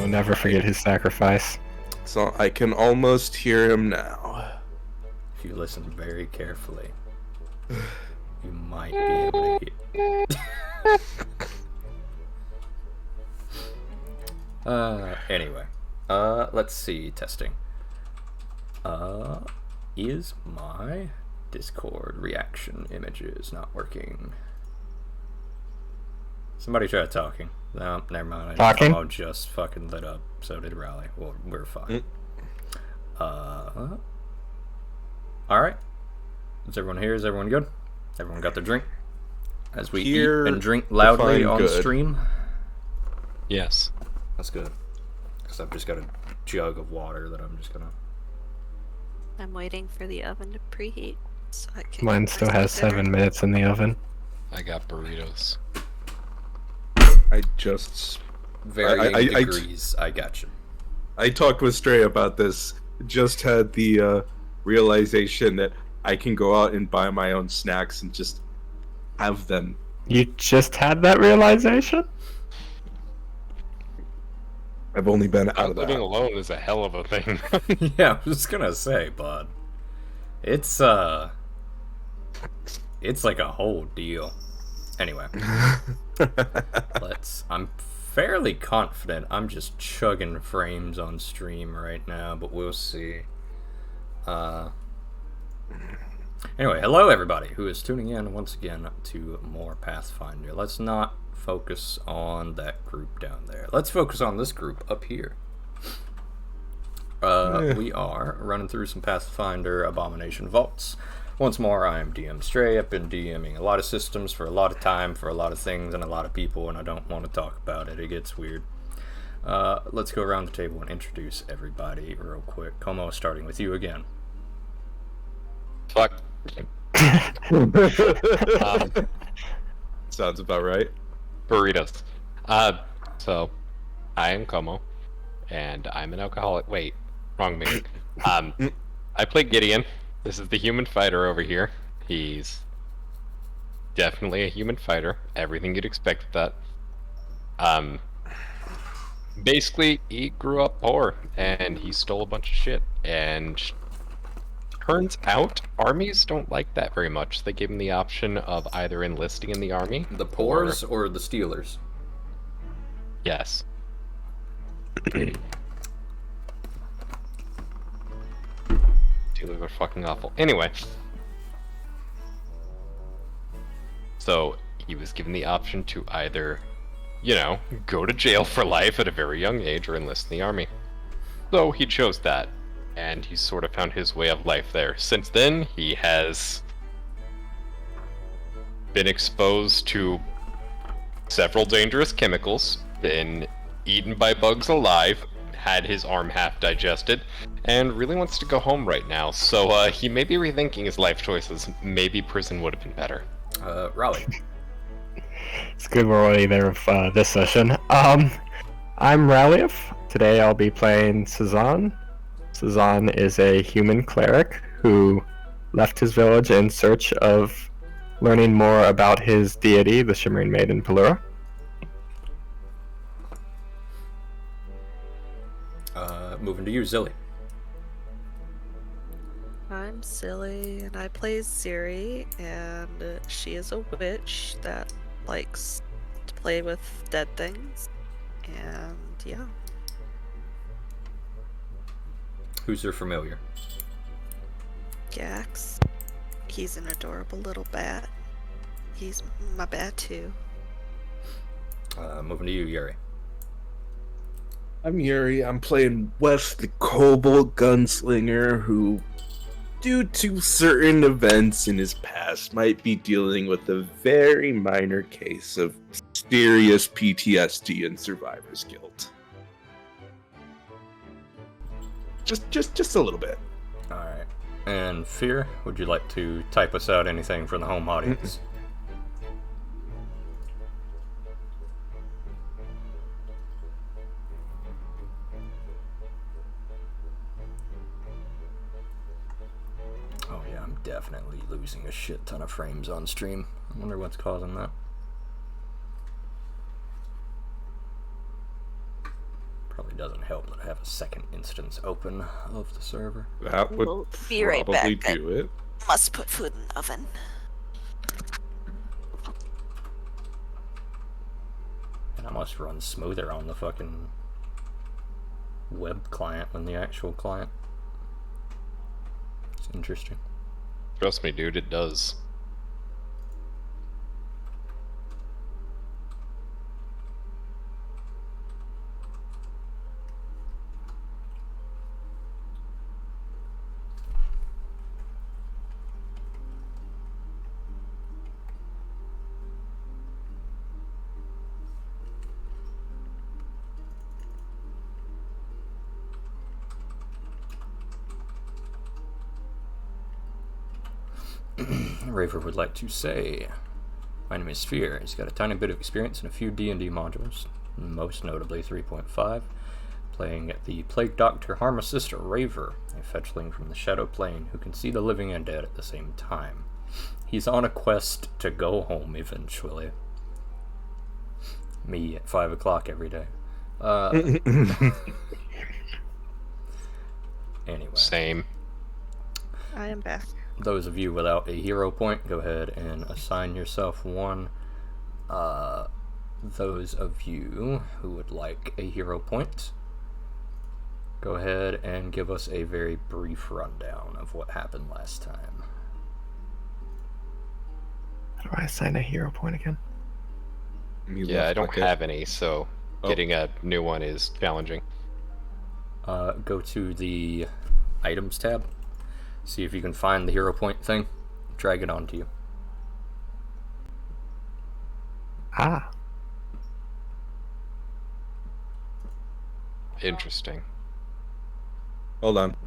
We'll never forget his sacrifice. So I can almost hear him now. If you listen very carefully, you might be able to hear. Anyway, let's see. Testing. Is my Discord reaction images not working? Somebody tried talking. No, never mind. Talking? I just fucking lit up. So did Raleigh. Well, we're fine. Alright. Is everyone here? Is everyone good? Everyone got their drink? As we eat and drink loudly on stream? Yes. That's good. Because I've just got a jug of water that I'm just gonna... I'm waiting for the oven to preheat. So I can Mine still has 7 minutes in the oven. I got burritos. I just... Varying degrees. I got you. I talked with Stray about this. Just had the realization that I can go out and buy my own snacks and just have them. You just had that realization? I've only been out of the Living house. alone is a hell of a thing. Yeah, I was gonna say, bud. It's like a whole deal. Anyway. I'm fairly confident I'm just chugging frames on stream right now, but we'll see. Anyway, hello everybody who is tuning in once again to more Pathfinder. Let's not focus on that group down there. Let's focus on this group up here. We are running through some Pathfinder Abomination Vaults. Once more, I am DM Stray. I've been DMing a lot of systems for a lot of time, for a lot of things, and a lot of people, and I don't want to talk about it. It gets weird. Let's go around the table and introduce everybody real quick. Como, starting with you again. Fuck. Sounds about right. Burritos. So, I am Como, and I'm an alcoholic. Wait, wrong me. I play Gideon. This is the human fighter over here. He's definitely a human fighter. Everything you'd expect of that. Basically, he grew up poor, and he stole a bunch of shit, and turns out armies don't like that very much. They gave him the option of either enlisting in the army. The Poors or the Steelers? Yes. Steelers are fucking awful. Anyway. So, he was given the option to either, go to jail for life at a very young age or enlist in the army. So, he chose that. And he sort of found his way of life there. Since then, he has been exposed to several dangerous chemicals, been eaten by bugs alive, had his arm half digested, and really wants to go home right now. So he may be rethinking his life choices. Maybe prison would have been better. Raleigh. It's good we're already there with this session. I'm Raliev. Today I'll be playing Cezanne. Cezanne is a human cleric who left his village in search of learning more about his deity, the Shimmering Maiden Pelura. Moving to you, Zilly. I'm silly, and I play Ziri, and she is a witch that likes to play with dead things. And yeah. Who's your familiar? Gax. He's an adorable little bat. He's my bat too. Moving to you, Yuri. I'm Yuri. I'm playing Wes, the Kobold Gunslinger, who, due to certain events in his past, might be dealing with a very minor case of serious PTSD and survivor's guilt. Just a little bit. Alright. And Fear, would you like to type us out anything for the home audience? Oh yeah, I'm definitely losing a shit ton of frames on stream. I wonder what's causing that. Probably second instance open of the server. That would We'll be right probably back. do it. Must put food in the oven. And I must run smoother on the fucking web client than the actual client. It's interesting. Trust me, dude, it does. Raver would like to say, my name is Sphere. He's got a tiny bit of experience in a few D&D modules, most notably 3.5, playing the Plague Doctor Harmacist Raver, a fetchling from the Shadow Plane who can see the living and dead at the same time. He's on a quest to go home eventually. Me at 5 o'clock every day. Anyway. Same. I am back. Those of you without a hero point, go ahead and assign yourself one. Those of you who would like a hero point, go ahead and give us a very brief rundown of what happened last time. How do I assign a hero point again? Yeah, I don't have any, so getting a new one is challenging. Go to the items tab. See if you can find the hero point thing. Drag it onto you. Ah. Interesting. Hold on.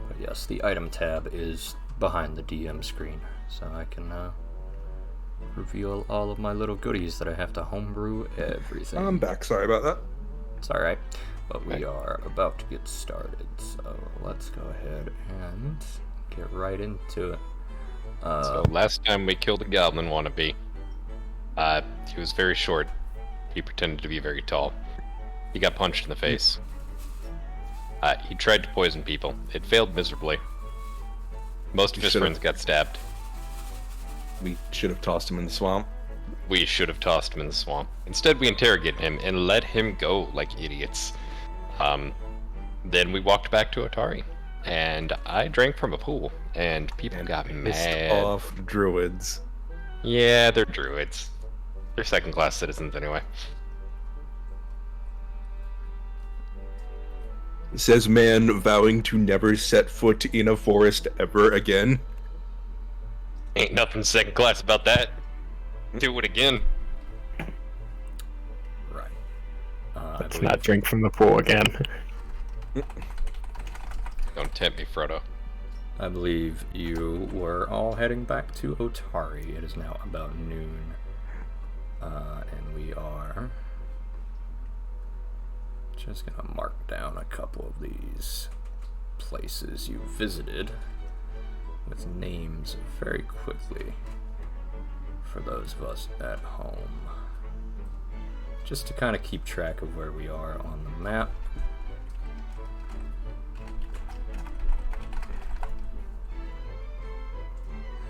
But yes, the item tab is behind the DM screen, so I can reveal all of my little goodies that I have to homebrew everything. I'm back. Sorry about that. It's alright, but we are about to get started, so let's go ahead and get right into it. So last time we killed a goblin wannabe. He was very short. He pretended to be very tall. He got punched in the face. He tried to poison people. It failed miserably. Most of his friends got stabbed. We should have tossed him in the swamp. We should have tossed him in the swamp. Instead, we interrogated him and let him go like idiots. Then we walked back to Otari, and I drank from a pool, and people got Pissed mad. off druids. Yeah, they're druids. They're second-class citizens anyway. Says man vowing to never set foot in a forest ever again. Ain't nothing second-class about that. Do it again. Right. Let's not drink from the pool again. Don't tempt me, Frodo. I believe you were all heading back to Otari. It is now about noon. And we are just gonna mark down a couple of these places you visited with names very quickly for those of us at home, just to kind of keep track of where we are on the map.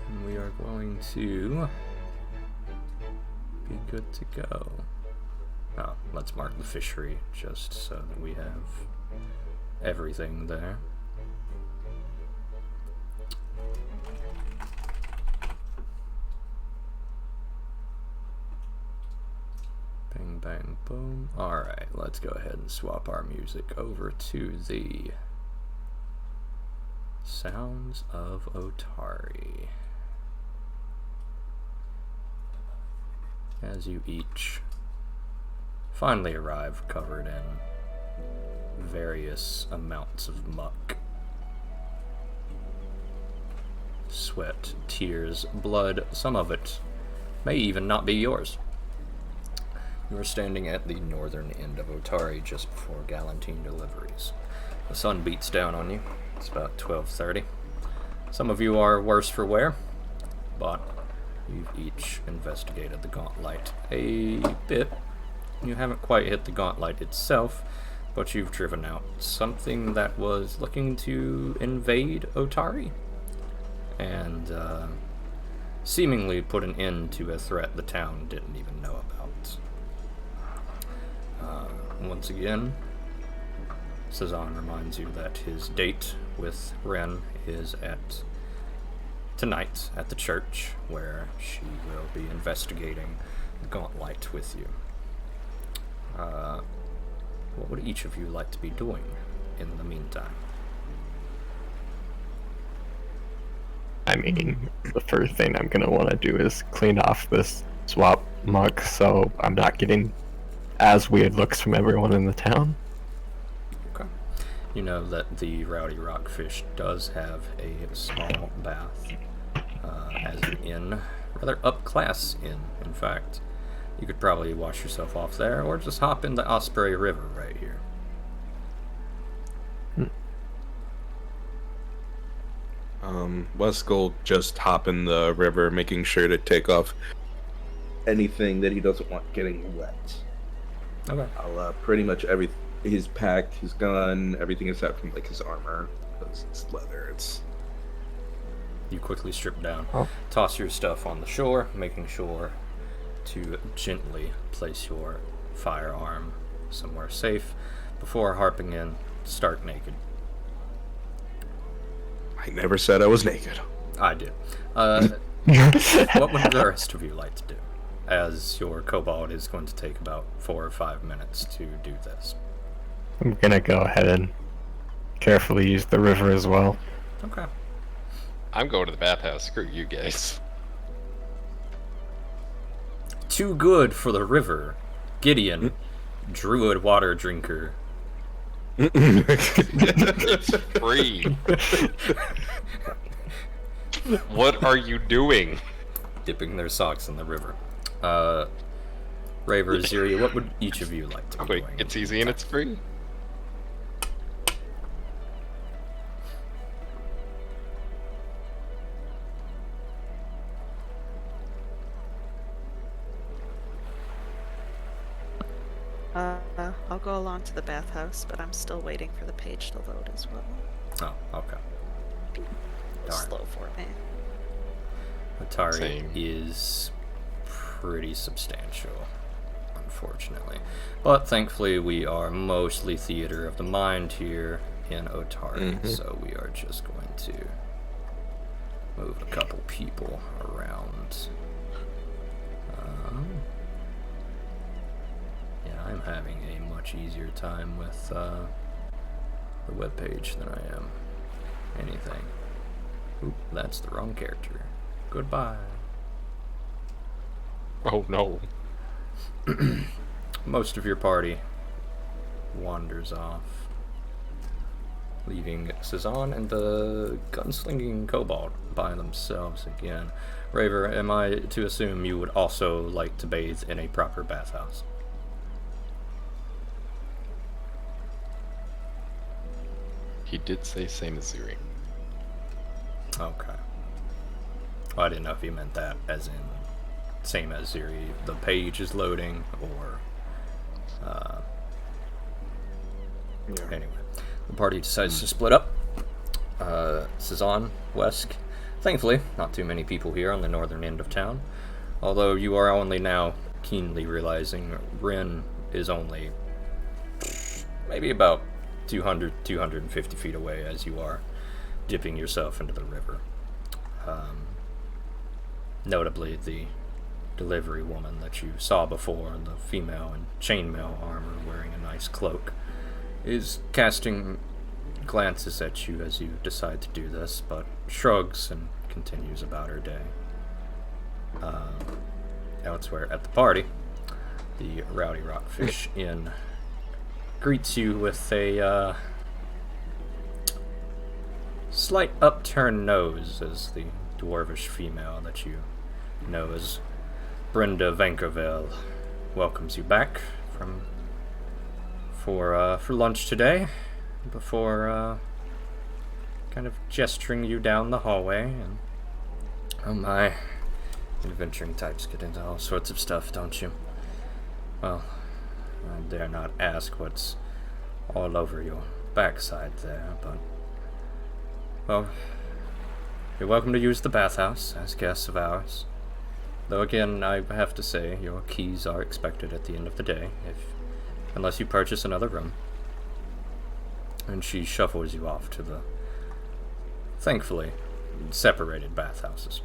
And we are going to be good to go. Oh, let's mark the fishery just so that we have everything there. Bang, bang, boom. Alright, let's go ahead and swap our music over to the Sounds of Otari. As you each finally arrive covered in various amounts of muck, sweat, tears, blood, some of it may even not be yours. You are standing at the northern end of Otari just before Galantine deliveries. The sun beats down on you. It's about 12:30. Some of you are worse for wear, but you've each investigated the gauntlet a bit. You haven't quite hit the gauntlet itself, but you've driven out something that was looking to invade Otari, and seemingly put an end to a threat the town didn't even know about. Once again, Cezanne reminds you that his date with Ren is tonight at the church, where she will be investigating the gauntlet with you. What would each of you like to be doing in the meantime? I mean, the first thing I'm gonna want to do is clean off this swap muck so I'm not getting as weird looks from everyone in the town. Okay. You know that the Rowdy Rockfish does have a small bath, as an inn, rather up-class inn, in fact. You could probably wash yourself off there, or just hop in the Osprey River right here. Weskel just hop in the river, making sure to take off anything that he doesn't want getting wet. Okay. I'll pretty much his pack, his gun, everything except from like his armor, because it's leather. It's You quickly strip down, Oh. toss your stuff on the shore, making sure to gently place your firearm somewhere safe before harping in stark naked. I never said I was naked. I did. What would the rest of you like to do? As your kobold is going to take about 4 or 5 minutes to do this. I'm gonna go ahead and carefully use the river as well. Okay. I'm going to the bathhouse. Screw you guys. Too good for the river. Gideon, druid water drinker. It's free. What are you doing? Dipping their socks in the river. Raver, Ziri, what would each of you like to be Wait, doing? it's easy and it's free? I'll go along to the bathhouse, but I'm still waiting for the page to load as well. Oh, okay. It's Darn. slow for me. Atari Same. is pretty substantial, unfortunately. But thankfully, we are mostly theater of the mind here in Otari, so we are just going to move a couple people around. Yeah, I'm having a much easier time with the webpage than I am anything. Oop, that's the wrong character. Goodbye. Oh no. Most of your party wanders off, leaving Cezanne and the gunslinging kobold by themselves again. Raver, am I to assume you would also like to bathe in a proper bathhouse? He did say same as Zuri. Okay. Well, I didn't know if you meant that as in same as Ziri, the page is loading, or anyway. The party decides to split up. Cezanne, Wesk. Thankfully, not too many people here on the northern end of town. Although you are only now keenly realizing Rin is only maybe about 250 feet away as you are dipping yourself into the river. Notably, the delivery woman that you saw before, the female in chainmail armor wearing a nice cloak, is casting glances at you as you decide to do this, but shrugs and continues about her day. Elsewhere at the party, the Rowdy Rockfish Inn greets you with a slight upturned nose as the dwarvish female that you know is Brenda Vankerville welcomes you back for lunch today, before kind of gesturing you down the hallway. And oh my, adventuring types get into all sorts of stuff, don't you? Well, I dare not ask what's all over your backside there, but well, you're welcome to use the bathhouse as guests of ours. Though again, I have to say, your keys are expected at the end of the day, unless you purchase another room. And she shuffles you off to the, thankfully, separated bathhouses.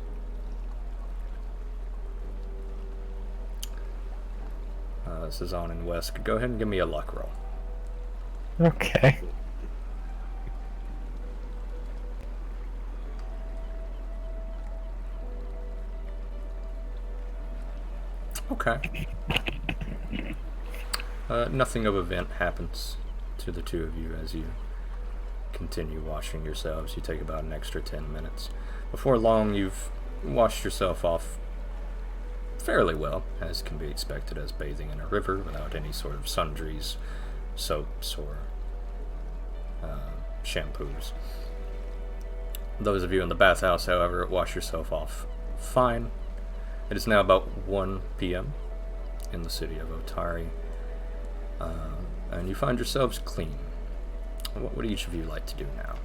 Cezanne and Wes, go ahead and give me a luck roll. Okay. Okay. Nothing of event happens to the two of you as you continue washing yourselves. You take about an extra 10 minutes. Before long, you've washed yourself off fairly well, as can be expected as bathing in a river without any sort of sundries, soaps, or shampoos. Those of you in the bathhouse, however, wash yourself off fine. It is now about 1 p.m. in the city of Otari, and you find yourselves clean. What would each of you like to do now?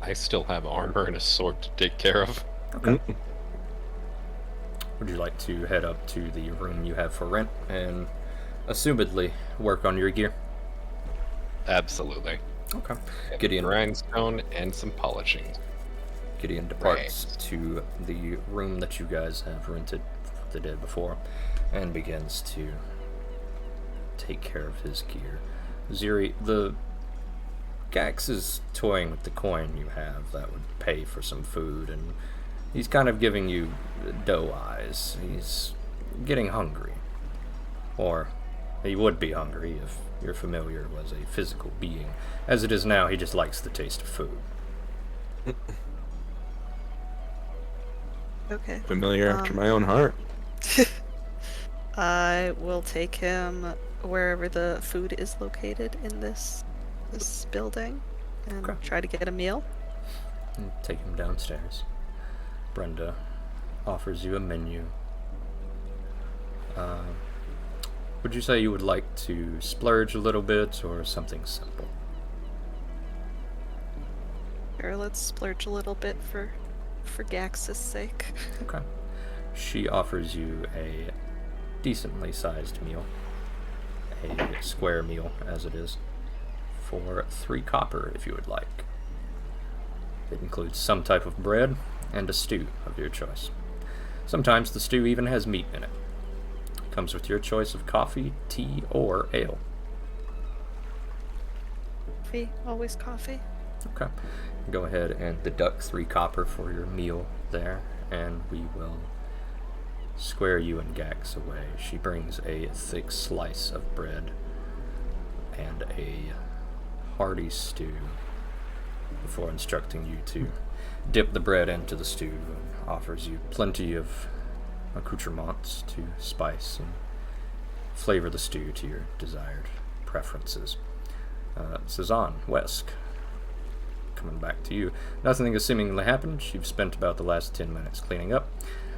I still have armor and a sword to take care of. Okay. Would you like to head up to the room you have for rent and assumedly work on your gear? Absolutely. Okay. And Gideon grindstone and some polishing. Gideon departs to the room that you guys have rented the day before and begins to take care of his gear. Ziri, the Gax is toying with the coin you have that would pay for some food, and he's kind of giving you doe eyes. He's getting hungry. Or he would be hungry if your familiar was a physical being. As it is now, he just likes the taste of food. Okay. Familiar after my own heart. I will take him wherever the food is located in this building and Okay. try to get a meal. And take him downstairs. Brenda offers you a menu. Would you say you would like to splurge a little bit or something simple? Sure, let's splurge a little bit for Gax's sake. Okay. She offers you a decently sized meal, a square meal as it is, for 3 copper if you would like. It includes some type of bread and a stew of your choice. Sometimes the stew even has meat in it. It comes with your choice of coffee, tea, or ale. Coffee, always coffee. Okay. Go ahead and deduct 3 copper for your meal there, and we will square you and Gax away. She brings a thick slice of bread and a hearty stew before instructing you to dip the bread into the stew, and offers you plenty of accoutrements to spice and flavor the stew to your desired preferences. Cezanne, Wesk, coming back to you. Nothing has seemingly happened. You've spent about the last 10 minutes cleaning up.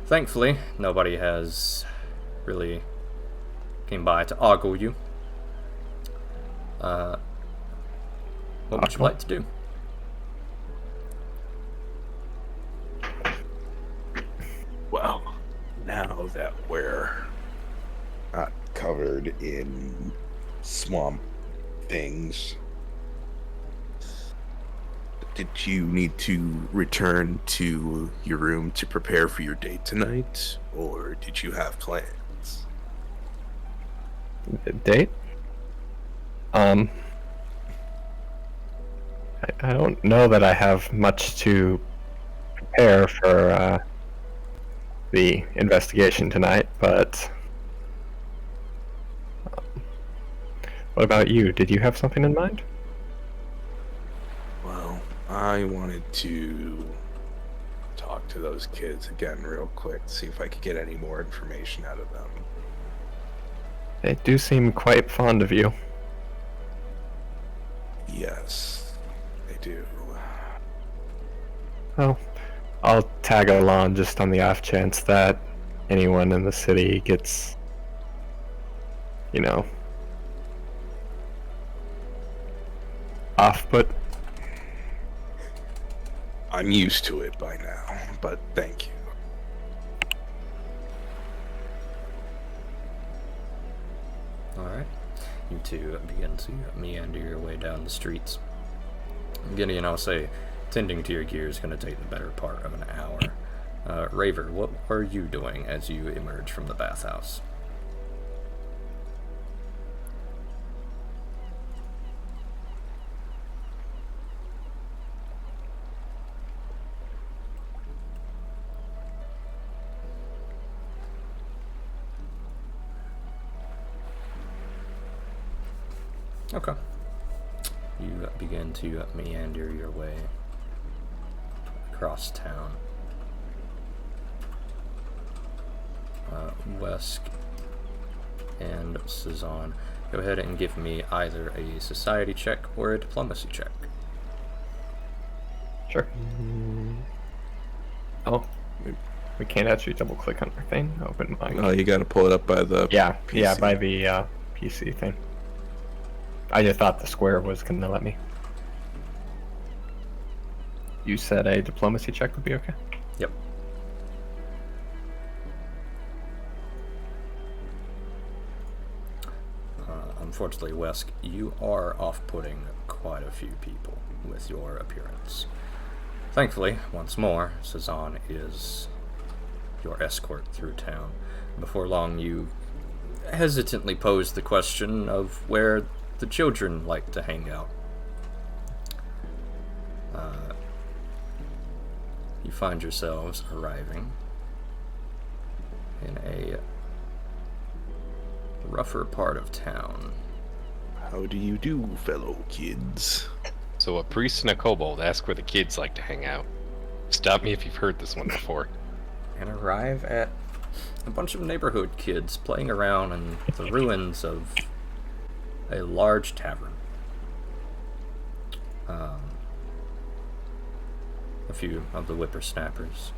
Thankfully, nobody has really came by to ogle you. What would you like to do? Well, now that we're not covered in swamp things, did you need to return to your room to prepare for your date tonight, or did you have plans? Date? I don't know that I have much to prepare for the investigation tonight, but what about you? Did you have something in mind? Well, I wanted to to those kids again real quick, see if I could get any more information out of them. They do seem quite fond of you. Yes, they do. Well, I'll tag along just on the off chance that anyone in the city gets, off put. I'm used to it by now, but thank you. Alright. You two begin to meander your way down the streets. Gideon, I'll say, tending to your gear is going to take the better part of an hour. Raver, what are you doing as you emerge from the bathhouse? Okay. You begin to meander your way across town. Wesk and Cezanne, go ahead and give me either a society check or a diplomacy check. Sure. Oh, we can't actually double click on our thing. Open mic. Oh, you gotta pull it up by the Yeah, PC. by the PC thing. I just thought the square was gonna let me. You said a diplomacy check would be okay? Yep. Unfortunately, Wesk, you are off-putting quite a few people with your appearance. Thankfully, once more, Cezanne is your escort through town. Before long, you hesitantly pose the question of where the children like to hang out. You find yourselves arriving in a rougher part of town. How do you do, fellow kids? So a priest and a kobold ask where the kids like to hang out. Stop me if you've heard this one before. And arrive at a bunch of neighborhood kids playing around in the ruins of a large tavern. A few of the whippersnappers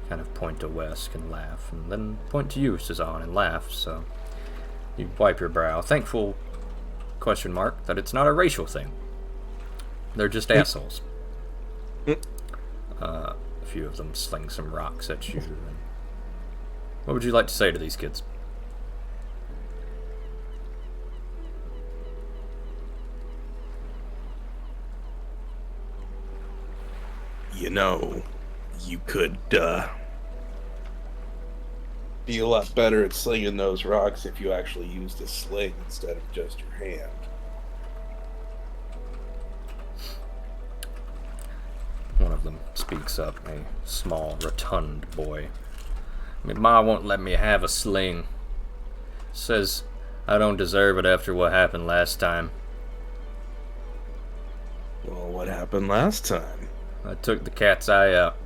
kind of point to Wesk and laugh, and then point to you, Cezanne, and laugh, so you wipe your brow. Thankful, question mark, that it's not a racial thing. They're just assholes. A few of them sling some rocks at you. And what would you like to say to these kids? You know, you could be a lot better at slinging those rocks if you actually used a sling instead of just your hand. One of them speaks up, a small, rotund boy. My ma won't let me have a sling. Says I don't deserve it after what happened last time. Well, what happened last time? I took the cat's eye out.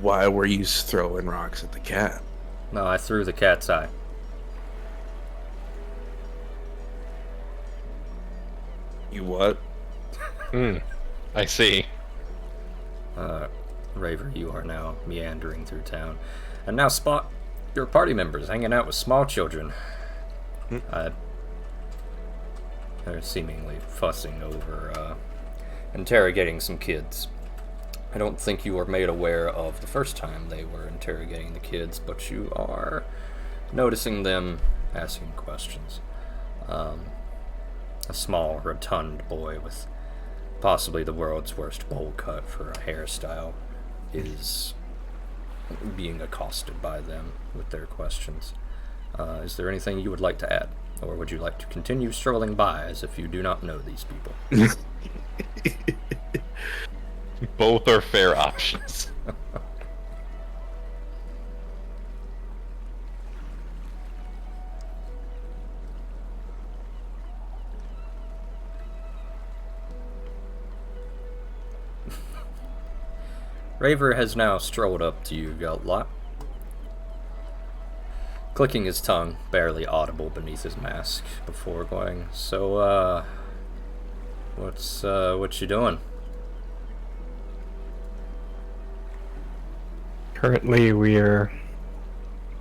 Why were you throwing rocks at the cat? No, I threw the cat's eye. You what? I see. Raver, you are now meandering through town. And now spot your party members hanging out with small children. They're seemingly fussing over interrogating some kids. I don't think you were made aware of the first time they were interrogating the kids, but you are noticing them asking questions. A small, rotund boy with possibly the world's worst bowl cut for a hairstyle is being accosted by them with their questions. Is there anything you would like to add? Or would you like to continue strolling by as if you do not know these people? Both are fair options. Raver has now strolled up to you, Geltlot, clicking his tongue, barely audible beneath his mask, before going, "So, what you doing?" Currently, we're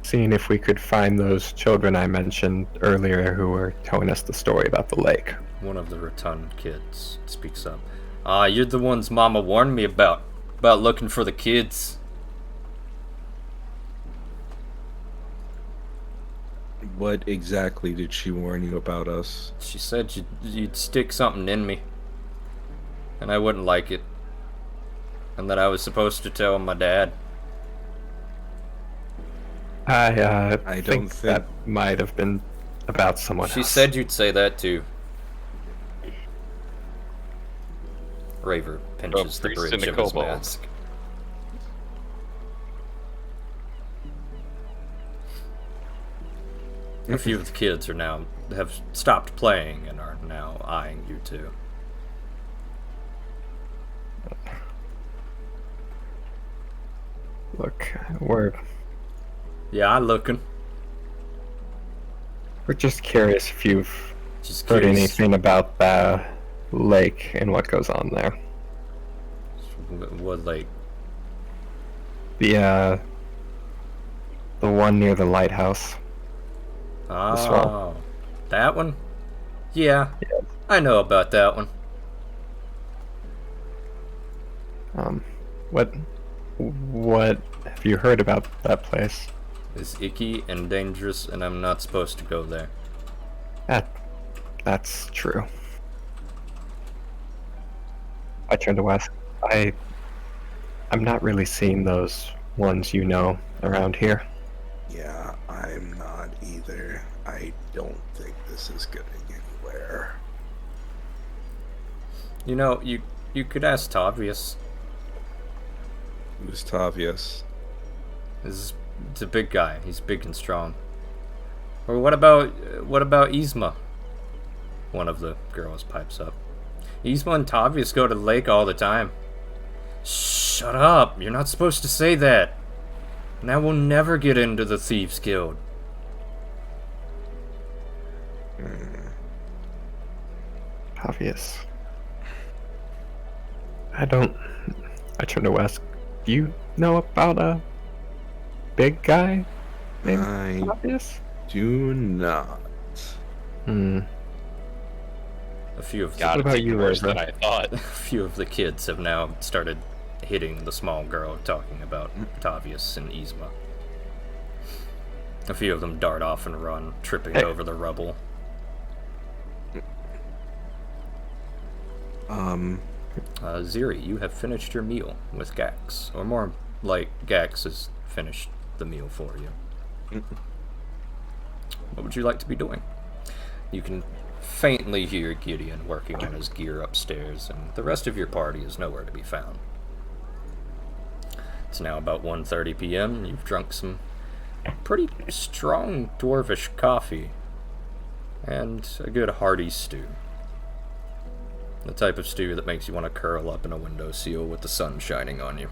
seeing if we could find those children I mentioned earlier who were telling us the story about the lake. One of the rotund kids speaks up. "Ah, you're the ones Mama warned me about looking for the kids." What exactly did she warn you about us? She said you'd stick something in me, and I wouldn't like it, and that I was supposed to tell my dad. I I don't think think- that might have been about someone She else. said you'd say that too. Raver pinches the priest bridge and a of his kobold. mask. A few of the kids have stopped playing and are now eyeing you two. Look, we're Yeah, looking. just curious if you've Just heard curious. anything about the lake and what goes on there. What, like, The one near the lighthouse. oh, that one? Yeah, Yes. I know about that one. What have you heard about that place? It's icky and dangerous, and I'm not supposed to go there. That's true. I turn to Wes. I'm not really seeing those ones you know around here. Yeah, I'm not either. I don't think this is going anywhere. You know, you could ask Tavius. Who's Tavius? It's a big guy. He's big and strong. Or what about Yzma? One of the girls pipes up. Yzma and Tavius go to the lake all the time. Shut up! You're not supposed to say that. Now we'll never get into the Thieves Guild. Obvious. I turn to Wes. Do you know about a big guy named I Obvious? do not. Hmm. A few of the God, about it's you, worse Raver? than I thought. A few of the kids have now started hitting the small girl talking about Tavius and Yzma. A few of them dart off and run, tripping Hey. over the rubble. Ziri, you have finished your meal with Gax. Or more like, Gax has finished the meal for you. What would you like to be doing? You can faintly hear Gideon working on his gear upstairs, and the rest of your party is nowhere to be found. It's now about 1:30 p.m. You've drunk some pretty strong dwarvish coffee and a good hearty stew. The type of stew that makes you want to curl up in a windowsill with the sun shining on you.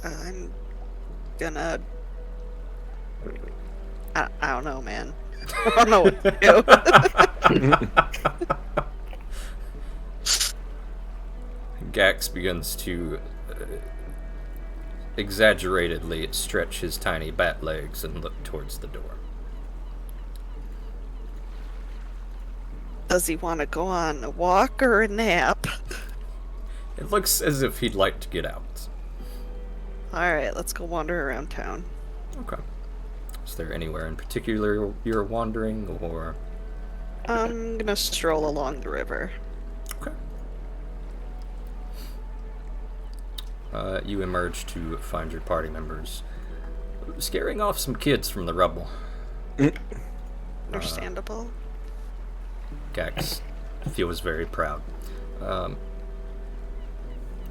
I'm gonna. I don't know, man. I don't know what to do. Gax begins to exaggeratedly stretch his tiny bat legs and look towards the door. Does he want to go on a walk or a nap? It looks as if he'd like to get out. Alright, let's go wander around town. Okay. Is there anywhere in particular you're wandering, or... I'm gonna stroll along the river. Okay. You emerge to find your party members scaring off some kids from the rubble. Understandable. Gax feels very proud.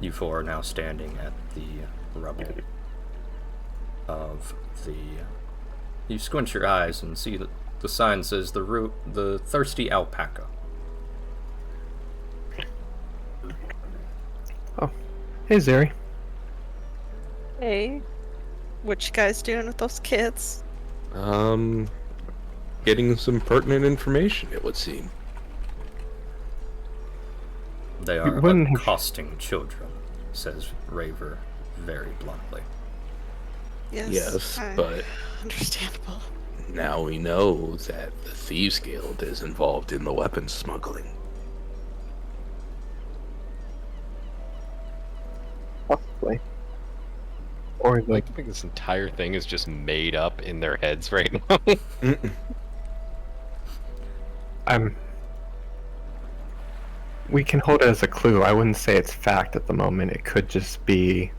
You four are now standing at the rubble of the... You squint your eyes and see that The sign says the thirsty alpaca. Oh, hey Zeri. Hey, what you guys doing with those kids? Getting some pertinent information, it would seem. They are wouldn't have- accosting children, says Raver very bluntly. Yes, but understandable. now we know that the Thieves Guild is involved in the weapons smuggling. Possibly. Or I like, think this entire thing is just made up in their heads right now. we can hold it as a clue. I wouldn't say it's fact at the moment. It could just be,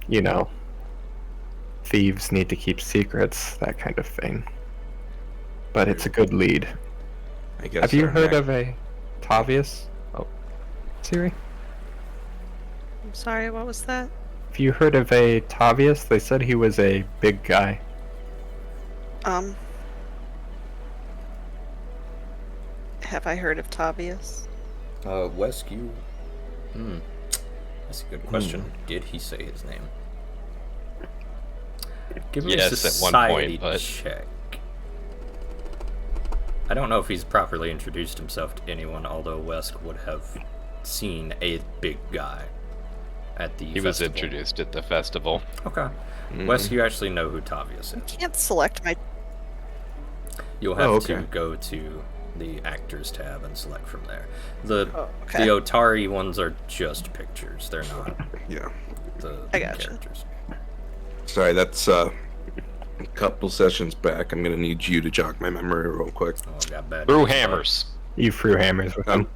you know, thieves need to keep secrets, that kind of thing. But it's a good lead. I guess. Have you our heard next- of a Tavius? Oh, Siri? I'm sorry, what was that? Have you heard of a Tavius? They said he was a big guy. Have I heard of Tavius? Wesk, you... That's a good question. Did he say his name? Give me a Yes, at one society point, but- check. I don't know if he's properly introduced himself to anyone, although Wesk would have seen a big guy at the He was festival. introduced at the festival. Okay. Wesk, you actually know who Tavius is. Can't select my. You'll have Oh, okay. to go to the actors tab and select from there. The Oh, okay. the Otari ones are just pictures. They're not Yeah. the I gotcha. characters. Sorry, that's a couple sessions back. I'm gonna need you to jog my memory real quick. Oh, I got bad Through news, bud. hammers. You threw hammers with him.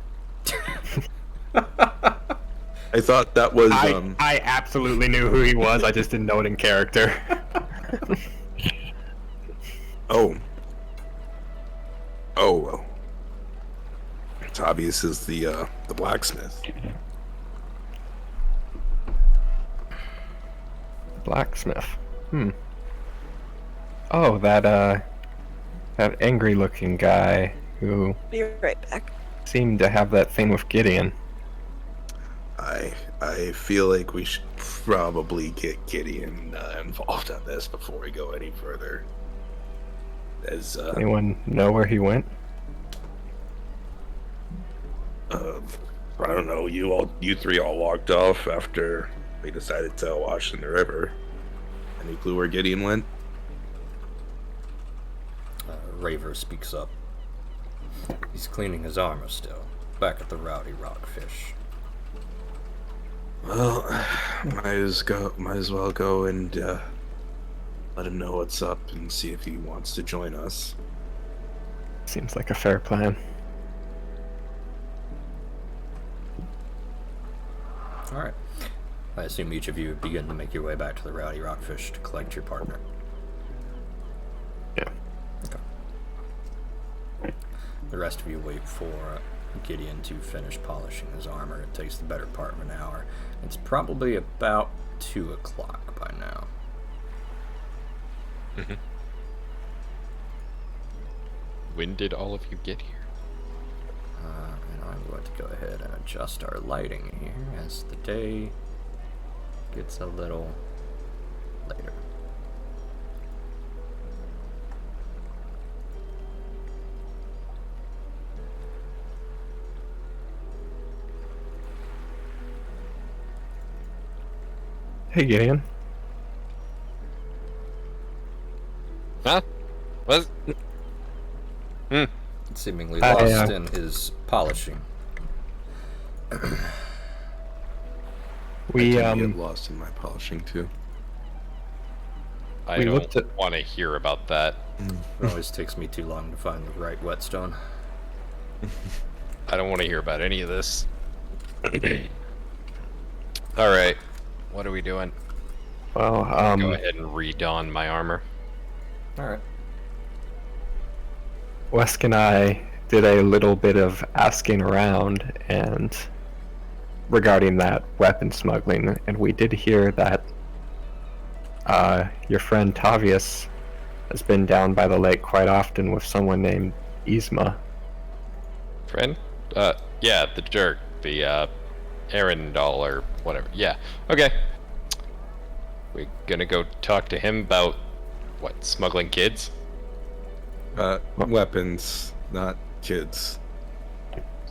I thought that was I absolutely knew who he was. I just didn't know it in character. Oh well. Tavius is the blacksmith. Blacksmith. Oh, that angry-looking guy who Be right back. seemed to have that thing with Gideon. I feel like we should probably get Gideon involved on this before we go any further. As Anyone know where he went? I don't know, you three all walked off after we decided to wash in the river. Any clue where Gideon went? Raver speaks up. He's cleaning his armor still, back at the Rowdy Rockfish. Well, might as well go and let him know what's up and see if he wants to join us. Seems like a fair plan. Alright. I assume each of you begin to make your way back to the Rowdy Rockfish to collect your partner. Yeah. Okay. The rest of you wait for Gideon to finish polishing his armor. It takes the better part of an hour. It's probably about 2 o'clock by now. When did all of you get here? And I'm going to go ahead and adjust our lighting here as the day gets a little later. Hey, Gideon. Huh? What? Seemingly I, lost in his polishing. We I tend to get lost in my polishing too. I We don't looked at- want to hear about that. It always takes me too long to find the right whetstone. I don't want to hear about any of this. Alright. What are we doing? well, Go ahead and redon my armor. Alright. Wesk and I did a little bit of asking around and regarding that weapon smuggling, and we did hear that your friend Tavius has been down by the lake quite often with someone named Yzma. Friend? Yeah, the jerk. The, Aaron doll or whatever. Yeah. Okay. We're gonna go talk to him about, what, smuggling kids? Weapons, not kids.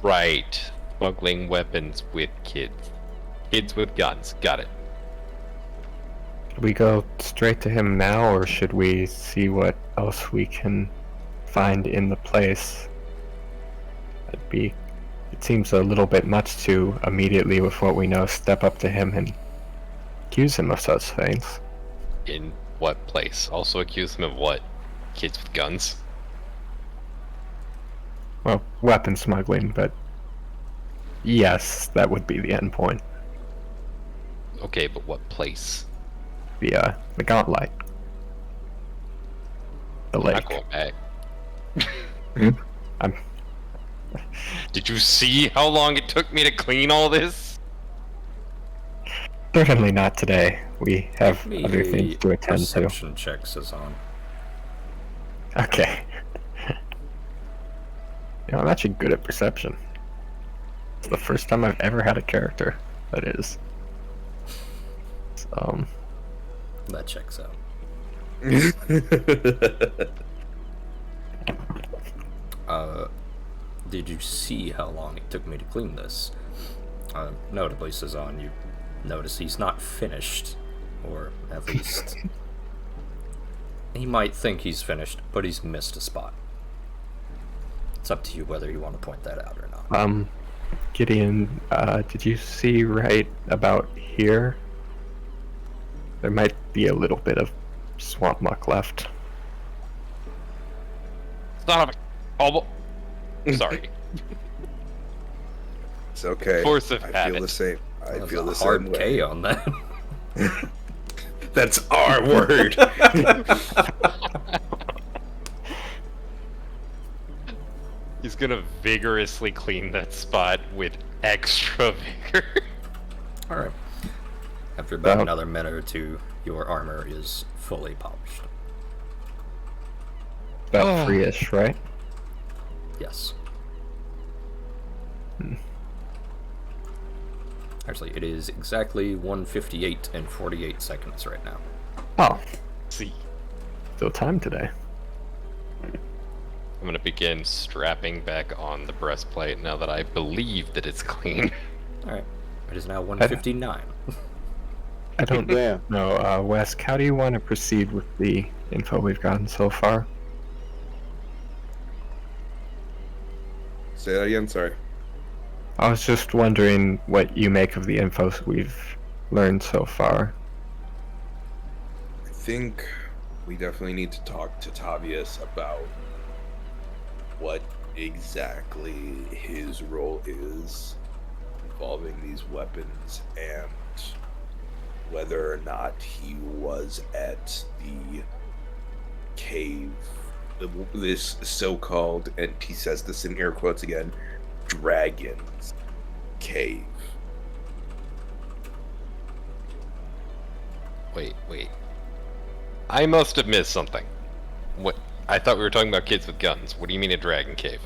Right. Smuggling weapons with kids. Kids with guns. Got it. Should we go straight to him now, or should we see what else we can find in the place? It seems a little bit much to immediately, with what we know, step up to him and accuse him of such things. In what place? Also accuse him of what? Kids with guns? Well, weapon smuggling, but yes, that would be the end point. Okay, but what place? The gauntlet. The I'm lake. not going back. I'm Did you see how long it took me to clean all this? certainly not today. We have Me other things to attend to. perception check, Sazan. Okay. I'm actually good at perception. It's the first time I've ever had a character that is. So, That checks out. Did you see how long it took me to clean this? Notably, Sazan, you notice he's not finished, or at least he might think he's finished, but he's missed a spot. It's up to you whether you want to point that out or not. Gideon, did you see right about here? There might be a little bit of swamp muck left. Son of a... Oh, sorry. It's okay. Force of I habit. feel the same. I That's feel a the same hard way. K on that. That's our word. He's gonna vigorously clean that spot with extra vigor. Alright. After about Well- another minute or two, your armor is fully polished. About 3-ish, right? Yes. Actually, it is exactly 1:58 and 48 seconds right now. Oh, See, still time today. I'm gonna begin strapping back on the breastplate now that I believe that it's clean. Alright. It is now 1:59. I don't Damn. know, Wes, how do you want to proceed with the info we've gotten so far? Say that again. Sorry. I was just wondering what you make of the info we've learned so far. I think we definitely need to talk to Tavius about what exactly his role is involving these weapons and whether or not he was at the cave, this so-called, and he says this in air quotes again, dragon's cave. Wait. I must have missed something. What? I thought we were talking about kids with guns. What do you mean a dragon cave?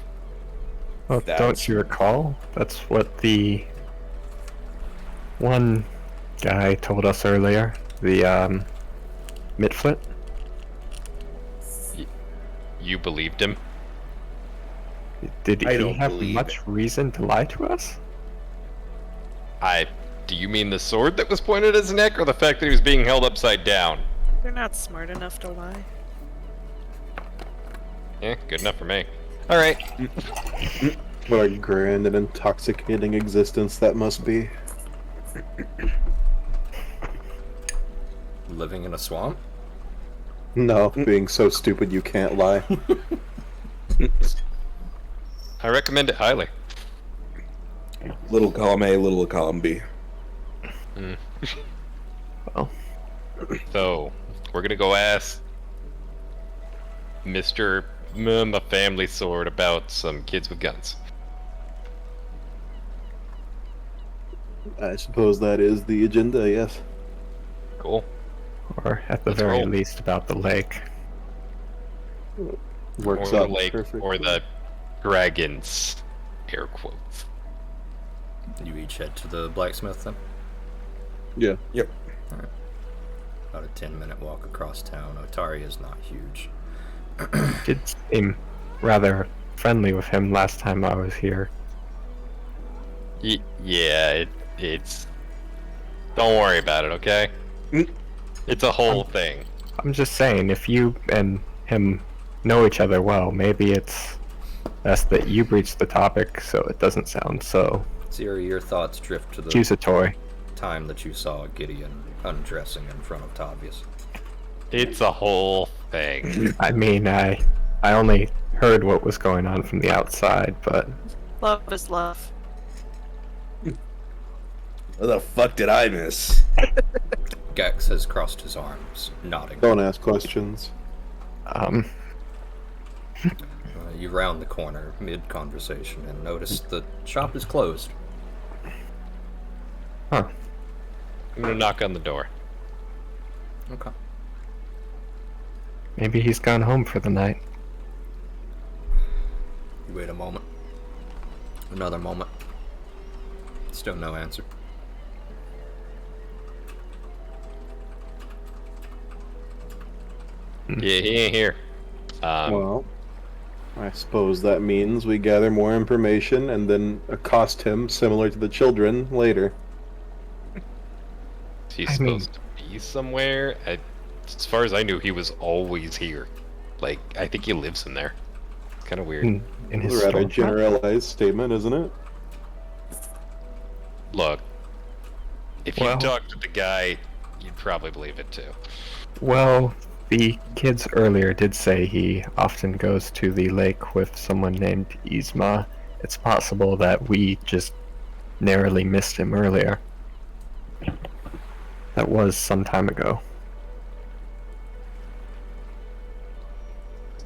Well, That's- don't you recall? That's what the one guy told us earlier. The, Mitflit? You believed him? Did I he don't have believe much reason to lie to us? Do you mean the sword that was pointed at his neck, or the fact that he was being held upside down? They're not smart enough to lie. Yeah, good enough for me. Alright. What a grand and intoxicating existence that must be. Living in a swamp? No, being so stupid you can't lie. I recommend it highly. Little column A, little column B. Well, So, we're gonna go ask Mr. A family sword about some kids with guns. I suppose that is the agenda, yes. Cool. or at the Let's very roll. least about the lake. Works or out the lake, perfect. or the dragons, air quotes. You each head to the blacksmith then? Yeah. Yep. About a 10-minute walk across town. Otari is not huge. Did seem rather friendly with him last time I was here. Yeah, it's. Don't worry about it, okay? Mm. It's a whole thing. I'm just saying, if you and him know each other well, maybe it's best that you breach the topic so it doesn't sound so Siri, your thoughts drift to the accusatory. time that you saw Gideon undressing in front of Tavius. It's a whole thing. I mean, I only heard what was going on from the outside, but Love is love. What the fuck did I miss? Gex has crossed his arms, nodding. Don't ask questions. You round the corner mid-conversation and notice the shop is closed. huh. I'm gonna knock on the door. Okay. Maybe he's gone home for the night. You wait a moment. Another moment. Still no answer. Yeah, he ain't here. Well, I suppose that means we gather more information and then accost him similar to the children later. He's I mean- supposed to be somewhere. As far as I knew, he was always here. Like, I think he lives in there. It's kind of weird. In his A rather storefront? generalized statement, isn't it? Look, if you Well- talk to the guy, you'd probably believe it too. Well, the kids earlier did say he often goes to the lake with someone named Yzma. It's possible that we just narrowly missed him earlier. That was some time ago.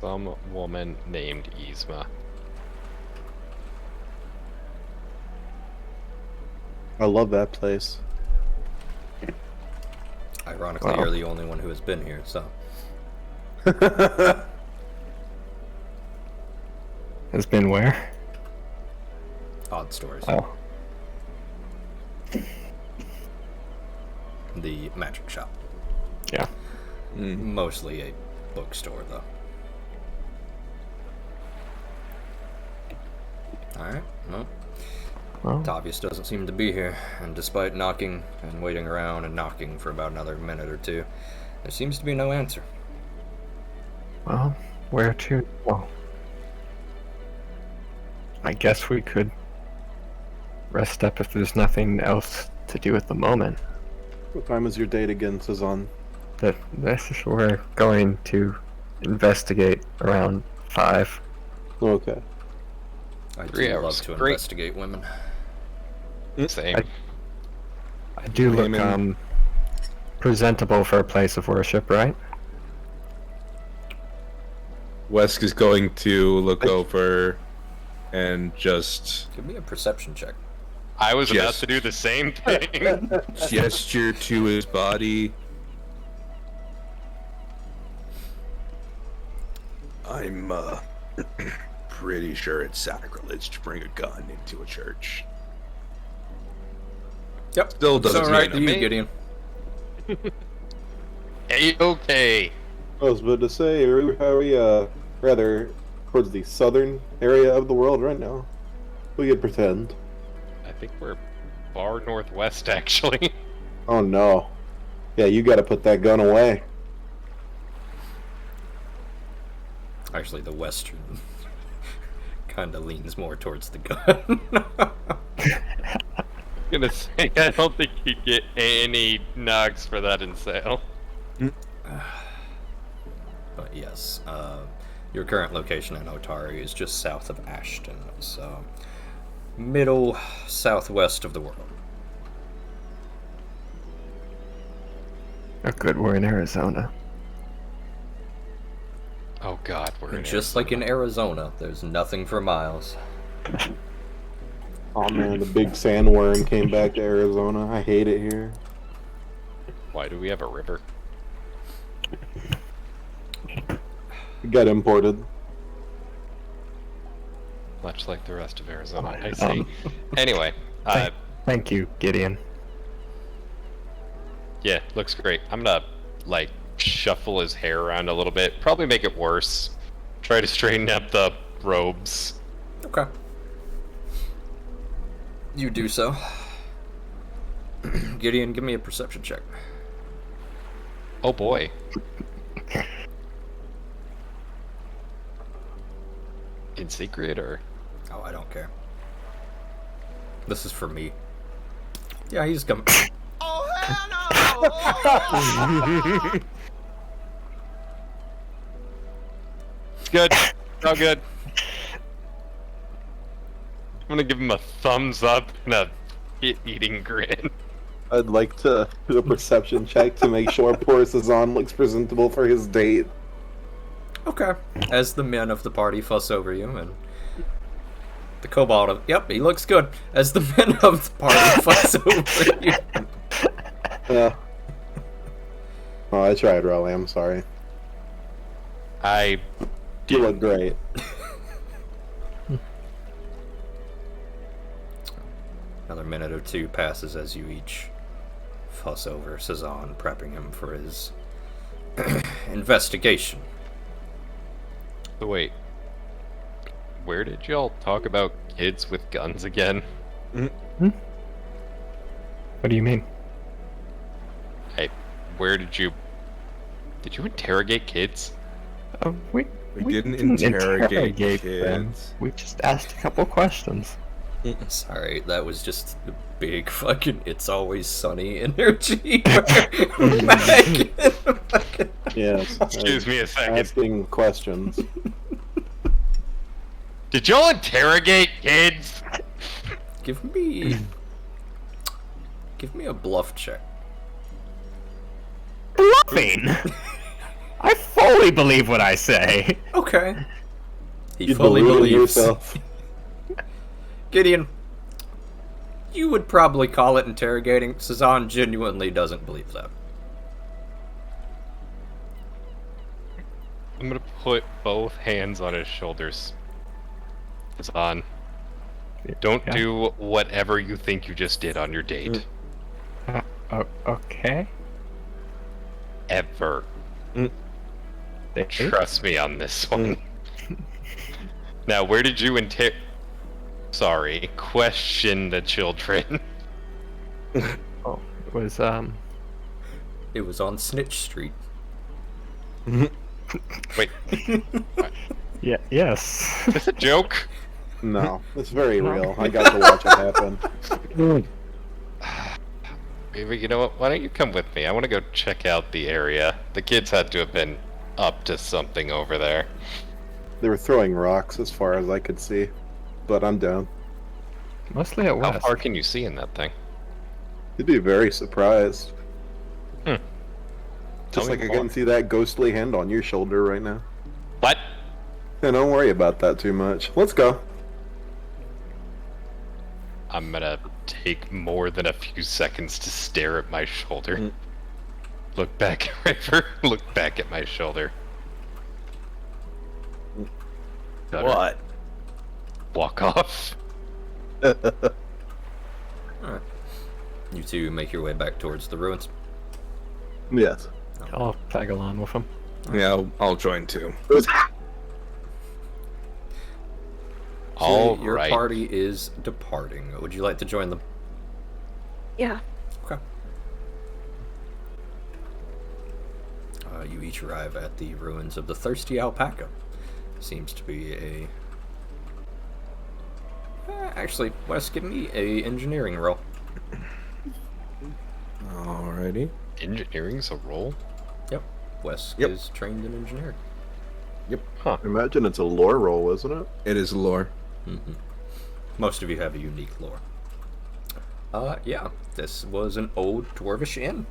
Some woman named Yzma. I love that place. Ironically, Wow. you're the only one who has been here, so. Has been where? Odd stories. Oh, The magic shop. yeah. Mostly a bookstore, though. Alright, well, Well, Tavius doesn't seem to be here, and despite knocking and waiting around and knocking for about another minute or two, there seems to be no answer. well, where to? Well, I guess we could rest up if there's nothing else to do at the moment. What time is your date again, Cezanne? We're going to investigate around 5. Okay. I 3 do love hours. to Great. investigate women. Same. I do look Aiming. presentable for a place of worship, right? Wesk is going to look over and just Give me a perception check. I was about Yes. to do the same thing. gesture to his body. I'm pretty sure it's sacrilege to bring a gun into a church. Yep. Still doesn't So right mean to you, me. Gideon. Hey, okay. I was about to say, are we rather towards the southern area of the world right now? We could pretend. I think we're far northwest, actually. Oh no. Yeah, you gotta put that gun away. Actually, the western kind of leans more towards the gun. I'm gonna say, I don't think you'd get any knocks for that in sale. But yes, your current location in Otari is just south of Ashton, so middle southwest of the world. Oh, good, we're in Arizona. Oh god, we're in Just like in Arizona, there's nothing for miles. Oh man, the big sandworm came back to Arizona. I hate it here. Why do we have a river? get imported. Much like the rest of Arizona. I see. Anyway, Thank you, Gideon. yeah, looks great. I'm gonna, like, shuffle his hair around a little bit. Probably make it worse. Try to straighten up the robes. Okay. You do so. Gideon, give me a perception check. Oh boy. In secret, or? Oh, I don't care. This is for me. Yeah, he's coming. Oh, hell no! Good. Oh, good. I'm gonna give him a thumbs up and a eating grin. I'd like to do a perception check to make sure poor Cezanne looks presentable for his date. Okay. As the men of the party fuss over you, and the kobold of... Yep, he looks good. As the men of the party fuss over you. Yeah. Oh, I tried, Raleigh. I'm sorry. You look great. Another minute or two passes as you each fuss over Cezanne, prepping him for his investigation. So wait. Where did y'all talk about kids with guns again? What do you mean? Hey, where did you interrogate kids? We didn't interrogate them. kids. We just asked a couple questions. Sorry, that was just the big fucking "It's Always Sunny" energy. Yes. Excuse me a second. Asking questions. Did y'all interrogate kids? Give me a bluff check. Bluffing! I fully believe what I say. Okay. He You fully believe in believes. yourself. Gideon, you would probably call it interrogating. Cezanne genuinely doesn't believe that. I'm gonna put both hands on his shoulders. It's on. Don't Yeah. do whatever you think you just did on your date. Okay. Ever. Date? Trust me on this one. Now, where did you question the children? Oh, it was It was on Snitch Street. Wait, yeah, yes. is this a joke? No, it's very real. I got to watch it happen. Maybe, you know what? Why don't you come with me? I want to go check out the area. The kids had to have been up to something over there. They were throwing rocks as far as I could see, but I'm down. Mostly at How west. far can you see in that thing? You'd be very surprised. Tell Just me like I more. can see that ghostly hand on your shoulder right now. What? Yeah, don't worry about that too much. Let's go. I'm gonna take more than a few seconds to stare at my shoulder. Look back at River. Look back at my shoulder. Shudder. What? Walk off. Alright. You two make your way back towards the ruins. Yes. I'll tag along with him. Yeah, I'll join too. All So your right. party is departing. Would you like to join them? Yeah. Okay. You each arrive at the ruins of the Thirsty Alpaca. Seems to be a... actually, Wes, give me a engineering roll. Alrighty. Engineering's a role? Yep. Wes Yep. is trained in engineering. Imagine it's a lore roll, isn't it? It is lore. Mm-hmm. Most of you have a unique lore. Yeah, this was an old dwarvish inn.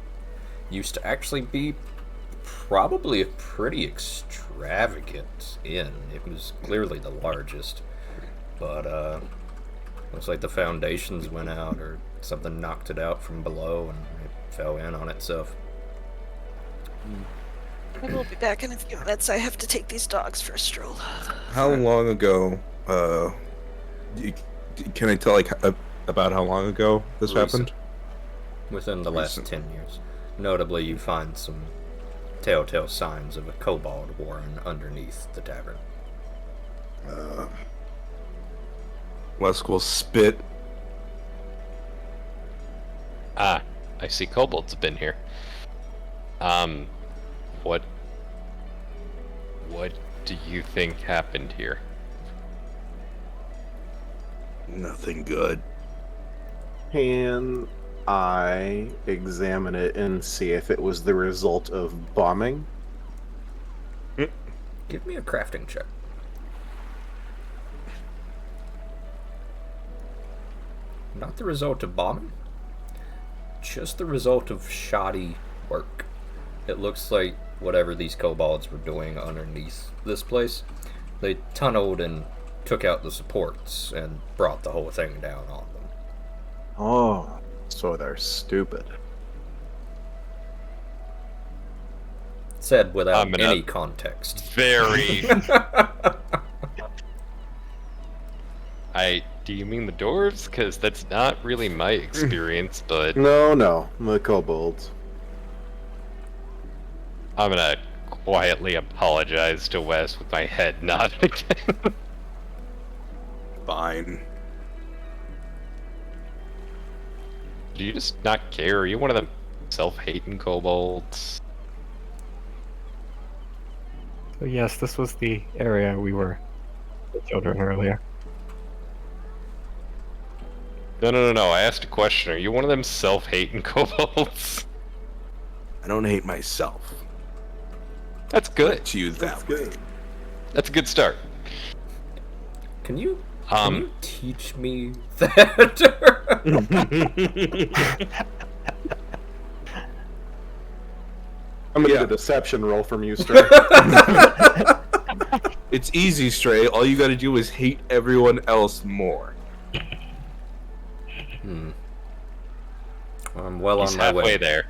Used to actually be probably a pretty extravagant inn. It was clearly the largest, but looks like the foundations went out or something knocked it out from below and it fell in on itself. I will be back in a few minutes. I have to take these dogs for a stroll. How long ago? Y- Can I tell about how long ago this Recent. happened? Within the last Recent. 10 years. Notably, you find some telltale signs of a kobold warren underneath the tavern. Lesk will spit. Ah, I see kobolds have been here. What do you think happened here? Nothing good. Can I examine it and see if it was the result of bombing? Give me a crafting check. Not the result of bombing, just the result of shoddy work. It looks like whatever these kobolds were doing underneath this place, they tunneled and took out the supports and brought the whole thing down on them. Oh, so they're stupid. Said without I'm gonna- any context. Very. Do you mean the dwarves? Because that's not really my experience, but No, the kobolds. I'm gonna quietly apologize to Wes with my head nodding. Fine. Do you just not care? Are you one of them self-hating kobolds? So yes, this was the area we were with children earlier. No. I asked a question. Are you one of them self-hating kobolds? I don't hate myself. That's good. To you that way. That's a good start. Can you teach me that? I'm gonna Yeah. get a deception roll from you, Stray. It's easy, Stray. All you gotta do is hate everyone else more. I'm well He's on my halfway way. there.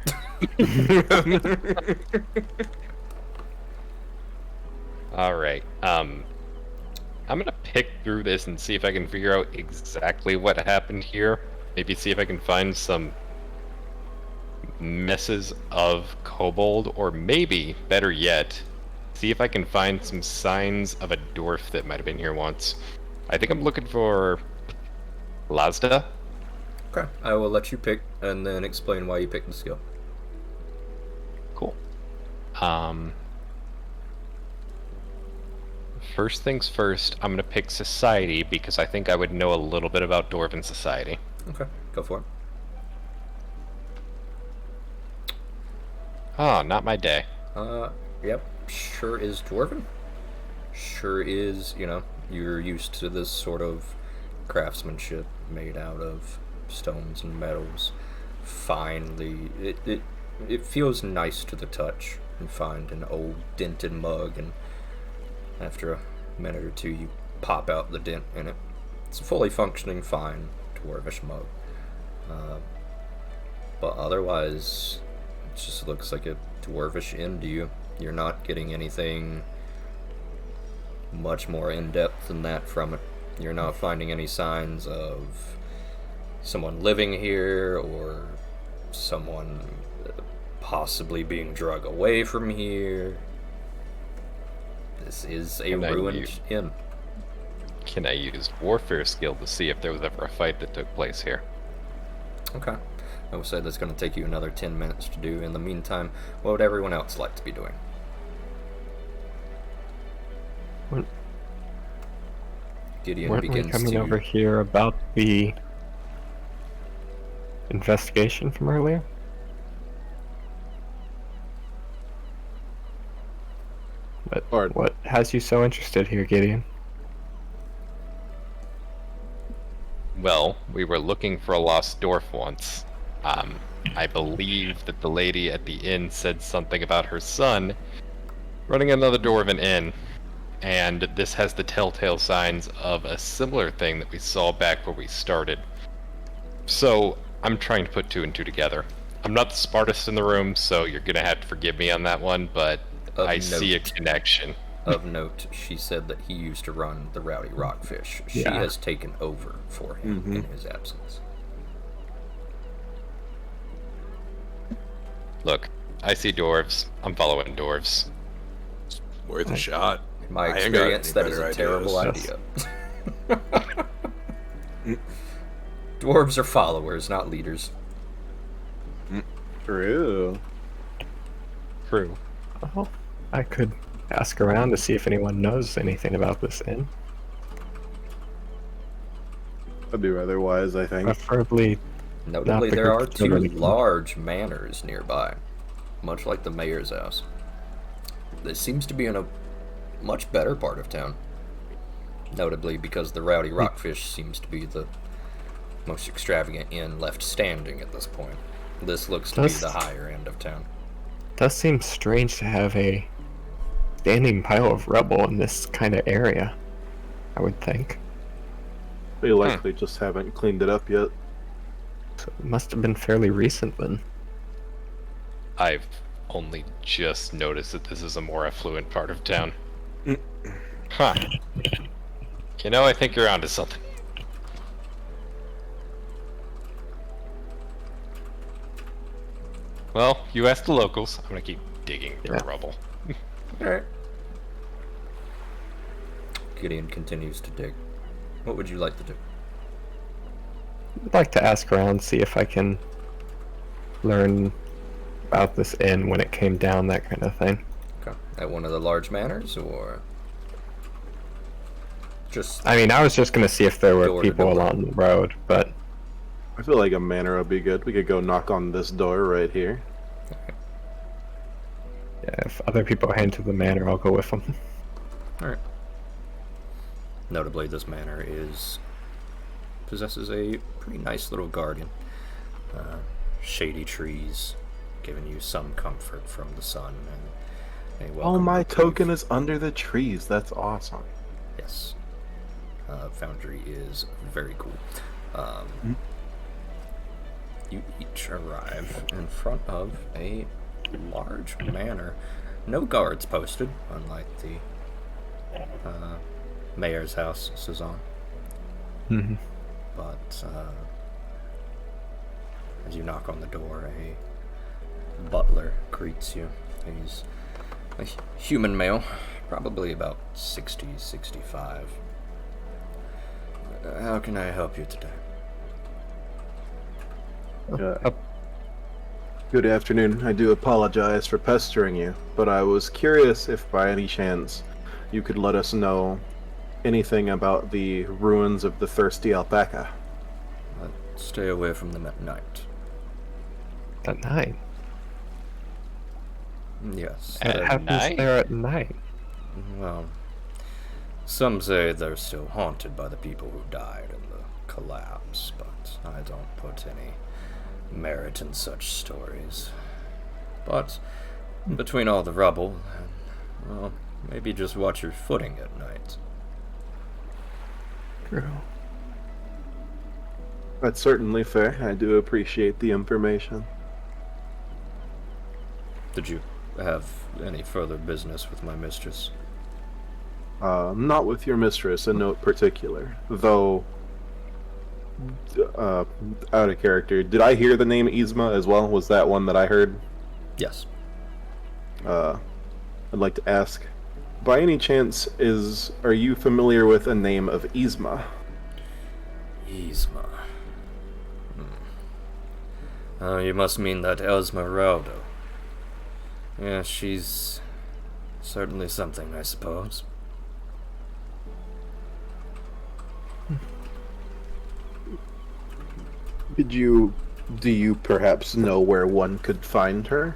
Alright, I'm gonna pick through this and see if I can figure out exactly what happened here. Maybe see if I can find some messes of kobold, or maybe, better yet, see if I can find some signs of a dwarf that might have been here once. I think I'm looking for Lazda. Okay, I will let you pick and then explain why you picked the skill. Cool. First things first, I'm gonna pick society because I think I would know a little bit about dwarven society. Okay, go for it. Oh, not my day. Yep, sure is dwarven. Sure is, you're used to this sort of craftsmanship made out of stones and metals. Finely, it feels nice to the touch. You find an old dented mug, and after a minute or two, you pop out the dent in it. It's a fully functioning, fine dwarvish mug. But otherwise, it just looks like a dwarvish inn to you. You're not getting anything much more in-depth than that from it. You're not finding any signs of someone living here or someone possibly being drug away from here. This is a Can I ruined use- inn. Can I use warfare skill to see if there was ever a fight that took place here? Okay. I would say that's going to take you another 10 minutes to do. In the meantime, what would everyone else like to be doing? Gideon Weren't we begins coming to... over here about the investigation from earlier? Pardon. What has you so interested here, Gideon? Well, we were looking for a lost dwarf once. I believe that the lady at the inn said something about her son running another dwarven inn, and this has the telltale signs of a similar thing that we saw back where we started. So, I'm trying to put two and two together. I'm not the smartest in the room, so you're gonna have to forgive me on that one, but Of I see a note. connection. Of note, she said that he used to run the Rowdy Rockfish. She Yeah. has taken over for him Mhm. in his absence. Look, I see dwarves. I'm following dwarves. Worth a shot. In my I ain't got experience, any that is better a terrible ideas. idea. Dwarves are followers, not leaders. True. True. Well, I could ask around to see if anyone knows anything about this inn. That'd be rather wise, I think. Preferably Notably, the there group are of two children again. large manors nearby, much like the mayor's house. This seems to be in a much better part of town. Notably because the Rowdy Rockfish seems to be the most extravagant inn left standing at this point. This looks to be Does- the higher end of town. Does seem strange to have a standing pile of rubble in this kind of area, I would think. They likely just haven't cleaned it up yet. So it must have been fairly recent then. I've only just noticed that this is a more affluent part of town. Huh. You know, I think you're onto something. Well, you asked the locals. I'm gonna keep digging through Yeah. rubble. Alright. Gideon continues to dig. What would you like to do? I'd like to ask around, see if I can learn about this inn, when it came down, that kind of thing. Okay. At one of the large manors, or just I mean, I was just gonna see if there were Door to people door. along the road, but I feel like a manor would be good. We could go knock on this door right here. yeah, if other people head to the manor, I'll go with them. Alright. Notably, this manor possesses a pretty nice little garden. Shady trees, giving you some comfort from the sun and a welcome Oh, my reprieve. token is under the trees. That's awesome. Yes. Foundry is very cool. You each arrive in front of a large manor. No guards posted, unlike the mayor's house, Suzanne. Mm-hmm. But as you knock on the door, a butler greets you. He's a human male, probably about 60, 65. How can I help you today? Good afternoon. I do apologize for pestering you, but I was curious if by any chance you could let us know anything about the ruins of the Thirsty Alpaca. Stay away from them at night. At night. Yes. What At happens night? there at night? Well, some say they're still haunted by the people who died in the collapse, but I don't put any merit in such stories. But between all the rubble, well, maybe just watch your footing at night. True. That's certainly fair. I do appreciate the information. Did you have any further business with my mistress? Not with your mistress in no particular, though. Out of character, did I hear the name Yzma as well? Was that one that I heard? Yes. I'd like to ask, by any chance, are you familiar with a name of Yzma? Yzma. Oh, you must mean that Esmeralda. Yeah, she's certainly something, I suppose. Do you perhaps know where one could find her?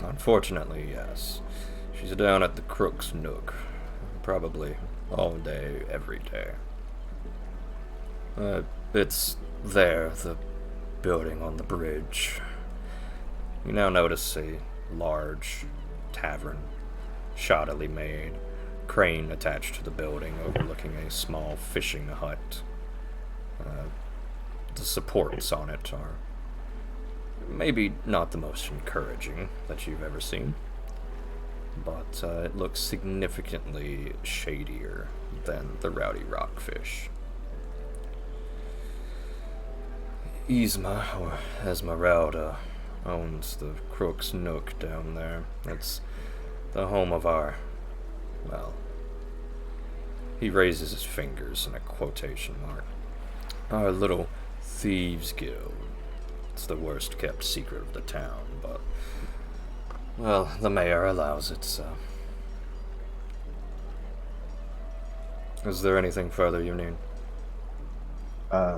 Unfortunately, yes. She's down at the Crook's Nook. Probably all day, every day. It's there, the building on the bridge. You now notice a large tavern, shoddily made, crane attached to the building overlooking a small fishing hut. The supports on it are maybe not the most encouraging that you've ever seen. but it looks significantly shadier than the Rowdy Rockfish. Yzma, or Esmeralda, owns the Crook's Nook down there. It's the home of our, well, he raises his fingers in a quotation mark, our little thieves guild. It's the worst kept secret of the town, but, well, the mayor allows it, so. Is there anything further you need?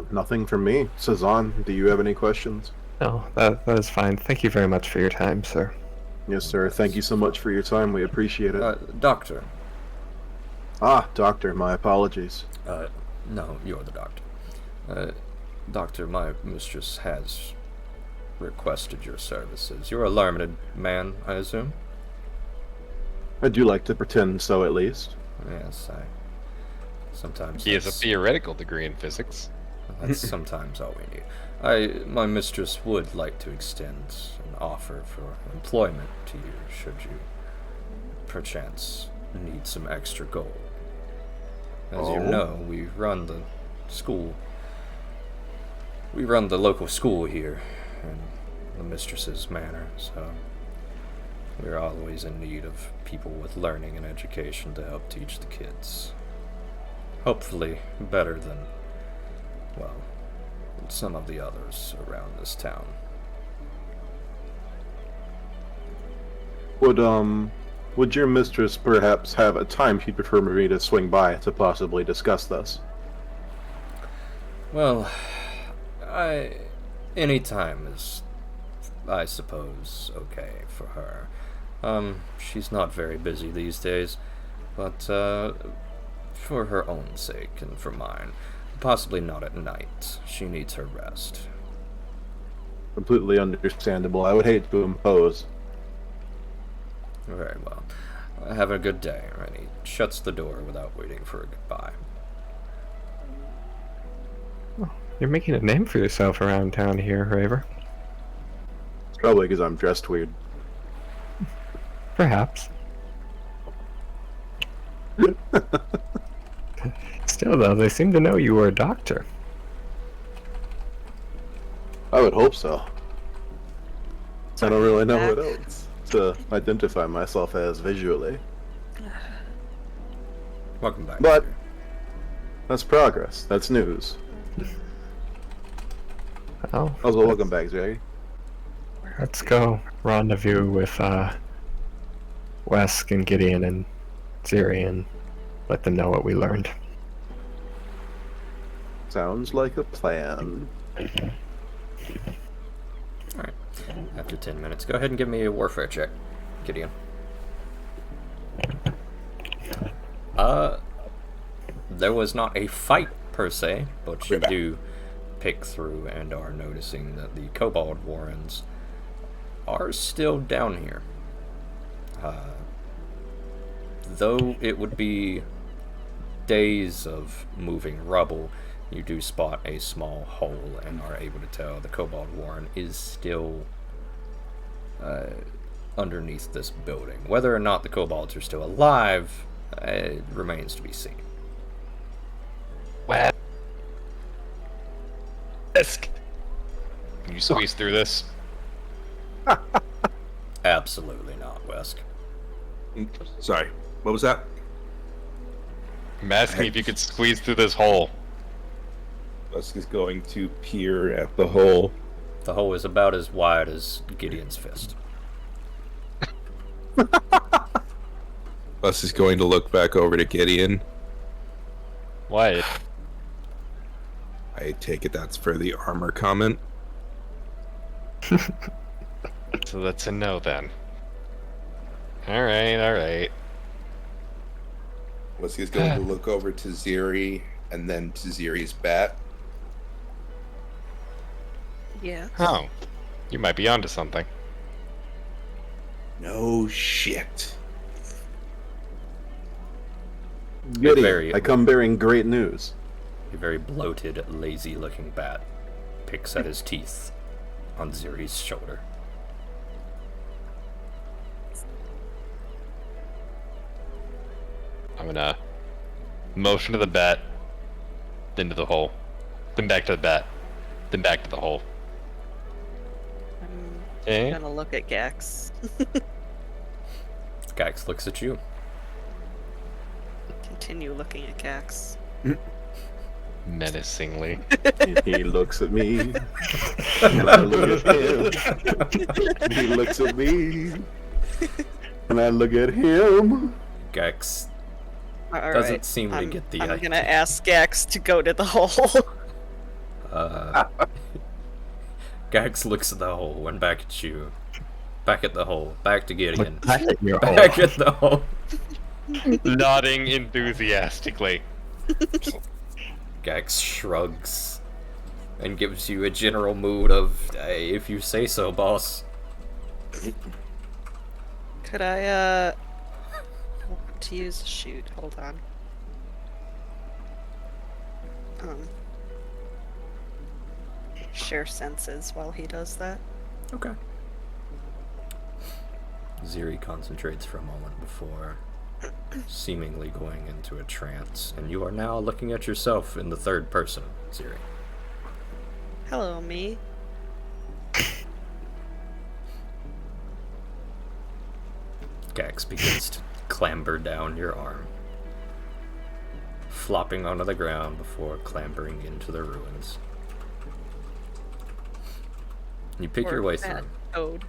Nothing from me. Cezanne, do you have any questions? No, that is fine. Thank you very much for your time, sir. Yes, sir. Thank you so much for your time. We appreciate it. Doctor. Ah, doctor, my apologies. No, you're the doctor. Doctor, my mistress has requested your services. You're a learned man, I assume? I do like to pretend so, at least. Yes, sometimes He has a theoretical degree in physics. that's sometimes all we need. My mistress would like to extend an offer for employment to you, should you perchance need some extra gold. As you know, we run the school. We run the local school here in the mistress's manor, so we're always in need of people with learning and education to help teach the kids. Hopefully better than, well, some of the others around this town. Would your mistress perhaps have a time she'd prefer me to swing by to possibly discuss this? Well, any time is, I suppose, okay for her. She's not very busy these days, but, for her own sake and for mine, possibly not at night. She needs her rest. Completely understandable. I would hate to impose. Very well. Have a good day. And he shuts the door without waiting for a goodbye. You're making a name for yourself around town here, Raver. It's probably because I'm dressed weird. Perhaps. Still, though, they seem to know you were a doctor. I would hope so. I don't really know what Back. else to identify myself as visually. Welcome back. But- dear. That's progress. That's news. Oh, Also, welcome back, Jay. let's go rendezvous with Wesk and Gideon and Ziri and let them know what we learned. Sounds like a plan. Alright. After 10 minutes, go ahead and give me a warfare check, Gideon. There was not a fight per se, but you do pick through and are noticing that the Kobold Warrens are still down here. Though it would be days of moving rubble, you do spot a small hole and are able to tell the Kobold Warren is still underneath this building. Whether or not the kobolds are still alive, it remains to be seen. Wesk! Can you squeeze through this? Absolutely not, Wesk. Sorry, what was that? I'm asking if you could squeeze through this hole. Busk is going to peer at the hole. The hole is about as wide as Gideon's fist. Busk is going to look back over to Gideon. What? I take it that's for the armor comment. So that's a no then. Alright, alright. Busk is going to look over to Ziri and then to Ziri's bat. Yeah. Oh. You might be onto something. No shit. Gideon, very- I come bearing great news. A very bloated, lazy-looking bat picks at his teeth on Ziri's shoulder. I'm gonna motion to the bat, then to the hole, then back to the bat, then back to the hole. I'm Okay. gonna look at Gax. Gax looks at you. Continue looking at Gax. Menacingly. And he looks at me. And I look at him. He looks at me. And I look at him. Gax All doesn't right, seem to get the I'm idea. gonna ask Gax to go to the hole. Gax looks at the hole and back at you. Back at the hole. Back to Gideon. Look back at your hole. Back at the hole. Nodding enthusiastically. Gax shrugs and gives you a general mood of, hey, if you say so, boss. Could I want to use a shoot? Hold on. Share senses while he does that. Okay. Ziri concentrates for a moment before seemingly going into a trance, and you are now looking at yourself in the third person, Ziri. Hello, me. Gax begins to clamber down your arm, flopping onto the ground before clambering into the ruins. You pick your way through. Toad.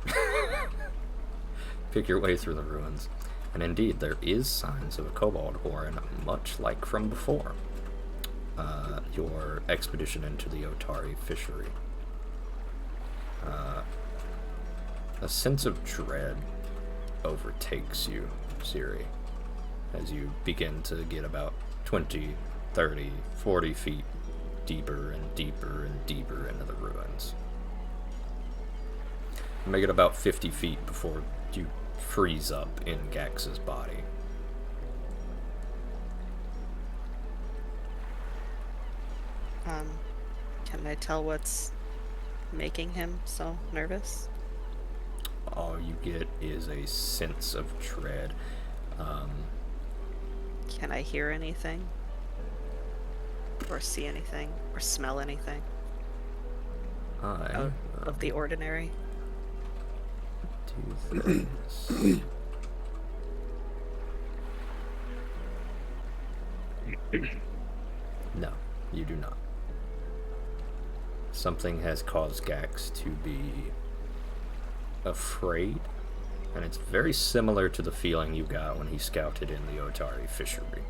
Pick your way through the ruins, and indeed there is signs of a kobold horn, much like from before. Your expedition into the Otari fishery. A sense of dread overtakes you, Siri, as you begin to get about 20, 30, 40 feet deeper and deeper and deeper into the ruins. You make it about 50 feet before you freeze up in Gax's body. Can I tell what's making him so nervous? All you get is a sense of dread. Can I hear anything? Or see anything? Or smell anything out of the ordinary? Two things. No, you do not. Something has caused Gax to be afraid, and it's very similar to the feeling you got when he scouted in the Otari fishery.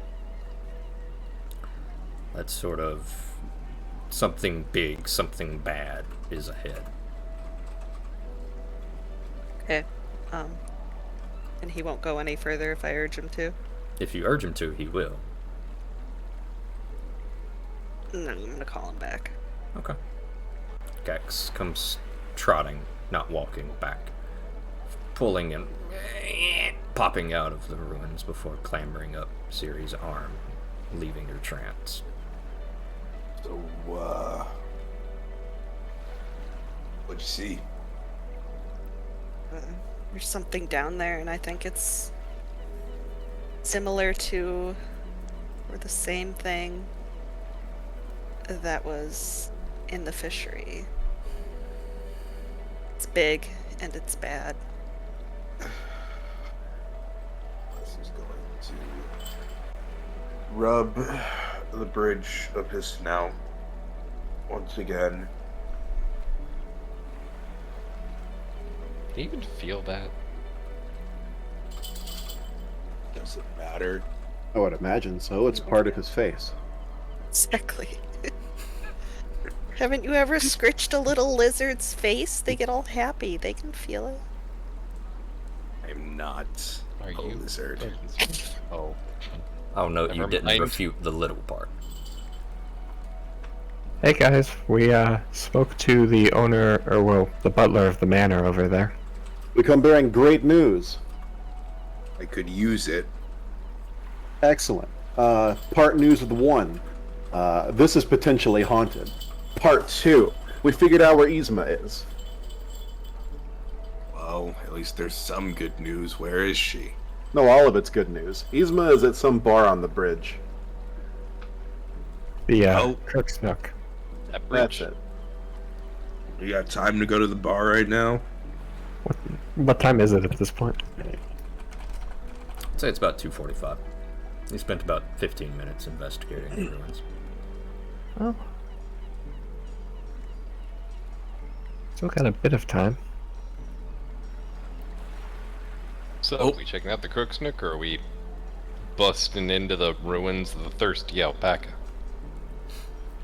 That sort of something big, something bad is ahead. Okay. And he won't go any further if I urge him to? If you urge him to, he will. No, I'm gonna call him back. Okay. Gax comes trotting, not walking, back, pulling and popping out of the ruins before clambering up Siri's arm, leaving her trance. So, what'd you see? There's something down there, and I think it's similar to, or the same thing that was in the fishery. It's big, and it's bad. This is going to rub the bridge of his snout once again. Do you even feel that? Doesn't matter. I would imagine so. It's part of his face. Exactly. Haven't you ever scratched a little lizard's face? They get all happy. They can feel it. I'm not Are a you lizard. Oh. Oh no, you Never didn't mind. refute the little part. Hey guys, we spoke to the owner, or well, the butler of the manor over there. We come bearing great news. I could use it. Excellent. Part news of the one. This is potentially haunted. Part 2. We figured out where Yzma is. Well, at least there's some good news. Where is she? No, all of it's good news. Yzma is at some bar on the bridge. The Oh. Cook's Nook. That That's bridge. it. You got time to go to the bar right now? What time is it at this point? I'd say it's about 2:45. You spent about 15 minutes investigating the ruins. Oh. Still got a bit of time. So, Oh. are we checking out the Crook's Nook, or are we busting into the ruins of the thirsty alpaca?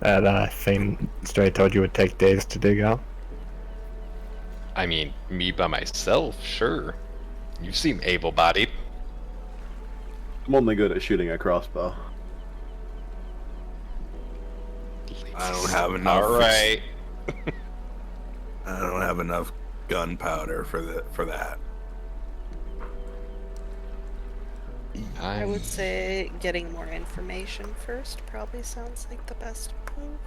That thing Stray told you would take days to dig out. I mean, me by myself, sure. You seem able-bodied. I'm only good at shooting a crossbow. I don't have enough. All right. I don't have enough gunpowder for that. I would say getting more information first probably sounds like the best move.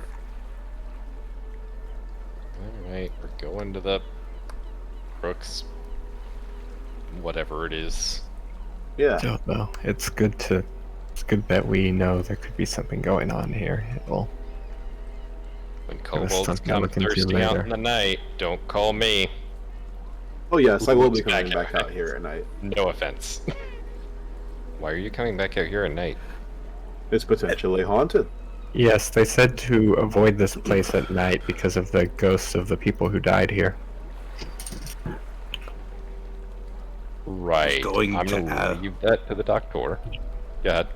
Alright, we're going to the Crooks. Whatever it is. Yeah. Don't know. It's good that we know there could be something going on here. It'll When us kobolds something to come look into thirsty out later. in the night, don't call me. Oh yes, I will be Ooh, coming back back out here at night. No offense. Why are you coming back out here at night? It's potentially haunted. Yes, they said to avoid this place at night because of the ghosts of the people who died here. Right. going I'm to gonna have- leave that to the doctor. God.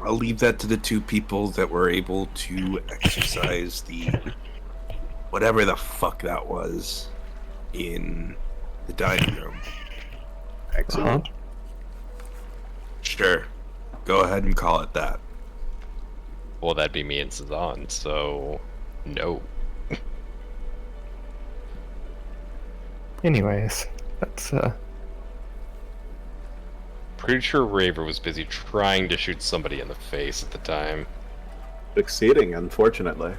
I'll leave that to the two people that were able to exercise the whatever the fuck that was in the dining room. Excellent. Uh-huh. Sure. Go ahead and call it that. Well, that'd be me and Cezanne, so no. Anyways, that's Pretty sure Raver was busy trying to shoot somebody in the face at the time. Succeeding, unfortunately.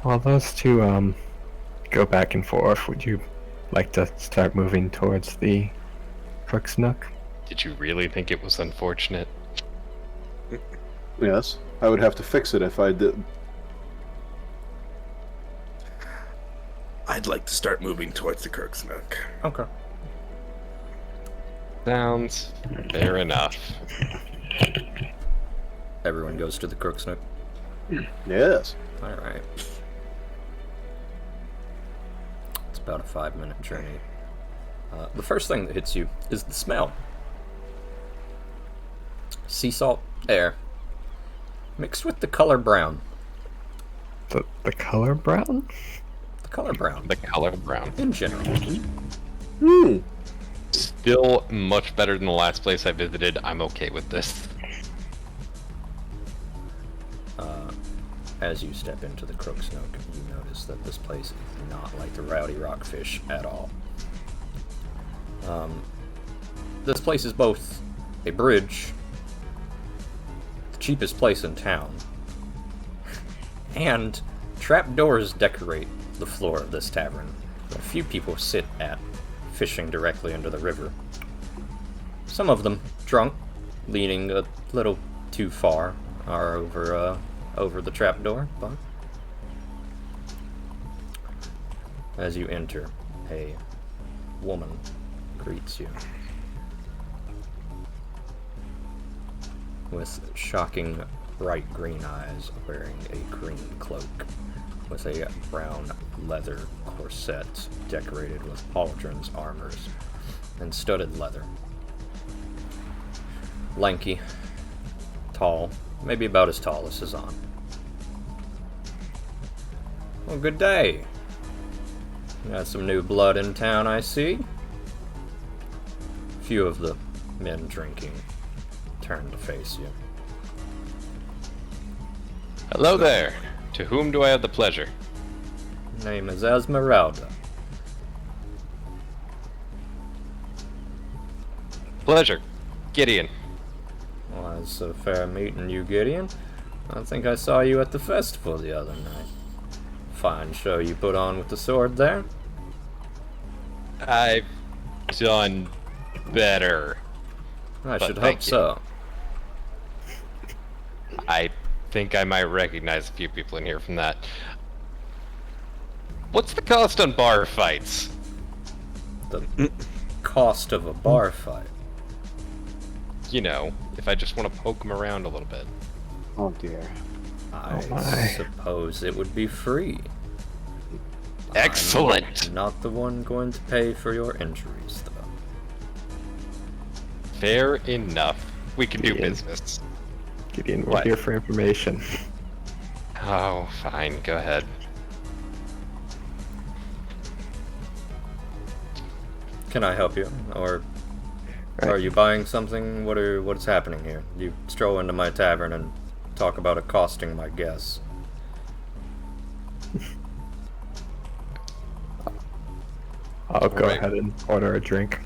while those two go back and forth, would you like to start moving towards the Crook's Nook? Did you really think it was unfortunate? Yes. I would have to fix it if I did. I'd like to start moving towards the Kirk's Nook. Okay. Sounds fair enough. Everyone goes to the Crook's Nook. Yes. Alright. It's about a 5-minute journey. The first thing that hits you is the smell. Sea salt air. Mixed with the color brown. The color brown? The color brown. The color brown. In general. Hmm. Still much better than the last place I visited. I'm okay with this. As you step into the Crook's Nook, you notice that this place is not like the Rowdy Rockfish at all. This place is both a bridge, the cheapest place in town, and trapdoors decorate the floor of this tavern. A few people sit at, fishing directly into the river. Some of them drunk, leaning a little too far, are over the trapdoor, but as you enter, a woman greets you with shocking bright green eyes, wearing a green cloak with a brown leather corset decorated with pauldrons, armors, and studded leather. Lanky, tall, maybe about as tall as Cezanne. Well, good day. Got some new blood in town, I see. Few of the men drinking turn to face you. Hello there. To whom do I have the pleasure? Name is Esmeralda. Pleasure. Gideon. Well, it's a fair meeting you, Gideon. I think I saw you at the festival the other night. Fine show you put on with the sword there. I've done better. I But should hope thank you. so. I think I might recognize a few people in here from that. What's the cost on bar fights? The cost of a bar fight. You know, if I just want to poke them around a little bit. Oh dear. I my. suppose it would be free. Excellent! I'm not the one going to pay for your injuries, though. Fair enough. We can do Yeah. business. Gideon, we're What? here for information. Oh, fine. Go ahead. Can I help you? Or Right. are you buying something? What is happening here? You stroll into my tavern and talk about accosting my guests. I'll go Alright. ahead and order a drink.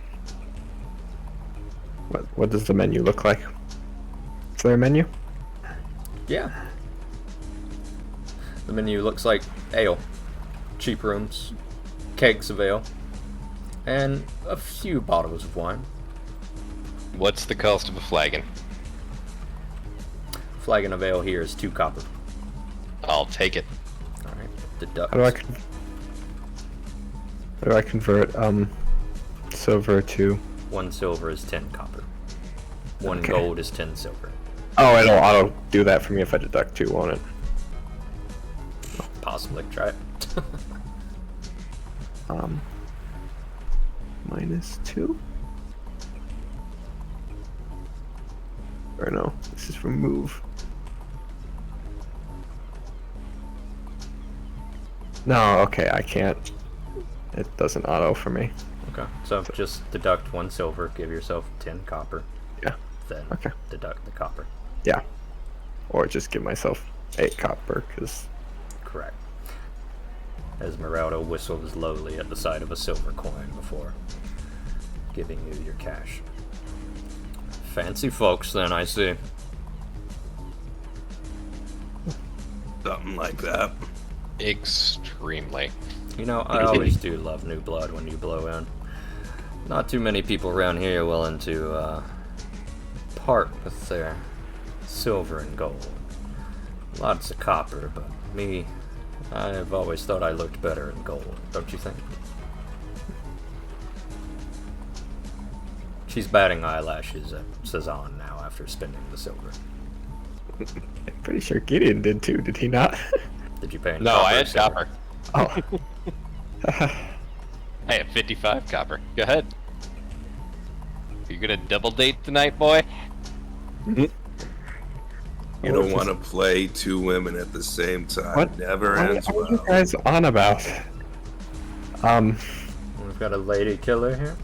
What does the menu look like? Is there a menu? Yeah. The menu looks like ale, cheap rooms, kegs of ale, and a few bottles of wine. What's the cost of a flagon? Flagon of ale here is 2 copper. I'll take it. Alright, deduct. How do I convert silver to? 1 silver is 10 copper. 1 Okay. gold is 10 silver. Oh, it'll auto do that for me if I deduct 2, won't it? Possibly. Try it. -2. Or no, this is remove. No, okay, I can't. It doesn't auto for me. Okay, so just deduct 1 silver, give yourself 10 copper, Yeah. then Okay. deduct the copper. Yeah. Or just give myself 8 copper, because Correct. Esmeralda whistles lowly at the sight of a silver coin before giving you your cash. Fancy folks, then, I see. Something like that. Extremely. You know, I always do love new blood when you blow in. Not too many people around here willing to part with their silver and gold. Lots of copper, but me, I've always thought I looked better in gold, don't you think? She's batting eyelashes at Cezanne now after spending the silver. I'm pretty sure Gideon did too, did he not? Did you pay in No, copper I or had silver? copper. Oh. I have 55 copper. Go ahead. You gonna double date tonight, boy? You Or don't just- want to play 2 women at the same time. What? Never What ends are you well. guys on about? We've got a lady killer here.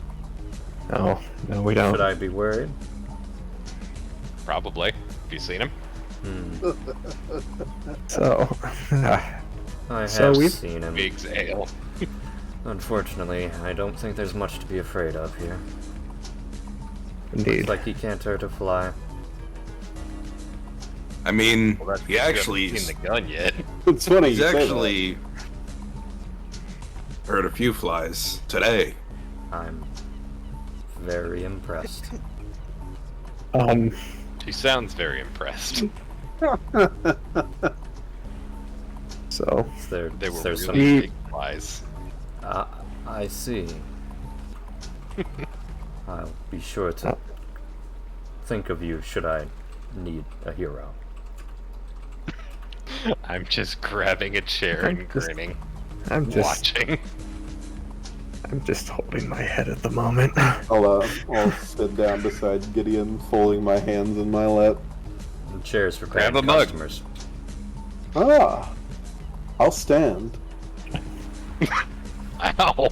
No, we don't. Should I be worried? Probably. Have you seen him? So, I have So we've- seen him. Big's ale. Unfortunately, I don't think there's much to be afraid of here. indeed. Looks like he can't hurt a fly. I mean, Well, that's he because you actually haven't seen the gun yet. It's funny. he's you say that. actually hurt a few flies today. I'm very impressed. She sounds very impressed. So, Is there, They is were there really some... big flies. I see. I'll be sure to think of you should I need a hero. I'm just grabbing a chair and Just- grinning, I'm just holding my head at the moment. I'll sit down beside Gideon, folding my hands in my lap. And chairs for Grab paying a mug. customers. Ah, I'll stand. Ow!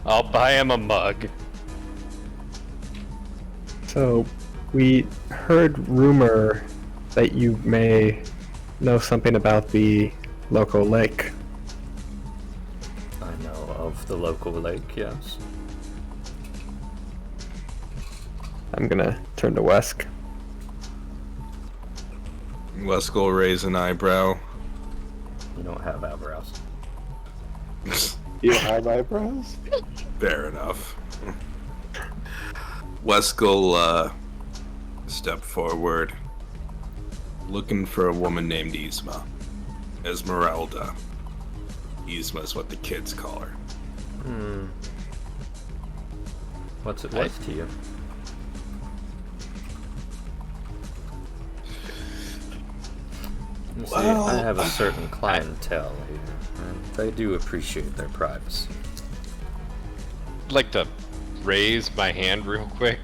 I'll buy him a mug. So, we heard rumor that you may know something about the local lake. I know of the local lake, yes. I'm gonna turn to Wesk. Let's go raise an eyebrow. You don't have eyebrows. You don't have eyebrows? Fair enough. Wesk step forward, looking for a woman named Yzma. Esmeralda. Yzma is what the kids call her. What's it worth to you? You see, I have a certain clientele here, and they do appreciate their privacy. I'd like to raise my hand real quick.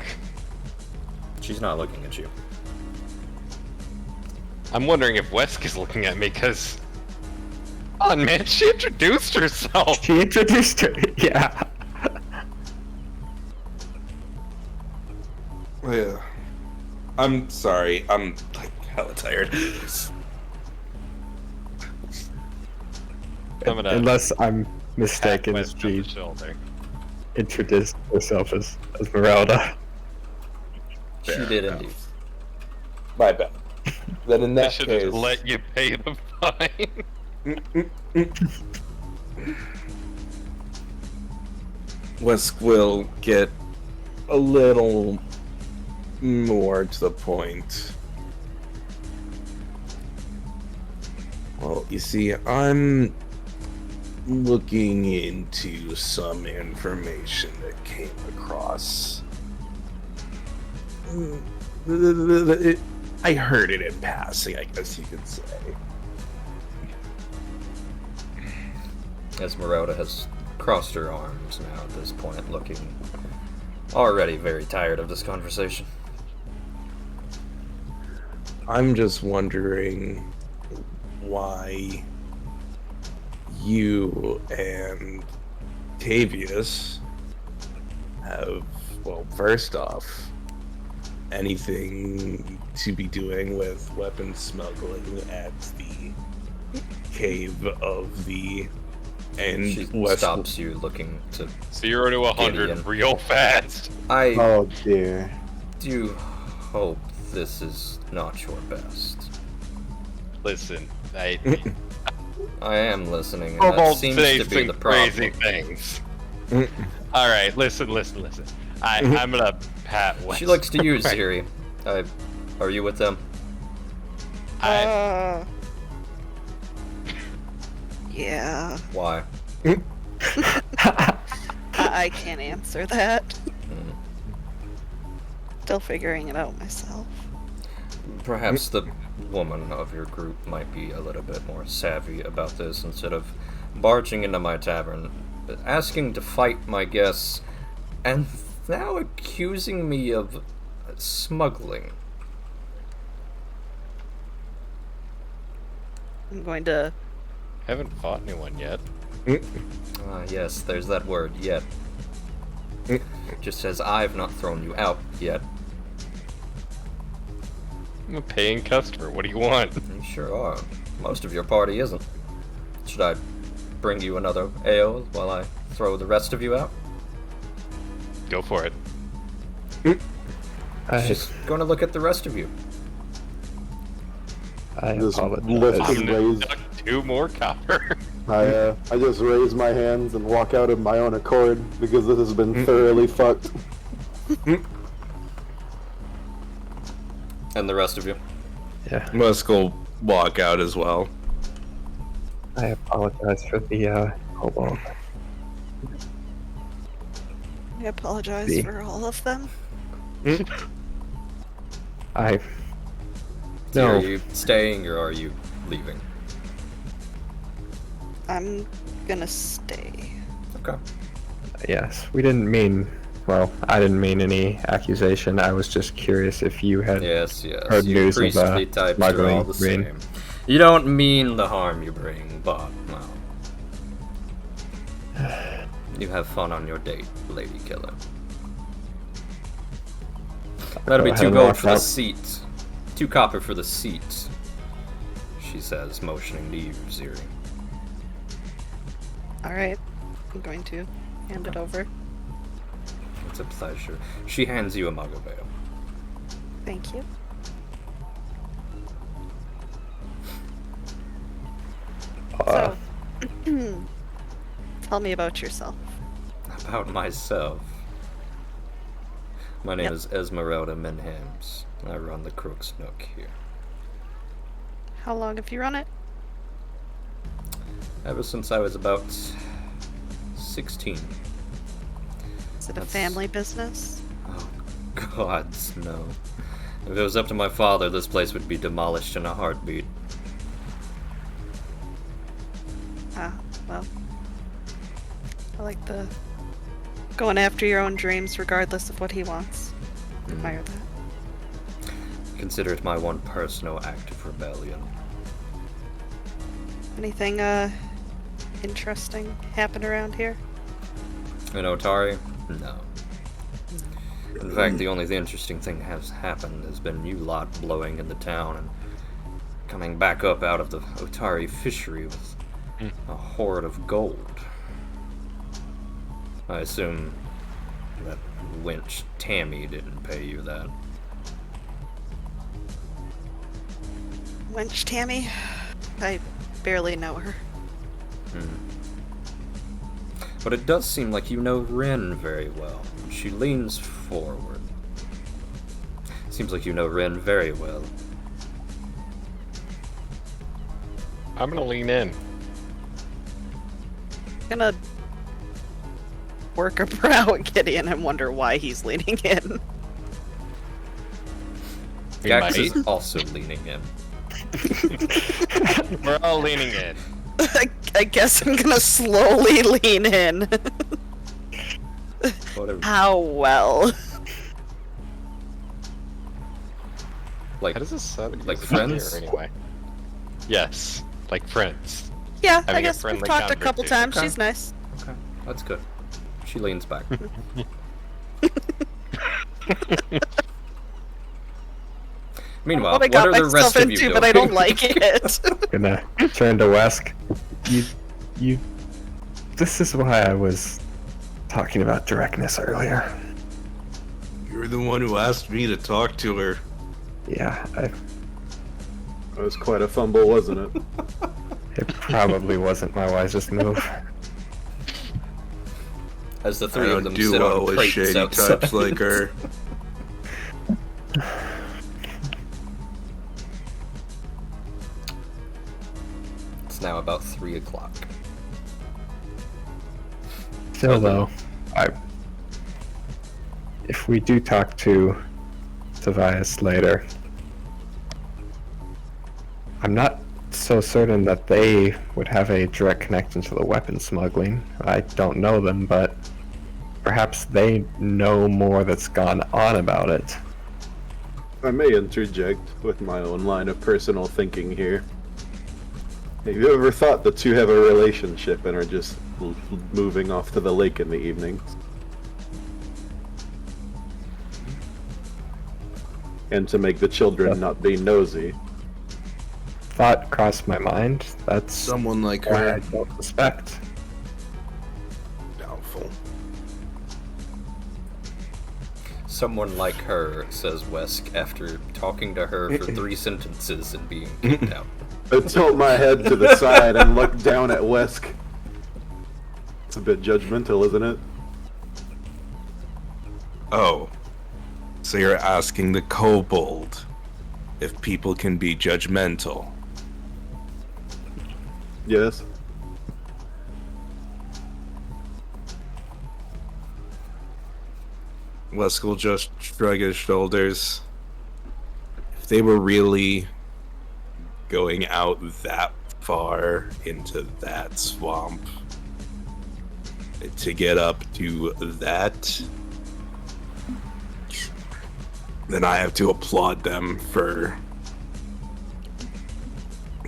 She's not looking at you. I'm wondering if Wesk is looking at me, because... Oh man, she introduced herself! She introduced her. Yeah. Yeah. I'm sorry. I'm like hella tired. I'm gonna Unless I'm pat mistaken, Wesk on the she shoulder. introduced herself as Esmeralda. She Fair did enough. indeed. My bad. Then in I that should case, have let you pay the fine. Wesk will get a little more to the point. Well, you see, I'm looking into some information that came across. I heard it in passing, I guess you could say. Esmeralda has crossed her arms now at this point, looking already very tired of this conversation. I'm just wondering why you and Tavius have, well, first off, anything to be doing with weapon smuggling at the cave of the She West. stops you, looking to... 0 to 100 Gideon. real fast. I Oh dear. do hope this is not your best. Listen, I I am listening, and that Kobolds seems say to be some the crazy problem. things. Alright, listen. I'm gonna pat Wesk. She looks to you, Right. Ziri. Are you with them? Yeah. Why? I can't answer that. Hmm. Still figuring it out myself. Perhaps the woman of your group might be a little bit more savvy about this, instead of barging into my tavern, asking to fight my guests, and now accusing me of smuggling. I'm going to. Haven't fought anyone yet. Ah, yes, there's that word, yet. Just says I've not thrown you out yet. I'm a paying customer. What do you want? You sure are. Most of your party isn't. Should I bring you another ale while I throw the rest of you out? Go for it. She's going to look at the rest of you. I Just apologize. lift I'm and gonna raise. deduct 2 more copper. I just raise my hands and walk out of my own accord because this has been thoroughly fucked. And the rest of you? Yeah, Wesk will walk out as well. I apologize for the kobold. I apologize See. for all of them. I So no. are you staying or are you leaving? I'm gonna stay. Okay. Yes, we didn't mean. Well, I didn't mean any accusation. I was just curious if you had. Yes. Heard You news of, priestly types are smuggling all the green. same. You don't mean the harm you bring, but, well. You have fun on your date, lady killer. That'll be Go 2 ahead, gold walk for the out. seat. 2 copper for the seat, she says, motioning to you, Ziri. Alright. I'm going to hand it over. It's a pleasure. She hands you a mug of ale. Thank you. Uh, So, tell me about yourself. about myself. My name Yep. is Esmeralda Menhams. I run the Crook's Nook here. How long have you run it? Ever since I was about 16. Is it a That's- family business? Oh, gods, no. If it was up to my father, this place would be demolished in a heartbeat. Ah, well. I like the going after your own dreams regardless of what he wants. Admire that. Consider it my one personal act of rebellion. Anything, interesting happen around here? In Otari? No. In fact, the only interesting thing has happened has been you lot blowing in the town and coming back up out of the Otari fishery with a hoard of gold. I assume that wench Tammy didn't pay you that. Wench Tammy? I barely know her. But it does seem like you know Ren very well. She leans forward. Seems like you know Ren very well. I'm gonna lean in. Gonna work a brow at Gideon and wonder why he's leaning in. We Gax might. is also leaning in. We're all leaning in. I guess I'm gonna slowly lean in. Whatever. How well? Like, How does this sound? Like Is it friends? here anyway. Yes, like friends. Yeah, Having I a guess we've friendly talked a couple conversation. times. She's nice. okay, that's good. She leans back. Meanwhile, What I what got are the myself rest of you into, doing? but I don't like it. Gonna turn to Wesk. You. This is why I was talking about directness earlier. You're the one who asked me to talk to her. Yeah, That was quite a fumble, wasn't it? it probably wasn't my wisest move. As the I three of don't them do sit well on with crates shady outside. types like her. It's now about 3 o'clock. Still though, if we do talk to Tobias later, I'm not so certain that they would have a direct connection to the weapon smuggling. I don't know them, but perhaps they know more that's gone on about it. I may interject with my own line of personal thinking here. Have you ever thought the two have a relationship and are just moving off to the lake in the evenings? And to make the children not be nosy. Thought crossed my mind. That's Someone like why I her. don't suspect. Doubtful. Someone like her, says Wesk, after talking to her for 3 sentences and being kicked out. I tilt my head to the side and look down at Wesk. It's a bit judgmental, isn't it? Oh. So you're asking the kobold if people can be judgmental. Yes. Wesk will just shrug his shoulders. If they were really going out that far into that swamp to get up to that, then I have to applaud them for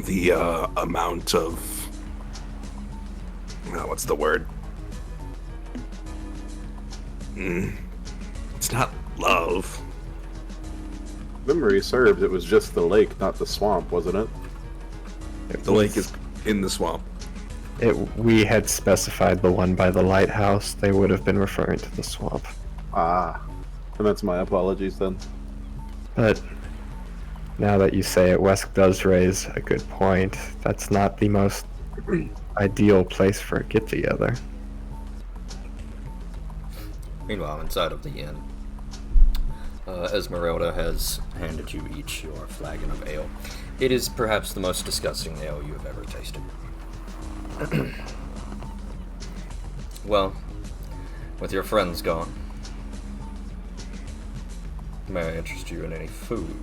the amount of what's the word? It's not love. Memory serves, it was just the lake, not the swamp, wasn't it? The lake is in the swamp. We had specified the one by the lighthouse. They would have been referring to the swamp. Ah. And that's my apologies then. But now that you say it, Wesk does raise a good point. That's not the most ideal place for a get-together. Meanwhile, inside of the inn, Esmeralda has handed you each your flagon of ale. It is perhaps the most disgusting ale you have ever tasted. Well, with your friends gone, may I interest you in any food?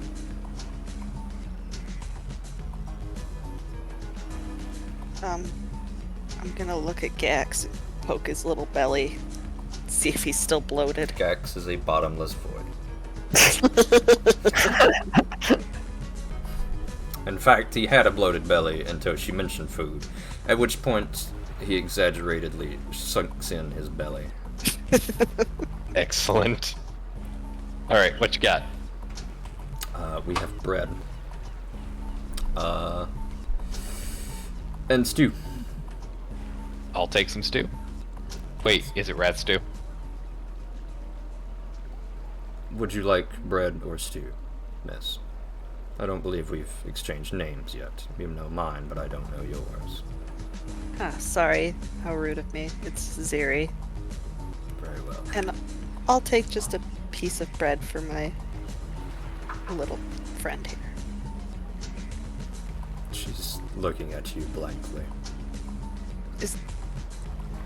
I'm gonna look at Gax, poke his little belly, see if he's still bloated. Gax is a bottomless void. In fact, he had a bloated belly until she mentioned food, at which point he exaggeratedly sunks in his belly. Excellent. Alright, what you got? We have bread. And stew. I'll take some stew. Wait, is it rat stew? Would you like bread or stew, miss? I don't believe we've exchanged names yet. You know mine, but I don't know yours. Ah, sorry. How rude of me. It's Ziri. Very well. And I'll take just a piece of bread for my little friend here. She's looking at you blankly.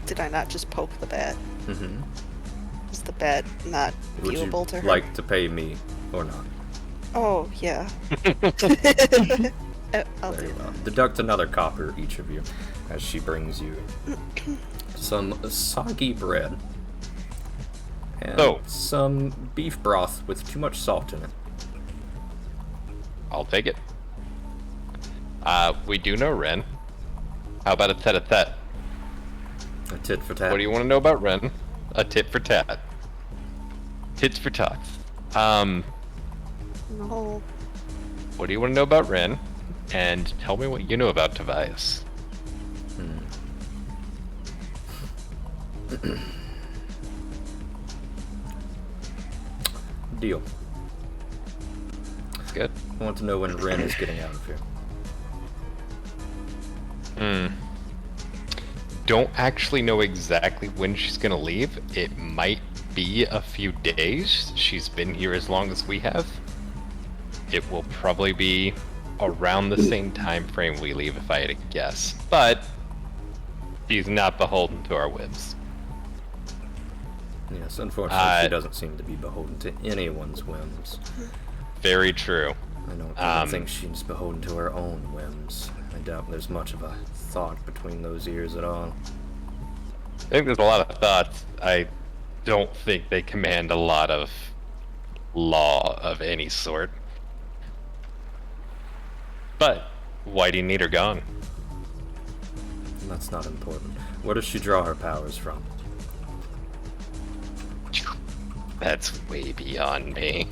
Did I not just poke the bat? Mm-hmm. Is the bat not Would viewable you to her? like to pay me or not? Oh, yeah. I'll Very do well. Deduct another copper, each of you, as she brings you some soggy bread and some beef broth with too much salt in it. I'll take it. We do know Ren. How about a tete-a-tete? A tit for tat. What do you want to know about Ren? A tit for tat. Tits for tots. No. What do you want to know about Ren? And tell me what you know about Tobias. Deal. That's good. I want to know when Ren is getting out of here. Don't actually know exactly when she's gonna leave. It might be a few days. She's been here as long as we have. It will probably be around the same time frame we leave, if I had to guess. But she's not beholden to our whims. Yes, unfortunately, she doesn't seem to be beholden to anyone's whims. Very true. I don't even think she's beholden to her own whims. I doubt there's much of a thought between those ears at all. I think there's a lot of thoughts. I don't think they command a lot of law of any sort. But why do you need her gone? That's not important. Where does she draw her powers from? That's way beyond me.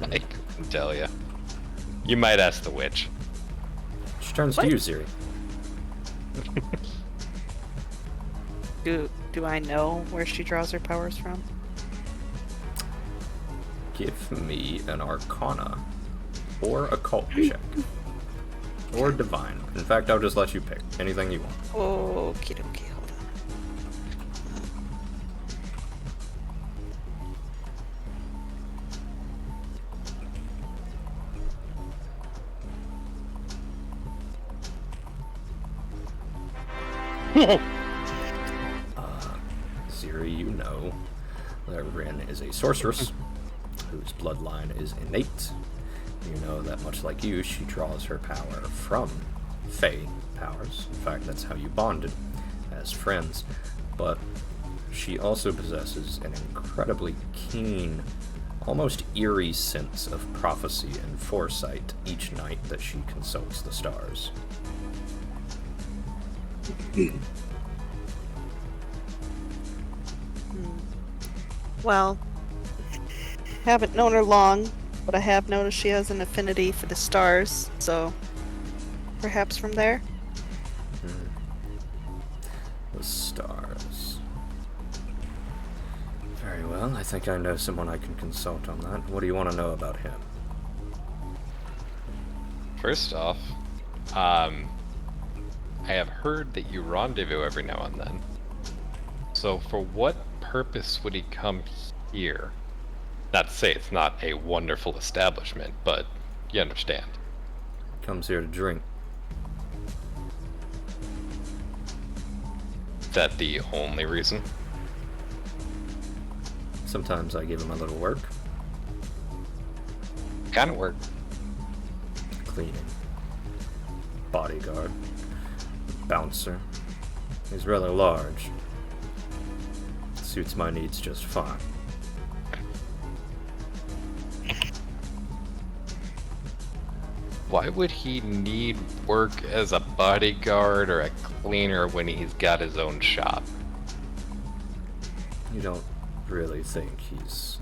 I couldn't tell you. You might ask the witch. She turns to you, Ziri. Do I know where she draws her powers from? Give me an Arcana or occult check. Or Divine. In fact, I'll just let you pick. Anything you want. Okie dokie, hold on. Ziri, you know that Rin is a sorceress whose bloodline is innate. You know that much like you, she draws her power from Fey powers. In fact, that's how you bonded as friends. But she also possesses an incredibly keen, almost eerie sense of prophecy and foresight each night that she consults the stars. Well, haven't known her long, but I have noticed she has an affinity for the stars, so perhaps from there? The stars. Very well, I think I know someone I can consult on that. What do you want to know about him? First off, I have heard that you rendezvous every now and then. So for what purpose would he come here? Not to say it's not a wonderful establishment, but you understand. Comes here to drink. Is that the only reason? Sometimes I give him a little work. Kind of work. Cleaning. Bodyguard. Bouncer. He's rather large. Suits my needs just fine. Why would he need work as a bodyguard or a cleaner when he's got his own shop? You don't really think he's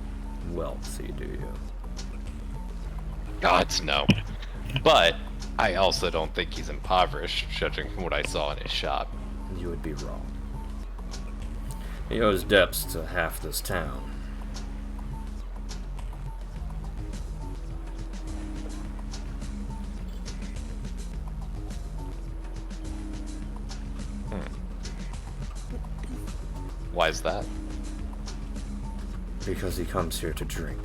wealthy, do you? Gods no. But I also don't think he's impoverished, judging from what I saw in his shop. You would be wrong. He owes debts to half this town. Why is that? Because he comes here to drink.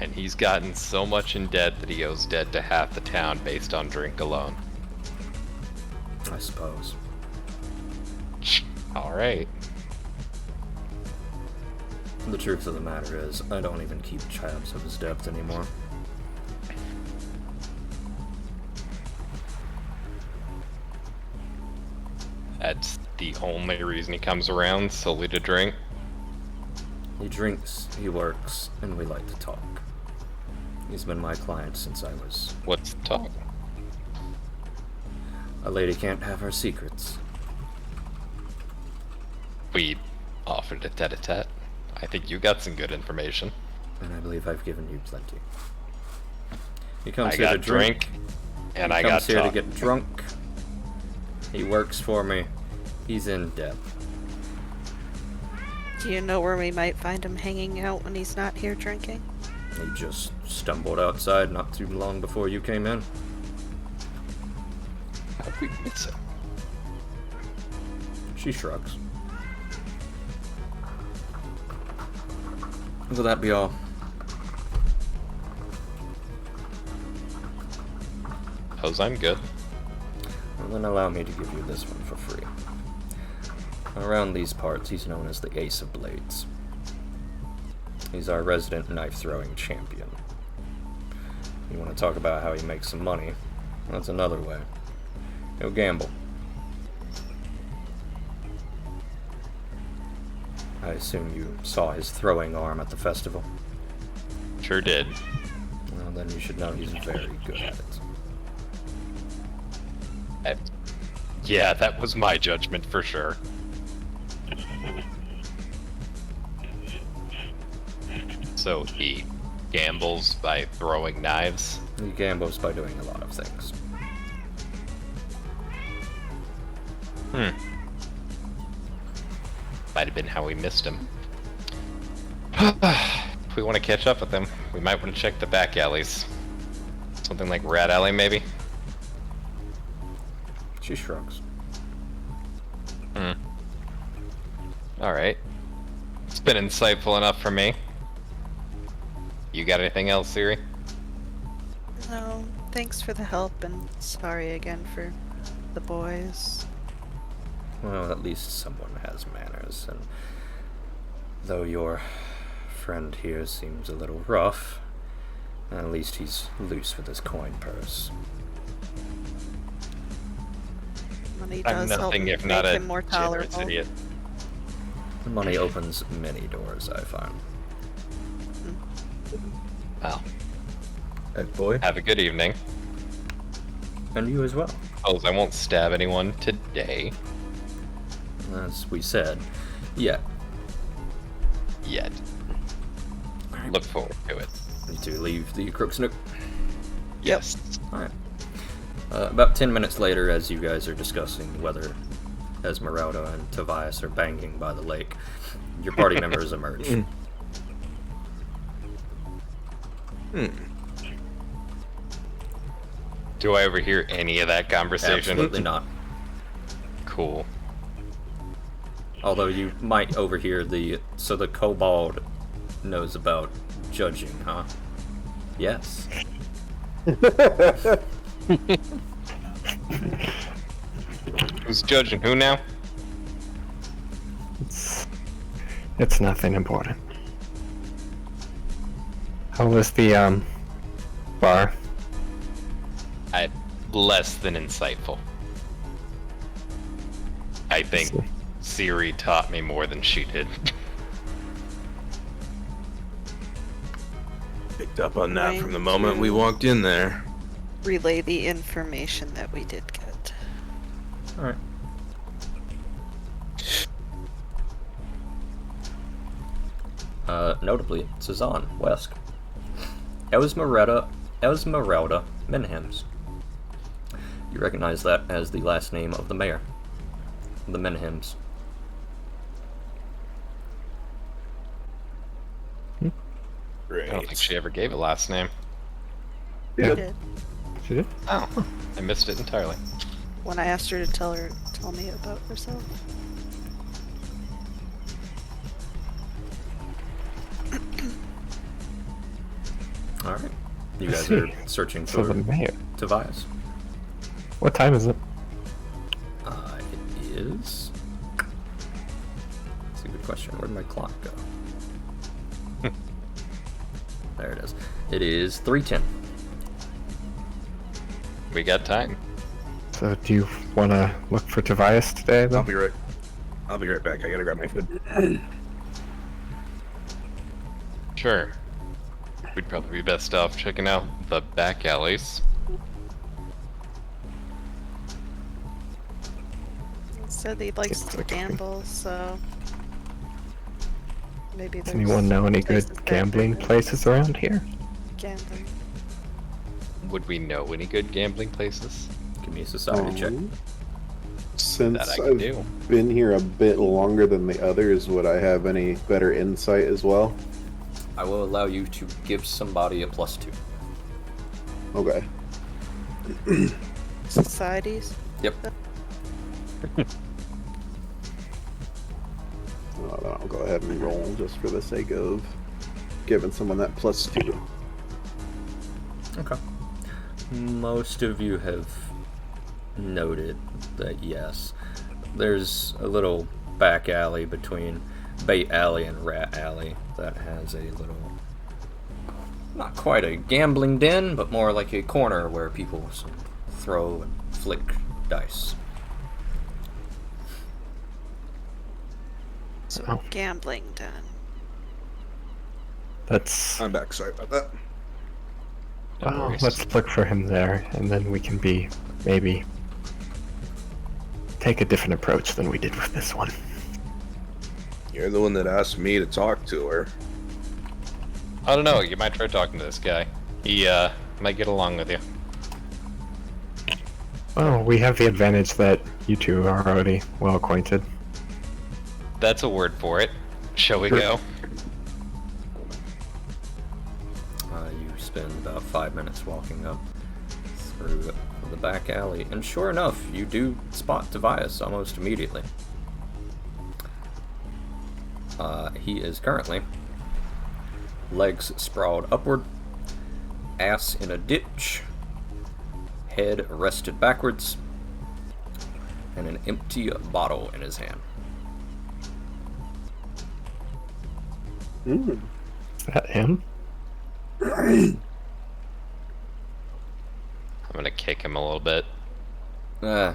And he's gotten so much in debt that he owes debt to half the town based on drink alone. I suppose. Alright. The truth of the matter is, I don't even keep tabs of his debt anymore. That's the only reason he comes around, solely to drink. He drinks, he works, and we like to talk. He's been my client since I was... What's the talk? A lady can't have her secrets. We offered a tete-a-tete. I think you got some good information. And I believe I've given you plenty. He comes I here got to drink, and he I comes got here talk. to get drunk. He works for me. He's in debt. Do you know where we might find him hanging out when he's not here drinking? He just stumbled outside not too long before you came in. How'd we miss it? She shrugs. Will that be all? Suppose I'm good. Well, then allow me to give you this one for free. Around these parts, he's known as the Ace of Blades. He's our resident knife-throwing champion. You want to talk about how he makes some money? That's another way. He'll gamble. I assume you saw his throwing arm at the festival. Sure did. Well, then you should know he's very good at it. Yeah, that was my judgment for sure. So he gambles by throwing knives? He gambles by doing a lot of things. Might have been how we missed him. If we want to catch up with him, we might want to check the back alleys. Something like Rat Alley, maybe? She shrugs. Alright. It's been insightful enough for me. You got anything else, Siri? No, thanks for the help and sorry again for the boys. Well, at least someone has manners, and though your friend here seems a little rough, at least he's loose with his coin purse. Money I'm does help nothing if make not a him more generous tolerable. idiot. Money opens many doors, I find. Well, Hey, boy. have a good evening. And you as well. Suppose I won't stab anyone today. As we said, yeah. Yet. Look forward to it. Need to leave the Crook's Nook. Yes. Alright. About 10 minutes later, as you guys are discussing whether Esmeralda and Tobias are banging by the lake, your party members emerge. Do I overhear any of that conversation? Absolutely not. Cool. Although you might overhear the... So the kobold knows about judging, huh? Yes. Who's judging who now? It's nothing important. How was the bar? Less than insightful. I think Siri taught me more than she did. Picked up on that Going from the moment we to- walked in there. Relay the information that we did get. Alright. Notably, Cezanne, Wesk. Esmeralda Menhems. You recognize that as the last name of the mayor. The Menhems. Great. I don't think she ever gave a last name. We Yeah. did. She did? Oh, I missed it entirely. When I asked her to tell me about herself. Alright. You I guys see. are searching So the for mayor. Tobias. What time is it? It is... That's a good question. Where'd my clock go? There it is. It is 3:10. We got time. So do you want to look for Tobias today, then? I'll be right back. I gotta grab my food. Sure. We'd probably be best off checking out the back alleys. He said he likes It's to like a thing. gamble, so maybe Does there's anyone know any good places back gambling there that places around here? gambling. Would we know any good gambling places? Give me a society check. Since That I can I've do. been here a bit longer than the others, would I have any better insight as well? I will allow you to give somebody a +2. Okay. Societies. Yep. Well, then I'll go ahead and roll just for the sake of giving someone that +2. Okay. Most of you have noted that yes, there's a little back alley between Bait Alley and Rat Alley that has a little, not quite a gambling den, but more like a corner where people throw and flick dice. So Oh. gambling done. Let's I'm back. Sorry about that. No worries. let's look for him there, and then we can maybe take a different approach than we did with this one. You're the one that asked me to talk to her. I don't know, you might try talking to this guy. He, might get along with you. Oh, we have the advantage that you two are already well acquainted. That's a word for it. Shall we Sure. go? You spend about 5 minutes walking up through the back alley, and sure enough, you do spot Tobias almost immediately. He is currently legs sprawled upward, ass in a ditch, head rested backwards, and an empty bottle in his hand. Mm. Is that him? I'm gonna kick him a little bit. I'm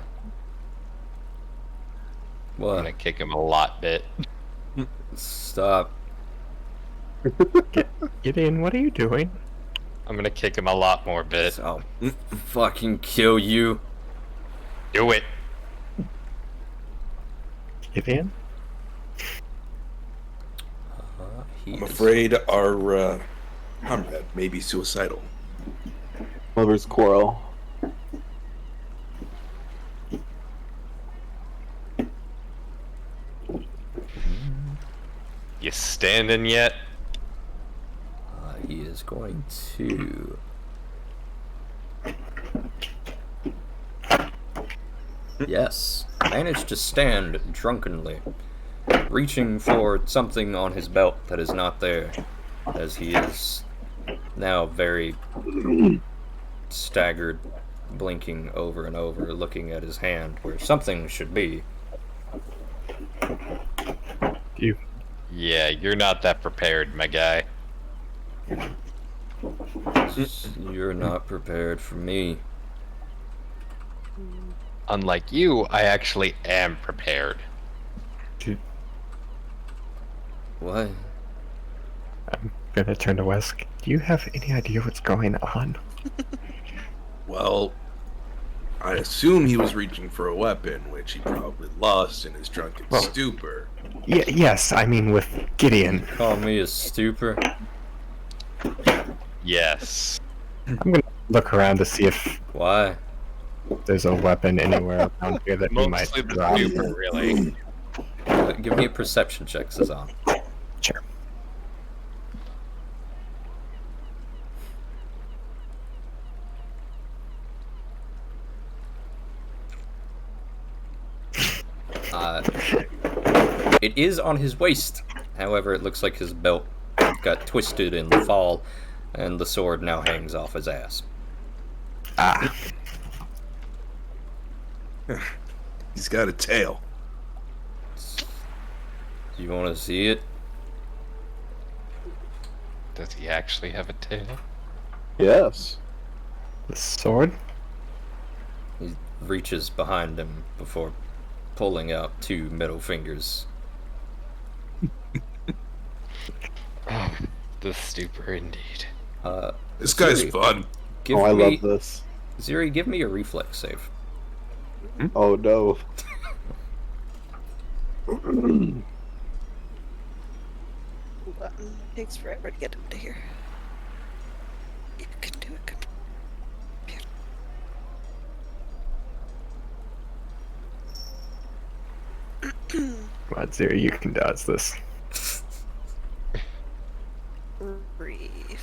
What? gonna kick him a lot bit. Stop. Gideon, what are you doing? I'm gonna kick him a lot more bit. I'll fucking kill you. Do it! Gideon? He I'm is- afraid our comrade may be suicidal. Lover's quarrel. You standing yet? He is going to. Yes, managed to stand drunkenly. reaching for something on his belt that is not there, as he is now very staggered, blinking over and over, looking at his hand where something should be. You Yeah, you're not that prepared, my guy. You're not prepared for me. Unlike you, I actually am prepared. What? I'm gonna turn to Wesk. Do you have any idea what's going on? Well, I assume he was reaching for a weapon, which he probably lost in his drunken stupor. Yes, I mean with Gideon. Call me a stupor? Yes. I'm gonna look around to see if Why? there's a weapon anywhere around here that we might Mostly the drop. super, really. Give me a perception check, Cezanne. Sure. It is on his waist. However, it looks like his belt got twisted in the fall, and the sword now hangs off his ass. Ah, He's got a tail. Do you want to see it? Does he actually have a tail? Yes. the sword? He reaches behind him before pulling out 2 middle fingers. Oh, the stupor indeed. This guy's Ziri, fun. Give Oh, I me, love this. Ziri, give me a reflex save. Oh no. Takes forever to get up to here. You can do it. Come on, Zero, you can dodge this. Reflex.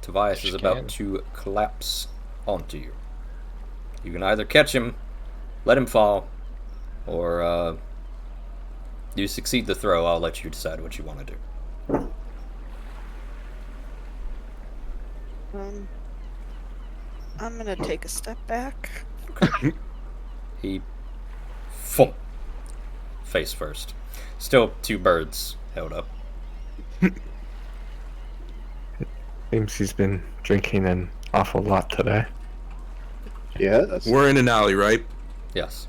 Tobias is about to collapse onto you. You can either catch him, let him fall, or you succeed the throw. I'll let you decide what you want to do. I'm gonna take a step back. He, thump, face first. Still 2 birds held up. Seems he's been drinking an awful lot today. Yes. We're in an alley, right? Yes.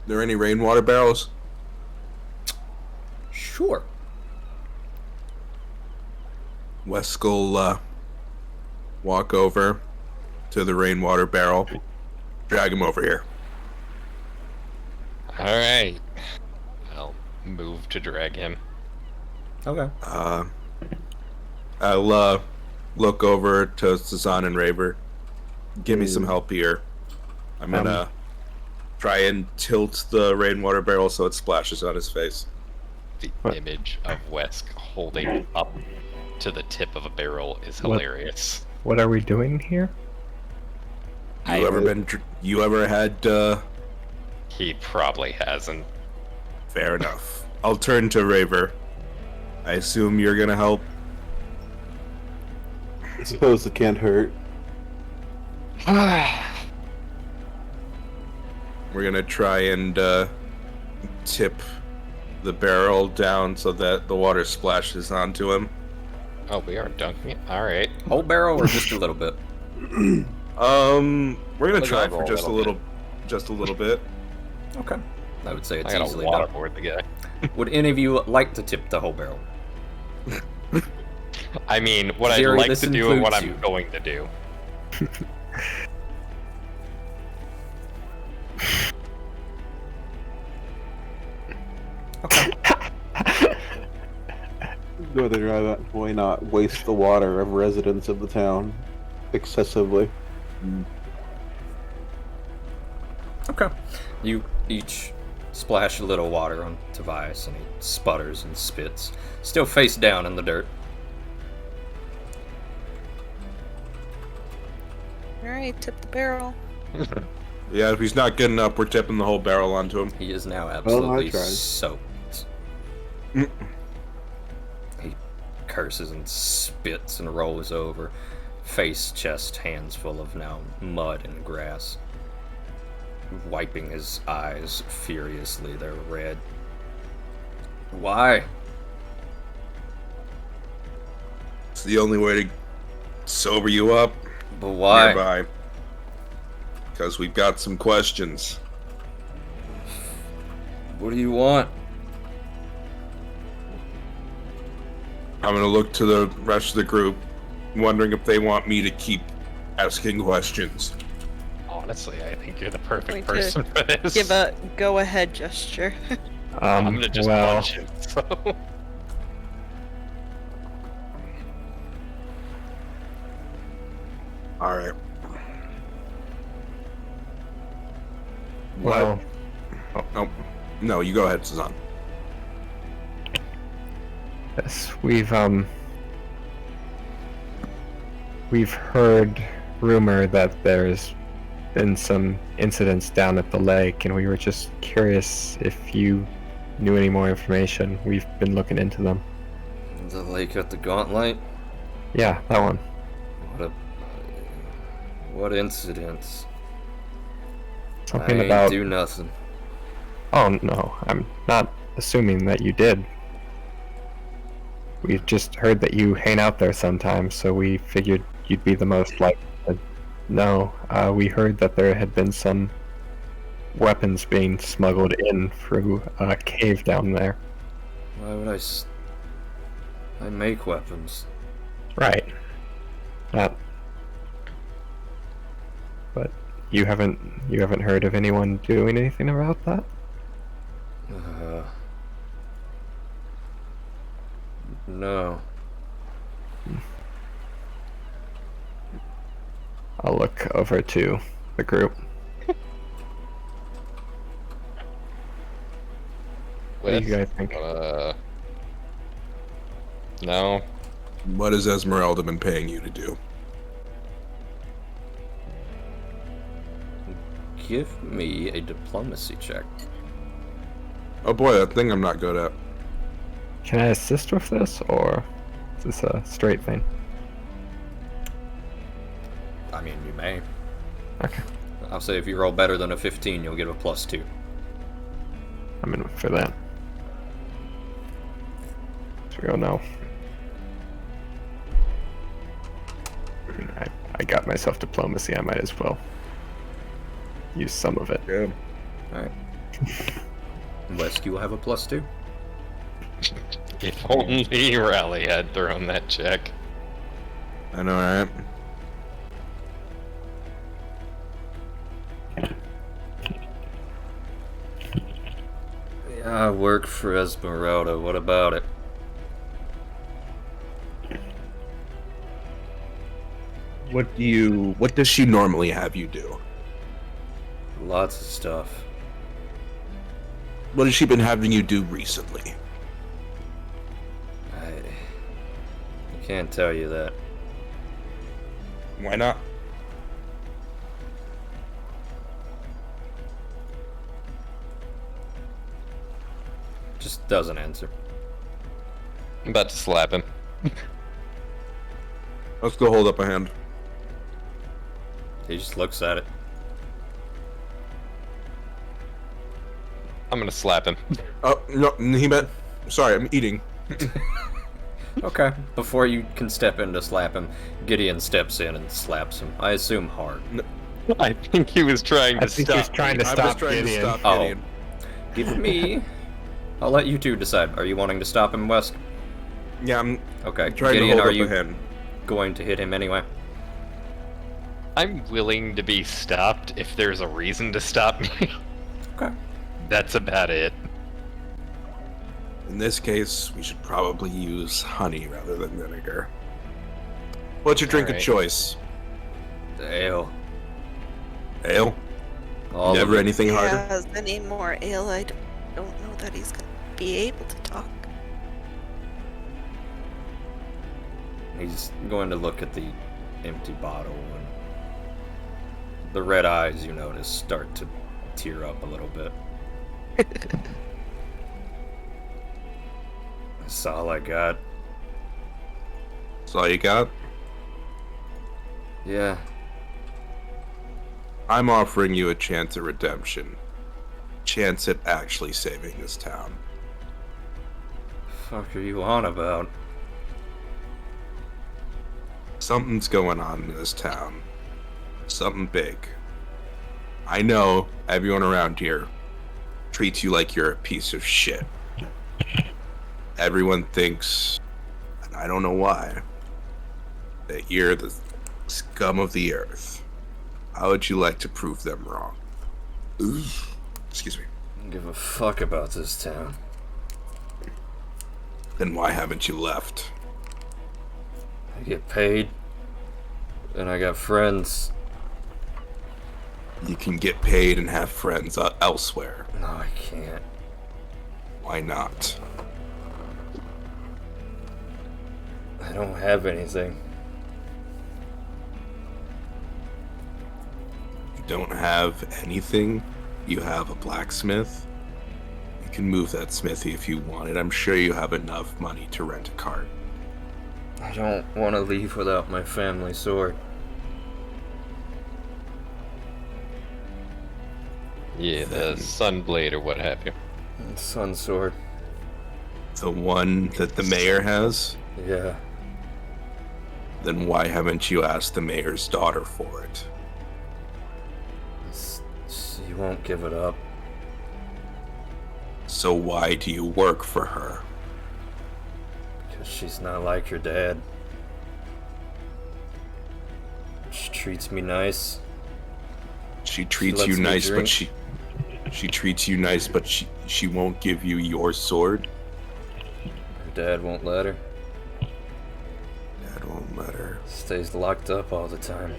There any rainwater barrels? Sure. Wesk will walk over to the rainwater barrel, drag him over here. Alright. I'll move to drag him. Okay. I'll look over to Cezanne and Raver. Give me some help here. I'm gonna try and tilt the rainwater barrel so it splashes on his face. The What? image of Wesk holding up to the tip of a barrel is hilarious. What are we doing here? You ever had? He probably hasn't. Fair enough. I'll turn to Raver. I assume you're gonna help. I suppose it can't hurt. We're gonna try and tip the barrel down so that the water splashes onto him. Oh, we are dunking it? Alright. Whole barrel or just a little bit? We're gonna We'll try go for just a little bit. Okay. I would say it's I gotta easily done. waterboard the guy. Would any of you like to tip the whole barrel? I mean, what Ziri, I'd like this to do and what includes I'm you. going to do. Okay. Why not waste the water of residents of the town excessively? Okay. You each splash a little water on Tobias, and he sputters and spits, still face down in the dirt. Alright, tip the barrel. Yeah, if he's not good enough, we're tipping the whole barrel onto him. He is now absolutely tried. soaked. Mm. He curses and spits and rolls over. Face, chest, hands full of now mud and grass. Wiping his eyes furiously, they're red. Why? It's the only way to sober you up. But why? Nearby. Because we've got some questions. What do you want? I'm gonna look to the rest of the group, wondering if they want me to keep asking questions. Honestly, I think you're the perfect Going to person for this. Give a go-ahead gesture. I'm gonna just well, punch it. So. All right. well, Oh, no, you go ahead, Suzanne. yes, we've heard rumor that there's been some incidents down at the lake, and we were just curious if you knew any more information. We've been looking into them. The lake at the Gauntlet? Yeah, that one. What incidents? Something I about. ain't do nothing. Oh no, I'm not assuming that you did. We've just heard that you hang out there sometimes, so we figured you'd be the most likely to know. We heard that there had been some weapons being smuggled in through a cave down there. Why would I make weapons. Right. Not. But you haven't heard of anyone doing anything about that? No. I'll look over to the group. What do you guys think? No. What has Esmeralda been paying you to do? Give me a diplomacy check. Oh boy, that thing I'm not good at. Can I assist with this, or is this a straight thing? I mean, you may. Okay, I'll say if you roll better than a 15, you'll get a +2. I'm in for that. So we go now. I got myself diplomacy. I might as well use some of it. Yeah. Alright. Wesky will have a +2. If only Raleigh had thrown that check. I know, right? Yeah, I work for Esmeralda. What about it? What does she normally have you do? Lots of stuff. What has she been having you do recently? I can't tell you that. Why not? Just doesn't answer. I'm about to slap him. Let's go hold up a hand. He just looks at it. I'm gonna slap him. Oh, no, he meant... Sorry, I'm eating. Okay. Before you can step in to slap him, Gideon steps in and slaps him. I assume hard. I think he was trying to I think he's stop. trying to I was stop trying Gideon. to stop Oh. Gideon. Give me... I'll let you two decide. Are you wanting to stop him, Wes? Yeah, I'm Okay. trying Gideon, to hold are up you a hand. going to hit him anyway? I'm willing to be stopped if there's a reason to stop me. Okay. That's about it. In this case, we should probably use honey rather than vinegar. What's your drink of Alright. choice? Ale. Ale? All Never of it. anything If he harder? has any more ale, I don't know that he's gonna be able to talk. He's going to look at the empty bottle and The red eyes, you notice, start to tear up a little bit. That's all I got. That's all you got? Yeah. I'm offering you a chance at redemption. Chance at actually saving this town. Fuck are you on about? Something's going on in this town. Something big. I know everyone around here treats you like you're a piece of shit. Everyone thinks, and I don't know why, that you're the scum of the earth. How would you like to prove them wrong? Ooh. Excuse me. I don't give a fuck about this town. Then why haven't you left? I get paid, and I got friends. You can get paid and have friends elsewhere. No, I can't. Why not? I don't have anything. You don't have anything? You have a blacksmith? You can move that smithy if you want it. I'm sure you have enough money to rent a cart. I don't want to leave without my family sword. Yeah, the Sunblade or what have you. Sun sword. The one that the mayor has? Yeah. Then why haven't you asked the mayor's daughter for it? She won't give it up. So why do you work for her? Because she's not like your dad. She treats me nice. She treats lets you me nice, drink. but she treats you nice, but she won't give you your sword? Her dad won't let her. That won't let her. Stays locked up all the time.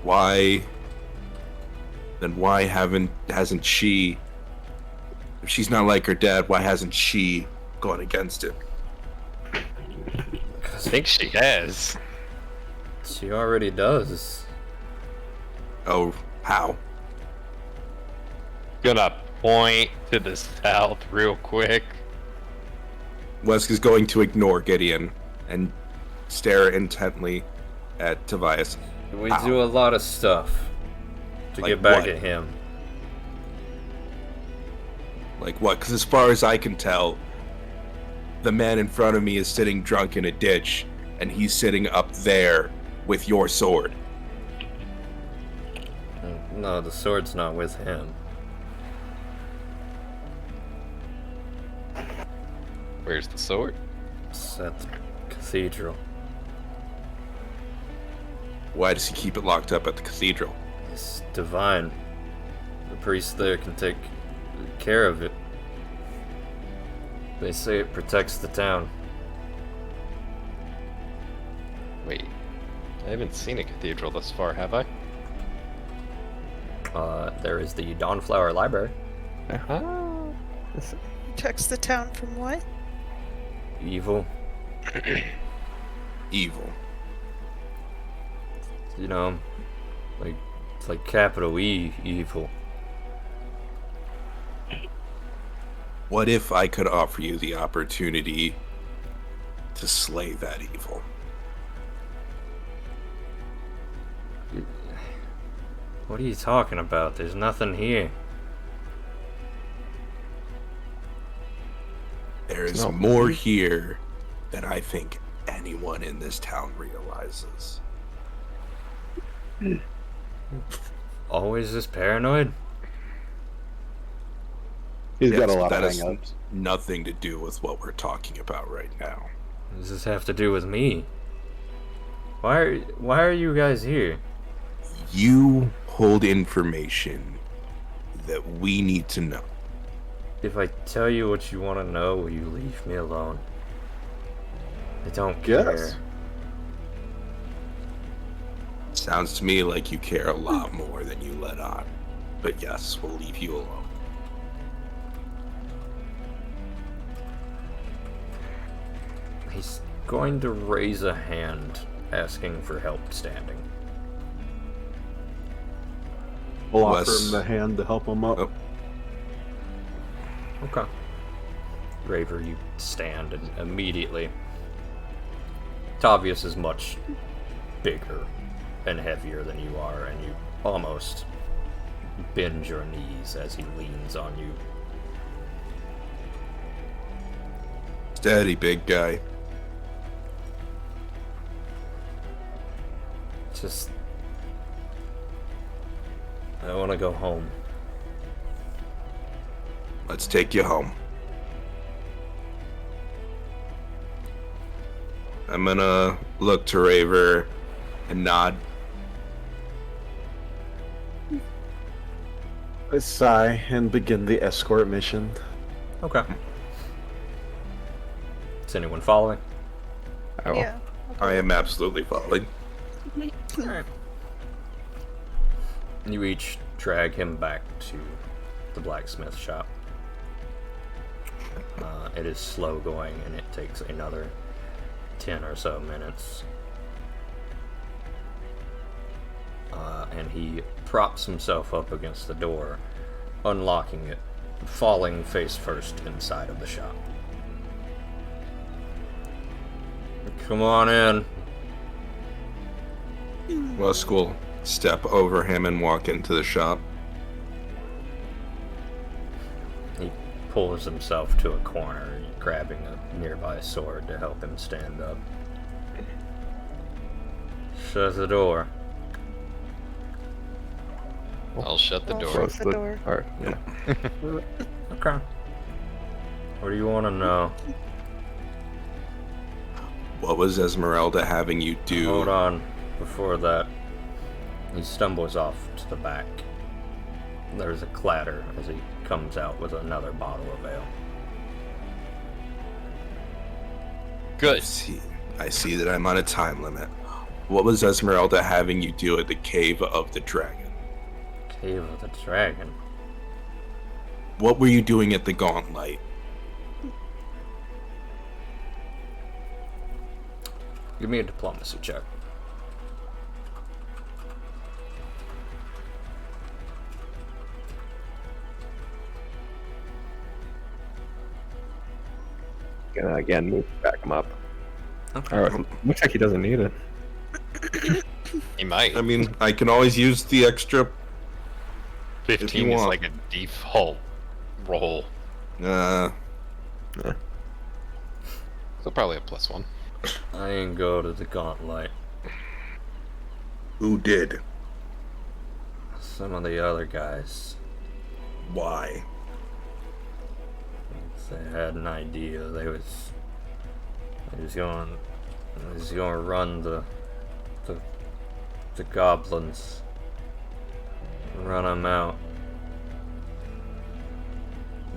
Why? Then why hasn't she? If she's not like her dad, why hasn't she gone against it? I think she has. She already does. Oh, how? Gonna point to the south real quick. Wesk is going to ignore Gideon and stare intently at Tobias. We Ow. do a lot of stuff to Like get back what? at him. Like what? Because as far as I can tell, the man in front of me is sitting drunk in a ditch, and he's sitting up there with your sword. No, the sword's not with him. Where's the sword? It's at the cathedral. Why does he keep it locked up at the cathedral? It's divine. The priest there can take care of it. They say it protects the town. Wait, I haven't seen a cathedral thus far, have I? There is the Dawnflower Library. Uh-huh. Protects the town from what? Evil. Evil. You know, it's like capital E evil. What if I could offer you the opportunity to slay that evil? What are you talking about? There's nothing here. There is No. more here than I think anyone in this town realizes. Always this paranoid? He's got Yes, a lot that of has hang-ups. nothing to do with what we're talking about right now. What does this have to do with me? Why are you guys here? You hold information that we need to know. If I tell you what you want to know, will you leave me alone? I don't care. Yes. Sounds to me like you care a lot more than you let on. But yes, we'll leave you alone. He's going to raise a hand asking for help standing. We'll offer Wes- him the hand to help him up. Oh. Okay. Raver, you stand, and immediately Tavius is much bigger and heavier than you are, and you almost bend your knees as he leans on you. Steady, big guy. Just, I want to go home. Let's take you home. I'm gonna look to Raver and nod. I sigh and begin the escort mission. Okay. Is anyone following? I will. Yeah. I am absolutely following. Alright. You each drag him back to the blacksmith shop. It is slow going, and it takes another 10 or so minutes. And he props himself up against the door, unlocking it, falling face first inside of the shop. Come on in. Lusk will step over him and walk into the shop. He pulls himself to a corner, grabbing a nearby sword to help him stand up. Shut the door. I'll shut the I'll door. shut Close the door. Or, yeah. Okay. What do you want to know? What was Esmeralda having you do? Hold on. Before that, he stumbles off to the back. There's a clatter as he comes out with another bottle of ale. Good. I see that I'm on a time limit. What was Esmeralda having you do at the Cave of the Dragon? Cave of the Dragon. What were you doing at the Gauntlet? Give me a diplomacy check. Gonna again move back him up. Okay. Or, looks like he doesn't need it. He might. I mean, I can always use the extra. 15 is want. like a default roll. Uh, So probably a +1. I ain't go to the Gauntlet. who did? Some of the other guys, Why? they had an idea. They was going to run the goblins, run them out.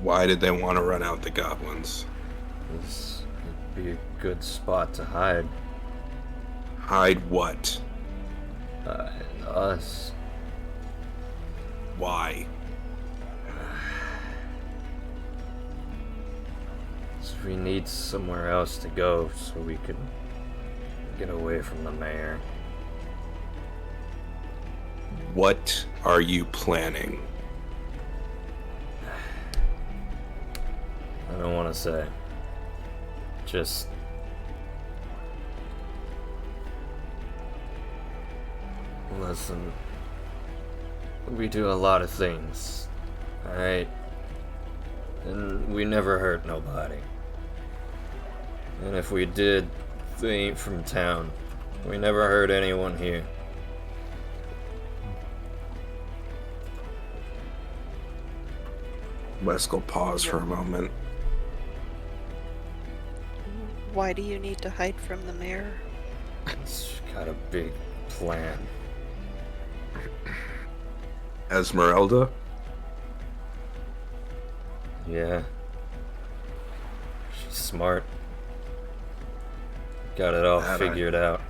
Why did they want to run out the goblins? It'd be a good spot to hide. Hide what? Us. Why? So we need somewhere else to go so we can get away from the mayor. What are you planning? I don't want to say. Just listen. We do a lot of things, alright? And we never hurt nobody. And if we did, they ain't from town. We never hurt anyone here. Wesk will pause for a moment. Why do you need to hide from the mayor? It's got a big plan. Esmeralda? Yeah. She's smart. Got it all That I- figured out.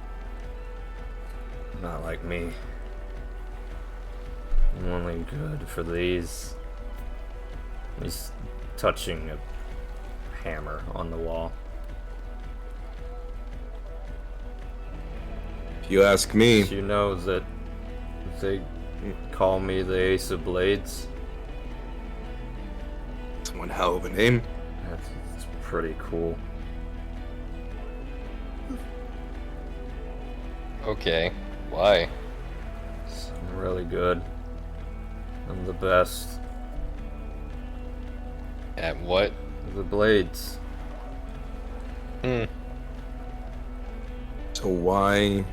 Not like me. I'm only good for these. He's touching a hammer on the wall. you ask me. You know that they call me the Ace of Blades? It's one hell of a name. That's pretty cool. Okay, why? I'm really good. I'm the best. At what? The blades. Hmm. So why?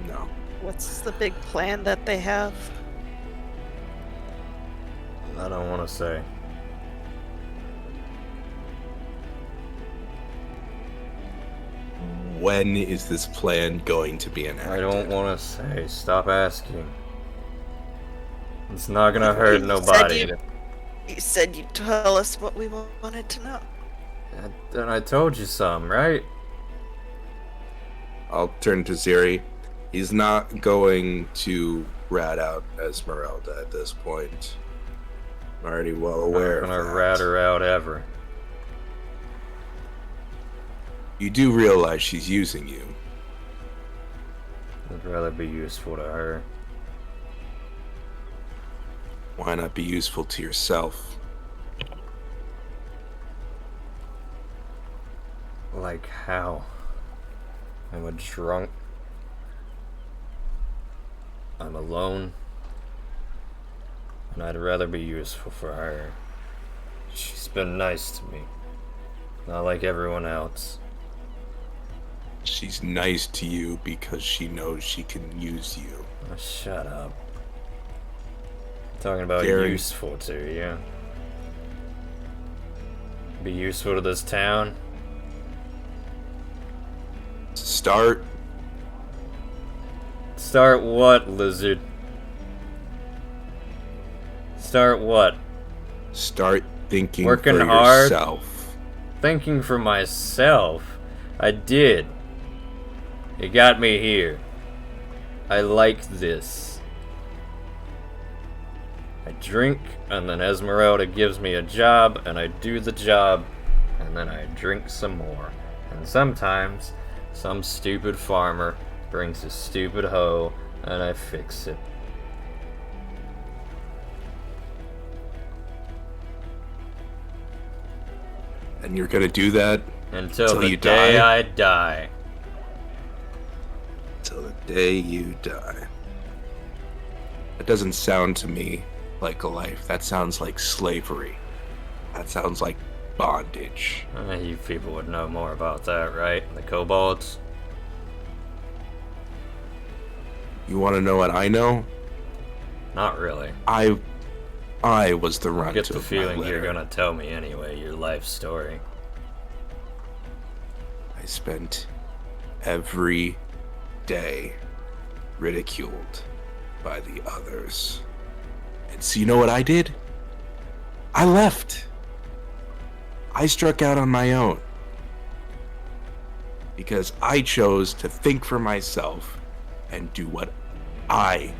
No. What's the big plan that they have? I don't want to say. When is this plan going to be enacted? I don't want to say. Stop asking. It's not gonna hurt nobody. You said you'd tell us what we wanted to know. And I told you some, right? I'll turn to Ziri. He's not going to rat out Esmeralda at this point. I'm already well aware I'm not of gonna that. rat her out ever. You do realize she's using you. I'd rather be useful to her. Why not be useful to yourself? Like how? I'm a drunk. I'm alone. And I'd rather be useful for her. She's been nice to me. Not like everyone else. She's nice to you because she knows she can use you. Oh, shut up. I'm talking about Gary. useful to you. Be useful to this town? Start. Start what, lizard? Start what? Start thinking Working for hard? yourself. Thinking for myself. I did. It got me here. I like this. I drink, and then Esmeralda gives me a job, and I do the job, and then I drink some more. And sometimes, some stupid farmer brings a stupid hoe, and I fix it. And you're gonna do that Until Till the you day die? I die. till the day you die. That doesn't sound to me like a life. That sounds like slavery. That sounds like bondage. You people would know more about that, right? The kobolds? You want to know what I know? Not really. I was the runt Get the of my feeling you're litter. gonna tell me anyway, your life story. I spent every day ridiculed by the others. And so you know what I did? I left. I struck out on my own. Because I chose to think for myself and do what I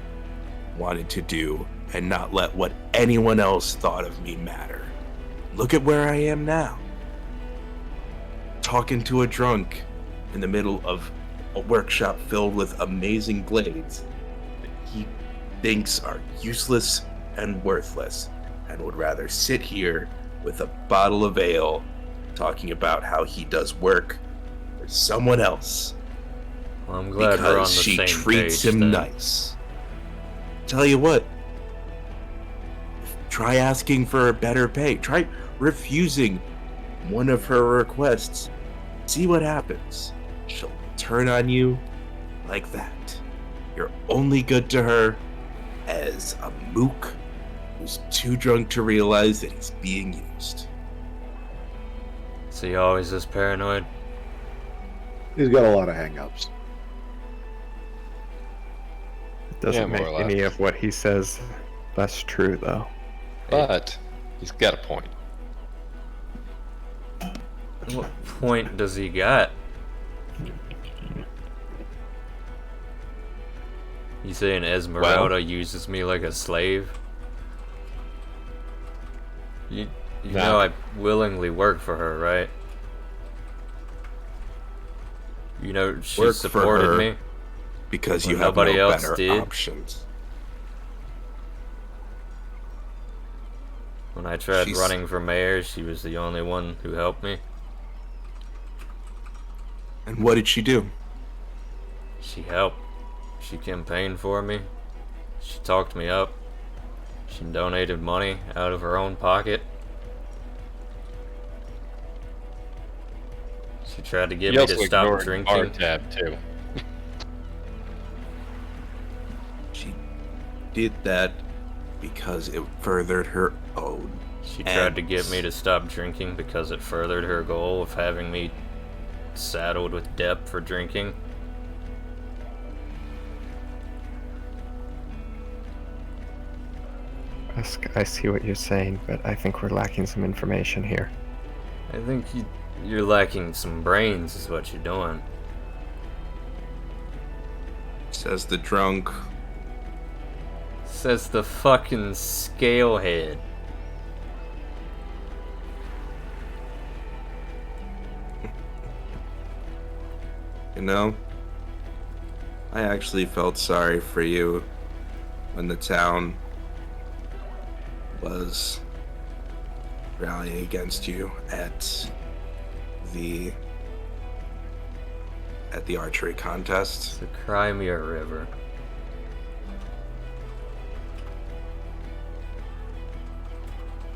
wanted to do and not let what anyone else thought of me matter. Look at where I am now. Talking to a drunk in the middle of a workshop filled with amazing blades that he thinks are useless and worthless, and would rather sit here with a bottle of ale talking about how he does work for someone else Well, I'm glad we're on the because she same treats page him then. nice. Tell you what, try asking for a better pay. Try refusing one of her requests. See what happens. She'll turn on you like that. You're only good to her as a mook who's too drunk to realize that he's being used. Is he always this paranoid? He's got a lot of hang-ups. It doesn't Yeah, more make or less. any of what he says less true, though. But he's got a point. What point does he got? You saying Esmeralda uses me like a slave? You Nah. know I willingly work for her, right? You know, she Work for supported her. me. Because When you have nobody no else better did. options. When I tried She's- running for mayor, she was the only one who helped me. And what did she do? She helped. She campaigned for me. She talked me up. She donated money out of her own pocket. She tried to get You me also to stop ignored drinking. bar tab too. She did that because it furthered her own. She tried to get ends. me to stop drinking because it furthered her goal of having me saddled with debt for drinking. I see what you're saying, but I think we're lacking some information here. I think you're lacking some brains is what you're doing. Says the drunk. Says the fucking scalehead. You know, I actually felt sorry for you when the town was rallying against you at the archery contest. The Crimea River.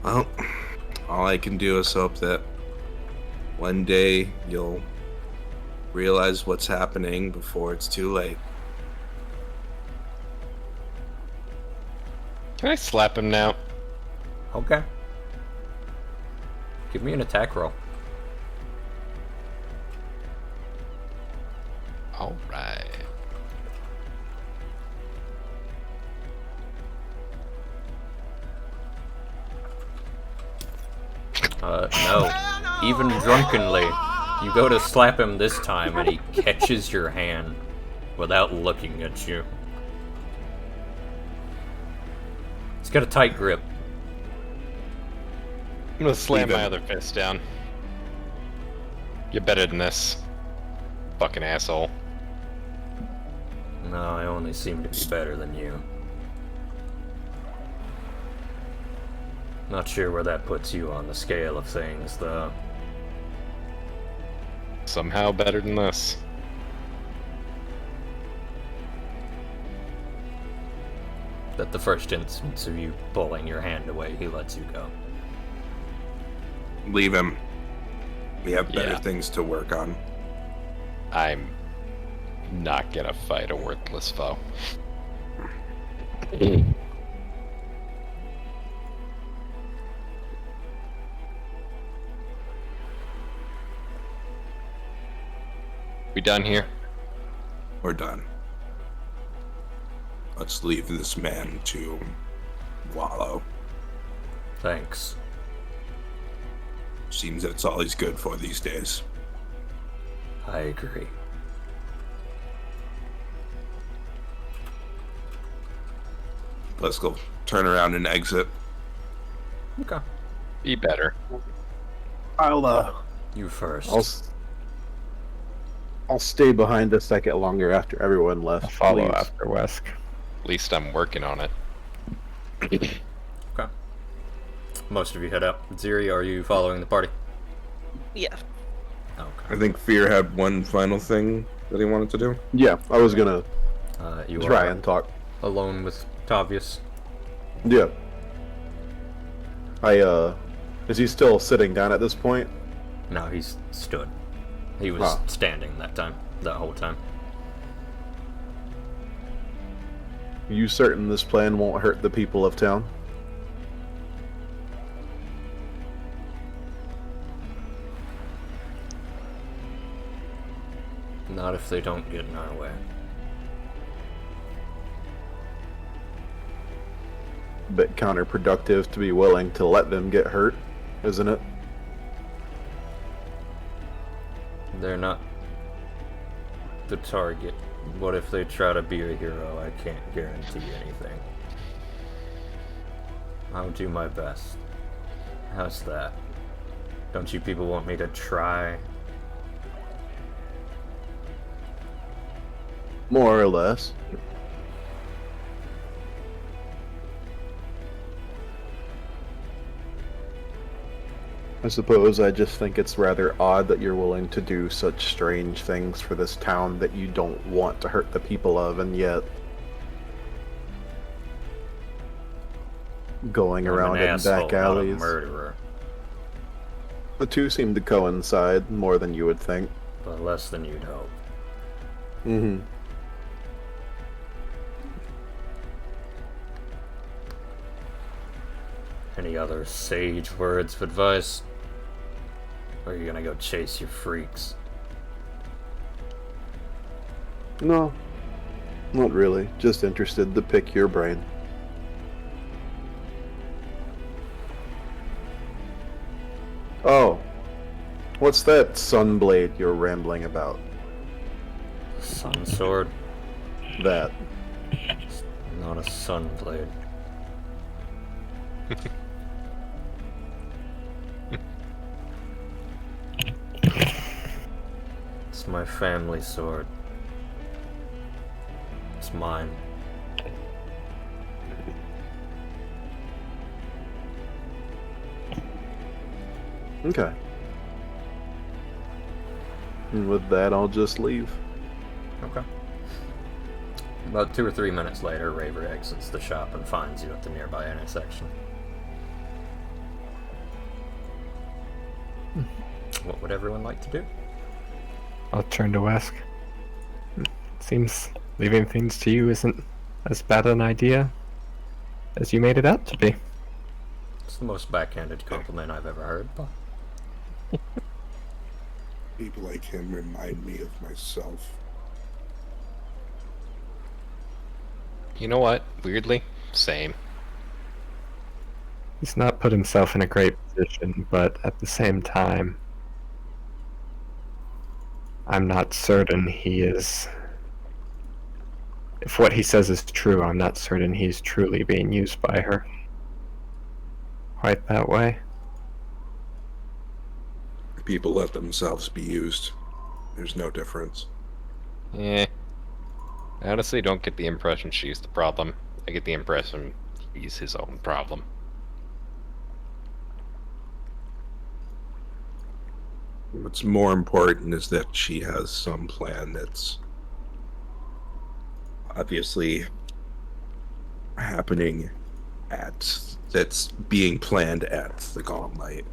Well, all I can do is hope that one day you'll realize what's happening before it's too late. Can I slap him now? Okay. Give me an attack roll. All right. No. Even drunkenly, you go to slap him this time and he catches your hand without looking at you. He's got a tight grip. I'm gonna slam Leave my him. other fist down. You're better than this. Fucking asshole. No, I only seem to be better than you. Not sure where that puts you on the scale of things, though. Somehow better than this. At the first instance of you pulling your hand away, he lets you go. Leave him. We have better Yeah. things to work on. I'm not gonna fight a worthless foe. We done here? We're done. Let's leave this man to wallow. Thanks. Seems that's all he's good for these days. I agree. Let's go turn around and exit. Okay. Be better. You first. I'll stay behind a second longer after everyone left. I'll follow please. after Wesk. At least I'm working on it. Okay. Most of you head out. Ziri, are you following the party? Yeah. Okay. I think Fear had one final thing that he wanted to do. Yeah, I was gonna You try are and talk. alone with Tavius. Yeah. Is he still sitting down at this point? No, he's stood. He was Oh. standing that whole time. Are you certain this plan won't hurt the people of town? Not if they don't get in our way. Bit counterproductive to be willing to let them get hurt, isn't it? They're not the target. What if they try to be a hero? I can't guarantee anything. I'll do my best. How's that? Don't you people want me to try? More or less. I suppose I just think it's rather odd that you're willing to do such strange things for this town that you don't want to hurt the people of, and yet going I'm around an in asshole, back not a alleys. murderer, The two seem to coincide more than you would think. but less than you'd hope. Mm-hmm. Any other sage words of advice? Or are you gonna go chase your freaks? No, not really. Just interested to pick your brain. Oh, what's that sunblade you're rambling about? Sun sword? That. It's not a sun blade. It's my family sword. It's mine. Okay. And with that, I'll just leave. Okay. About 2 or 3 minutes later, Raver exits the shop and finds you at the nearby intersection. What would everyone like to do? I'll turn to Wesk. Seems leaving things to you isn't as bad an idea as you made it out to be. It's the most backhanded compliment I've ever heard, but People like him remind me of myself. You know what? Weirdly, same. He's not put himself in a great position, but at the same time, I'm not certain he is. If what he says is true, I'm not certain he's truly being used by her. Quite that way. People let themselves be used. There's no difference. Eh. I honestly don't get the impression she's the problem. I get the impression he's his own problem. What's more important is that she has some plan that's obviously happening that's being planned at the Gauntlet.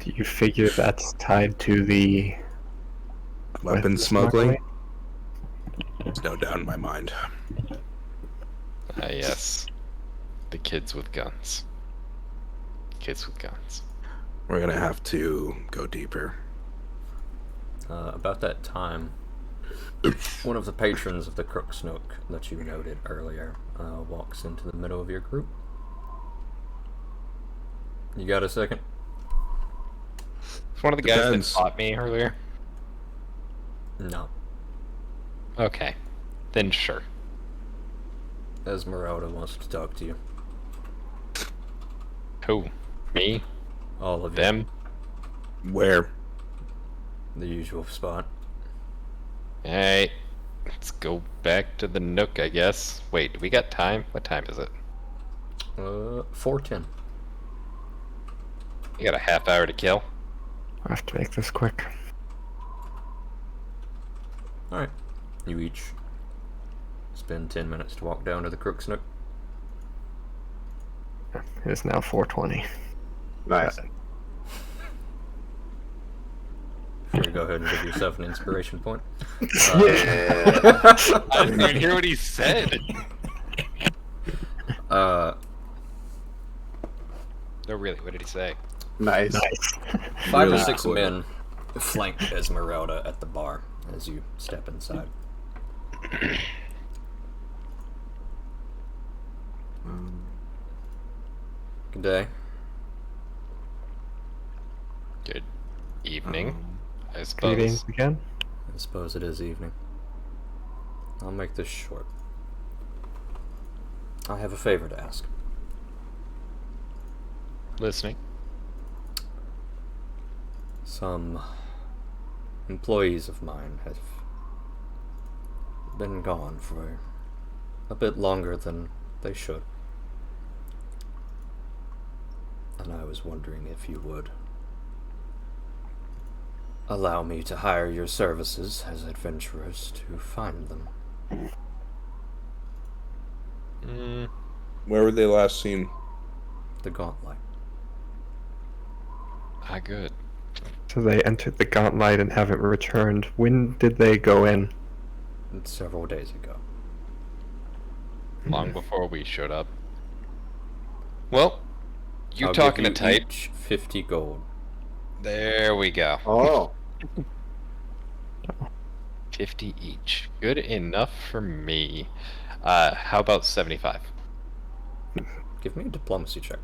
Do you figure that's tied to the Weapon smuggling? There's no doubt in my mind. Ah, yes. The kids with guns. Kids with guns. We're gonna have to go deeper. about that time, one of the patrons of the Crook's Nook that you noted earlier walks into the middle of your group. You got a second? It's one of the guys that Depends. fought me earlier. No. Okay. Then sure. Esmeralda wants to talk to you. Who? Me? All of Them? Where? you. The usual spot. Alright. Let's go back to the Nook, I guess. Wait, do we got time? What time is it? 4:10. You got a half hour to kill? I have to make this quick. Alright. You each spend 10 minutes to walk down to the Crook's Nook. It is now 4:20. Nice. Sure, go ahead and give yourself an inspiration point. I didn't even hear what he said. Uh, No, really, what did he say? Nice. Nice. 5 Really or 6 cool. men flank Esmeralda at the bar as you step inside. Good day. Good evening, I suppose. Greetings again. I suppose it is evening. I'll make this short. I have a favor to ask. Listening. Some employees of mine have been gone for a bit longer than they should. And I was wondering if you would allow me to hire your services as adventurers to find them. Where were they last seen? The Gauntlet. Ah, good. So they entered the Gauntlet and haven't returned. When did they go in? Several days ago. Long before we showed up. Well, you I'll talking give to you type? each 50 gold. There we go. Oh, 50 each. Good enough for me. How about 75? Give me a diplomacy check.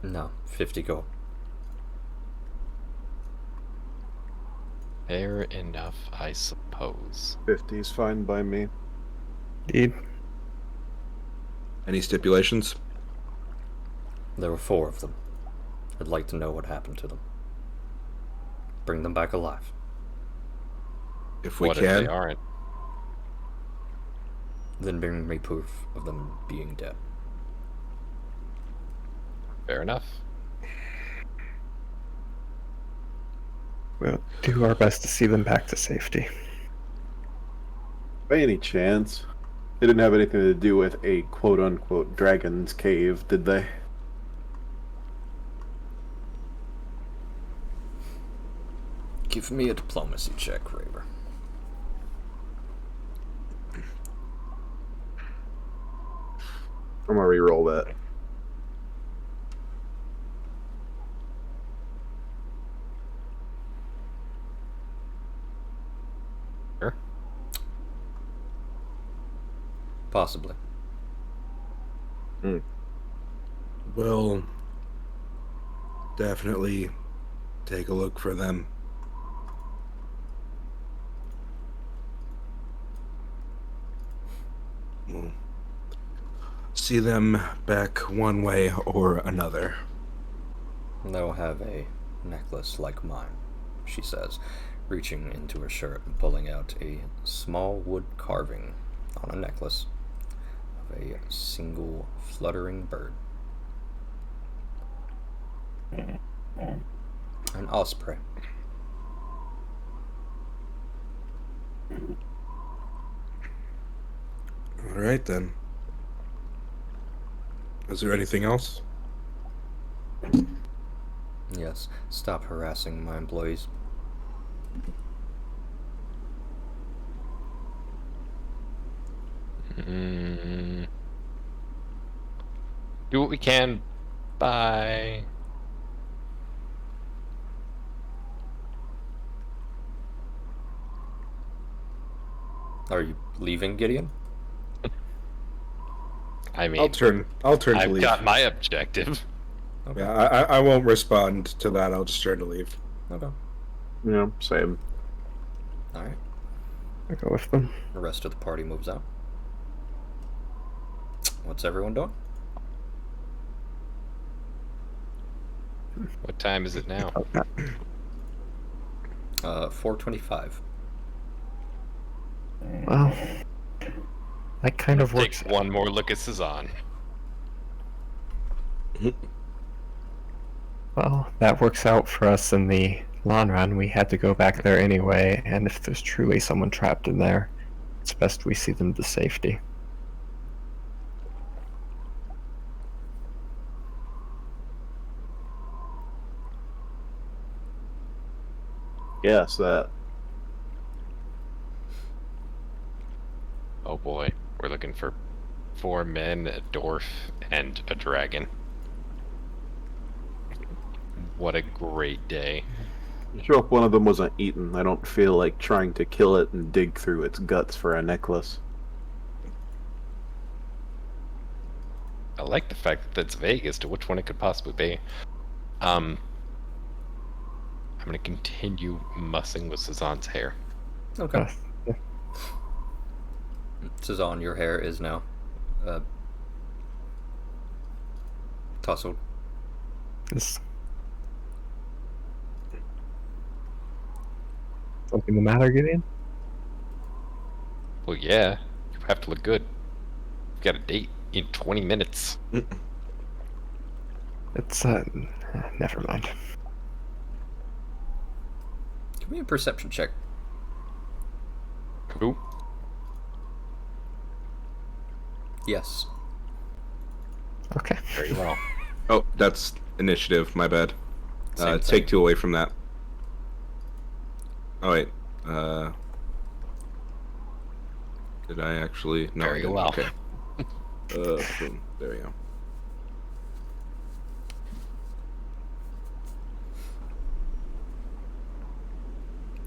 No, 50 gold. Fair enough, I suppose. 50's fine by me. Indeed. Any stipulations? There were 4 of them. I'd like to know what happened to them. Bring them back alive. If we What if can. they aren't? Then bring me proof of them being dead. Fair enough. We'll do our best to see them back to safety. By any chance, they didn't have anything to do with a quote-unquote dragon's cave, did they? Give me a diplomacy check, Raver. I'm gonna re-roll that. Sure. Possibly. We'll definitely take a look for them. We'll see them back one way or another. They'll have a necklace like mine, she says, reaching into her shirt and pulling out a small wood carving on a necklace of a single fluttering bird. An osprey. All right, then. Is there anything else? Yes, stop harassing my employees. Do what we can. Bye. Are you leaving, Gideon? I mean, I'll turn to I've leave. got my objective. Okay. Yeah, I won't respond to that. I'll just turn to leave. Okay. Yeah, same. Alright. I'll go with them. The rest of the party moves out. What's everyone doing? What time is it now? 4:25. Well, that kind of Take works. one more look at Cezanne. Well, that works out for us in the long run. We had to go back there anyway, and if there's truly someone trapped in there, it's best we see them to safety. Yes, that. Oh boy, we're looking for 4 men, a dwarf, and a dragon. What a great day. Sure, if one of them wasn't eaten, I don't feel like trying to kill it and dig through its guts for a necklace. I like the fact that it's vague as to which one it could possibly be. I'm gonna continue mussing with Cezanne's hair. Okay. Yeah. Cezanne, your hair is now Tussled. Is something the matter, Gideon? Well, yeah. You have to look good. You've got a date in 20 minutes. It's never mind. Give me a perception check. Who? Yes. Okay. Very well. Oh, that's initiative. My bad. Same Take thing. 2 away from that. Oh wait. Did I actually? No, I Very didn't. well. Okay. Boom. There we go.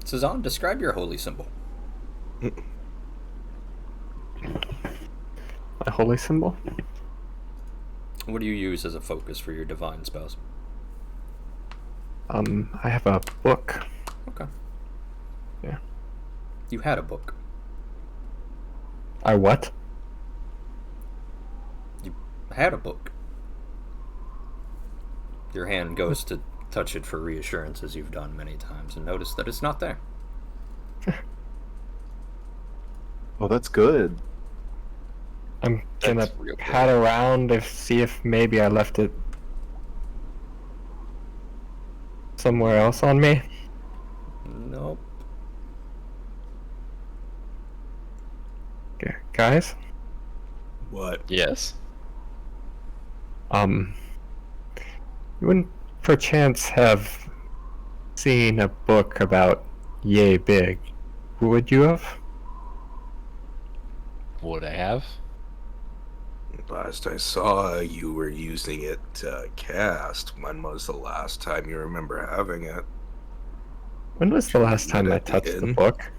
Cezanne, describe your holy symbol. My holy symbol? What do you use as a focus for your divine spells? I have a book. Okay. Yeah. You had a book. I what? You had a book. Your hand goes to touch it for reassurance, as you've done many times, and notice that it's not there. Oh, that's good. I'm gonna That's real pat around to see if maybe I left it somewhere else on me. Nope. Okay, guys, What? Yes. you wouldn't perchance have seen a book about Yay Big, would you have? Would I have? Last I saw, you were using it to cast. When was the last time you remember having it? When was the last Met time I at the touched the inn? book?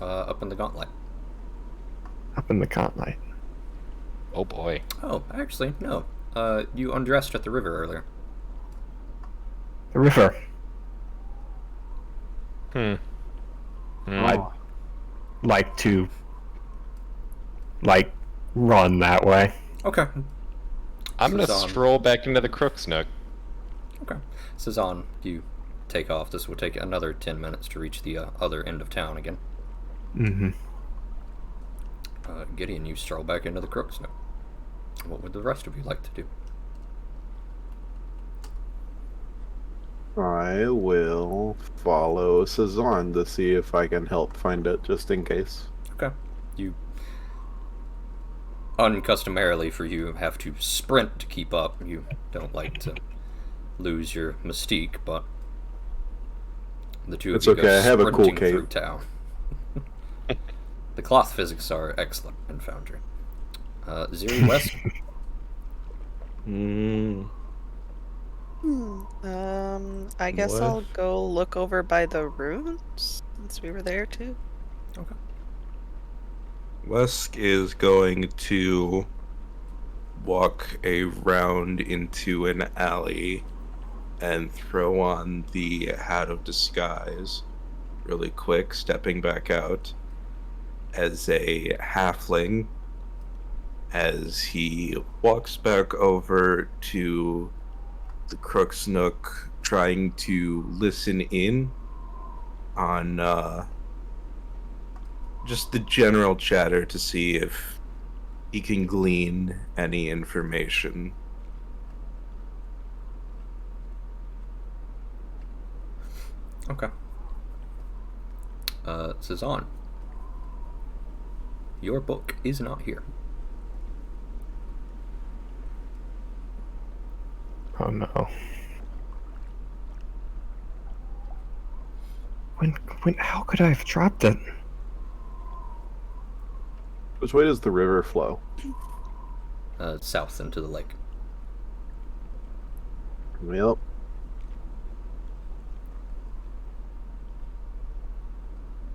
Up in the gauntlet. Up in the gauntlet. Oh boy. Oh, actually, no. You undressed at the river earlier. The river. Hmm. I'd like to, run that way. Okay. I'm gonna Cezanne. stroll back into the Crook's Nook. Okay. Cezanne, you take off. This will take another 10 minutes to reach the other end of town again. Mm-hmm. Gideon, you stroll back into the Crook's Nook. What would the rest of you like to do? I will follow Cezanne to see if I can help find it, just in case. Okay. You, uncustomarily for you, have to sprint to keep up. You don't like to lose your mystique, but the two It's of you okay, I go have a cool sprinting cape. through town. The cloth physics are excellent in Foundry. Ziri West. I guess What? I'll go look over by the ruins since we were there too. Okay. Wesk is going to walk around into an alley and throw on the Hat of Disguise really quick, stepping back out as a halfling as he walks back over to the Crook's Nook, trying to listen in on just the general chatter to see if he can glean any information. Okay. Cezanne. Your book is not here. Oh no. How could I have dropped it? Which way does the river flow? South into the lake. Yep.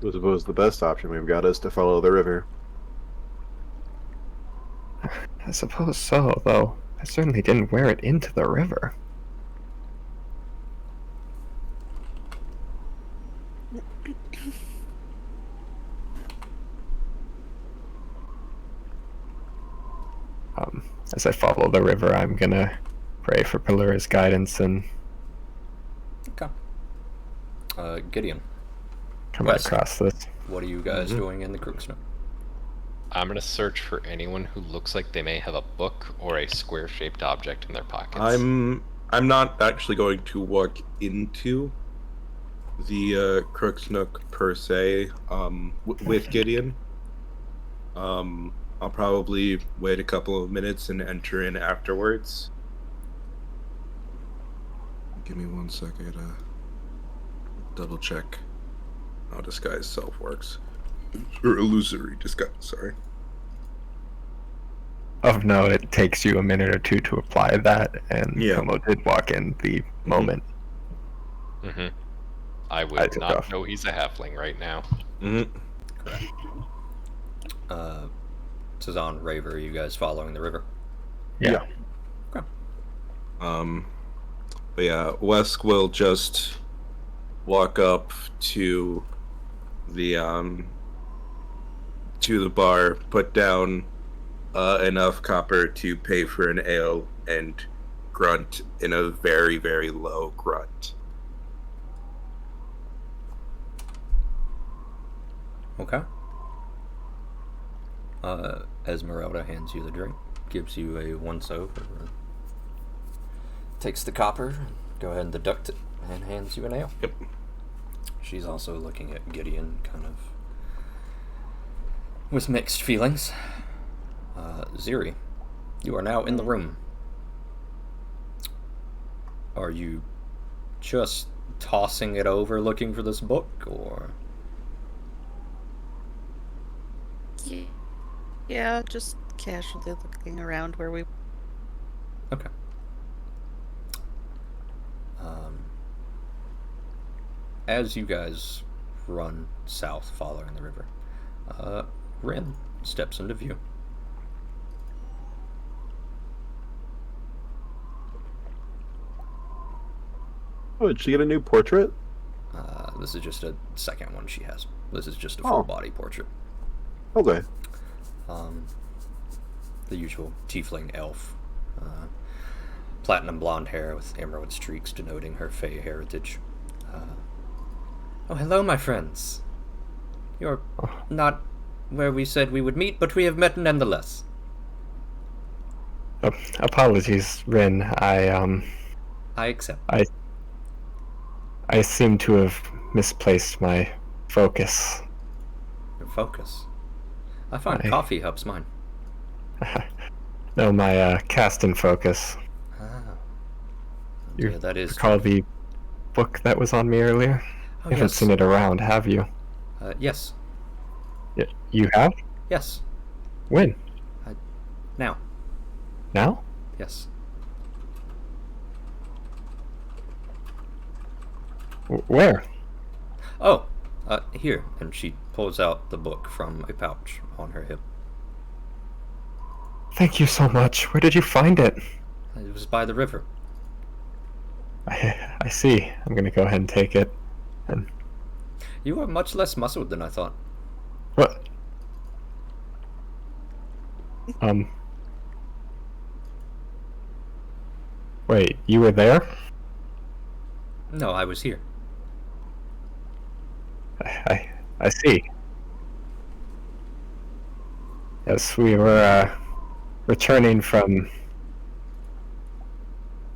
I suppose the best option we've got is to follow the river. I suppose so, though. I certainly didn't wear it into the river. as I follow the river, I'm gonna pray for Pelura's guidance and Okay. Gideon, coming West. across this. what are you guys doing in the Crooksnook? I'm gonna search for anyone who looks like they may have a book or a square-shaped object in their pockets. I'm not actually going to walk into the Crooksnook per se with Gideon. I'll probably wait a couple of minutes and enter in afterwards. Give me 1 second. Double check how disguise self works. Or illusory disguise, sorry. Oh no, it takes you a minute or two to apply that, and Yeah. Como did walk in the moment. Mm-hmm. I I would took not off. know he's a halfling right now. Correct. Cezanne, Raver, are you guys following the river? Yeah. Okay. But yeah, Wesk will just walk up to the bar, put down enough copper to pay for an ale, and grunt in a very, very low grunt. Okay. Esmeralda hands you the drink, gives you a once-over, takes the copper, go ahead and deduct it, and hands you an ale. Yep. She's also looking at Gideon, kind of with mixed feelings. Ziri, you are now in the room. Are you just tossing it over looking for this book, or... Yeah, just casually looking around where we. Okay. As you guys run south following the river, Rin steps into view. Oh, did she get a new portrait? This is just a second one she has. This is just a Oh. full body portrait. Okay. The usual tiefling elf. Platinum blonde hair with emerald streaks denoting her Fey heritage. Oh, hello, my friends. You're not where we said we would meet, but we have met nonetheless. Oh, apologies, Rin. I accept. I seem to have misplaced my focus. Your focus. I find I- coffee helps mine. No, my cast and focus. Ah. You Yeah, that is recall the book that was on me earlier? Oh, You haven't yes. seen it around, have you? Yes. You have? Yes. When? Now. Now? Yes. Where? Oh, here. And she pulls out the book from a pouch on her hip. Thank you so much. Where did you find it? It was by the river. I see. I'm gonna go ahead and take it. And You are much less muscled than I thought. what? Wait, you were there? No, I was here. I see. Yes, we were returning from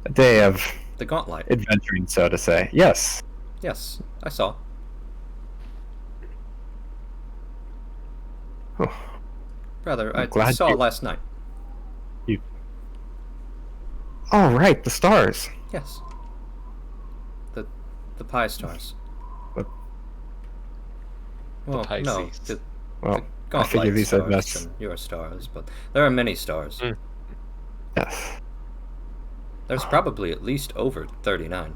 a day of The gauntlet. adventuring, so to say. Yes. Yes, I saw. Oh, Rather, I'm I glad saw you- last night. oh right, the stars. Yes. The pie stars. What? Well, no, Pisces. the Well, I gauntlet figure these are stars best. and your stars, but there are many stars. Mm. Yes. There's probably at least over 39.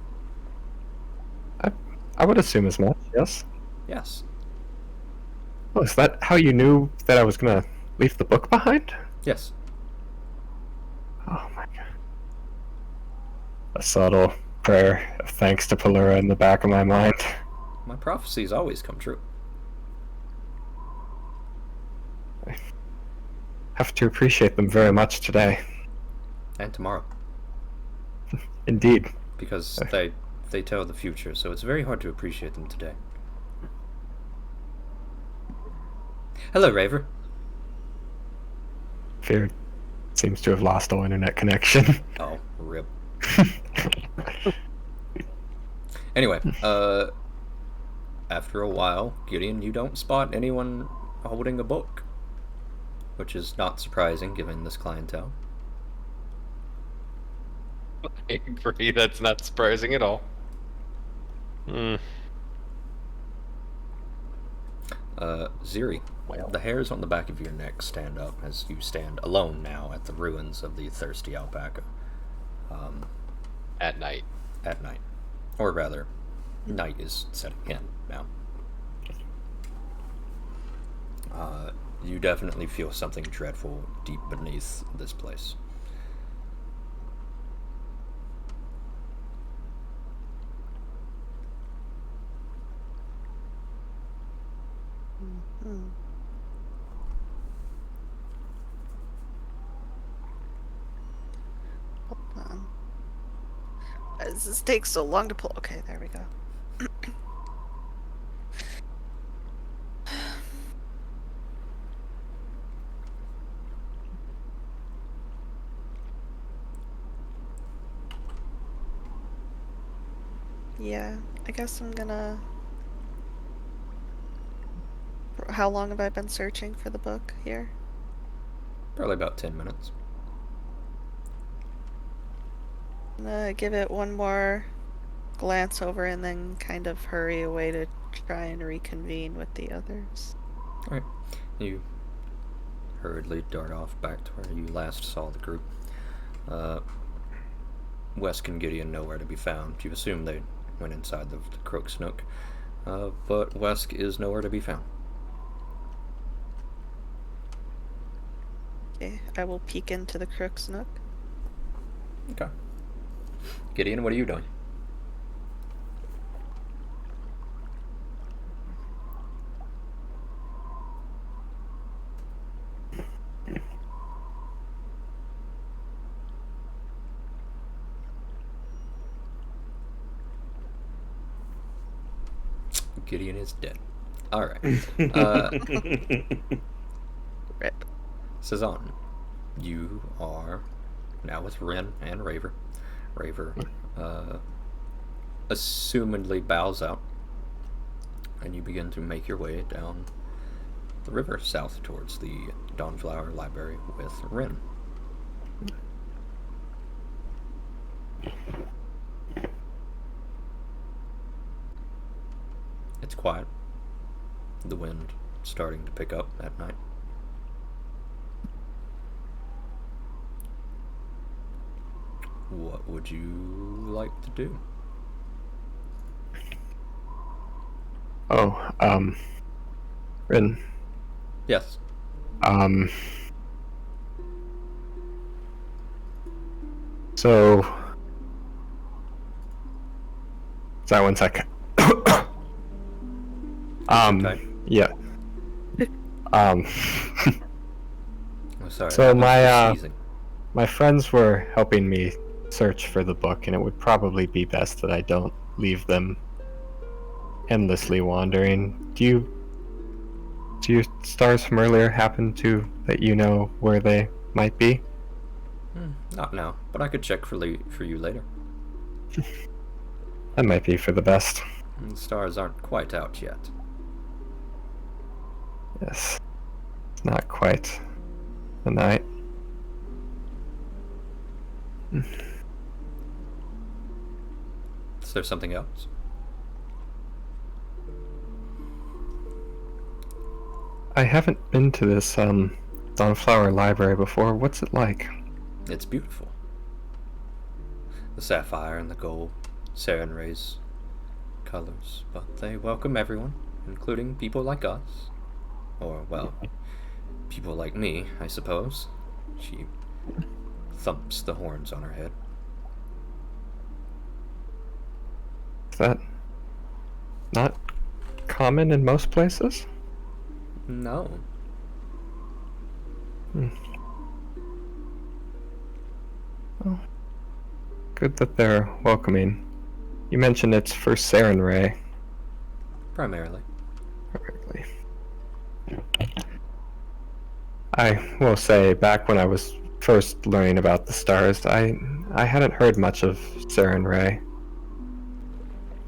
I would assume as much. Yes. Yes. Oh, is that how you knew that I was gonna leave the book behind? Yes. Oh my god. A subtle prayer of thanks to Pelura in the back of my mind. My prophecies always come true. have to appreciate them very much today. And tomorrow. Indeed. Because they tell the future, so it's very hard to appreciate them today. Hello, Raver. Fear seems to have lost all internet connection. Oh, rip. Anyway, after a while, Gideon, you don't spot anyone holding a book, which is not surprising given this clientele. I agree, that's not surprising at all. Ziri, the hairs on the back of your neck stand up as you stand alone now at the ruins of the Thirsty Alpaca. At night. At night. Or rather, night is setting in now. You definitely feel something dreadful deep beneath this place. Hold on. Why does this take so long to pull? Okay, there we go. Yeah, I guess I'm gonna... How long have I been searching for the book here? Probably about 10 minutes. I'm gonna give it one more glance over and then kind of hurry away to try and reconvene with the others. Alright. You hurriedly dart off back to where you last saw the group. Wesk and Gideon nowhere to be found. You assume they went inside the Crook's Nook. But Wesk is nowhere to be found. Okay, I will peek into the Crook's Nook. Okay. Gideon, what are you doing? Gideon is dead. Alright. Rip. Cezanne, you are now with Ren and Raver. Raver, assumedly bows out, and you begin to make your way down the river south towards the Dawnflower Library with Ren. It's quiet. The wind starting to pick up at night. What would you like to do? Oh, Rin. Yes. So... Sorry, one sec. Okay. Yeah. Oh, sorry. So my, Sneezing. My friends were helping me search for the book, and it would probably be best that I don't leave them endlessly wandering. Do your stars from earlier happen to let you know where they might be? Not now, but I could check for you later. That might be for the best. The stars aren't quite out yet. Yes. It's not quite the night. Is there something else? I haven't been to this Dawnflower Library before. What's it like? It's beautiful. The sapphire and the gold, Saren Ray's colors, but they welcome everyone, including people like us. Or, well, people like me, I suppose. She thumps the horns on her head. Is that not common in most places? No. Well, good that they're welcoming. You mentioned it's for Saren Ray. Primarily. Perfectly. I will say, back when I was first learning about the stars, I hadn't heard much of Saren Ray.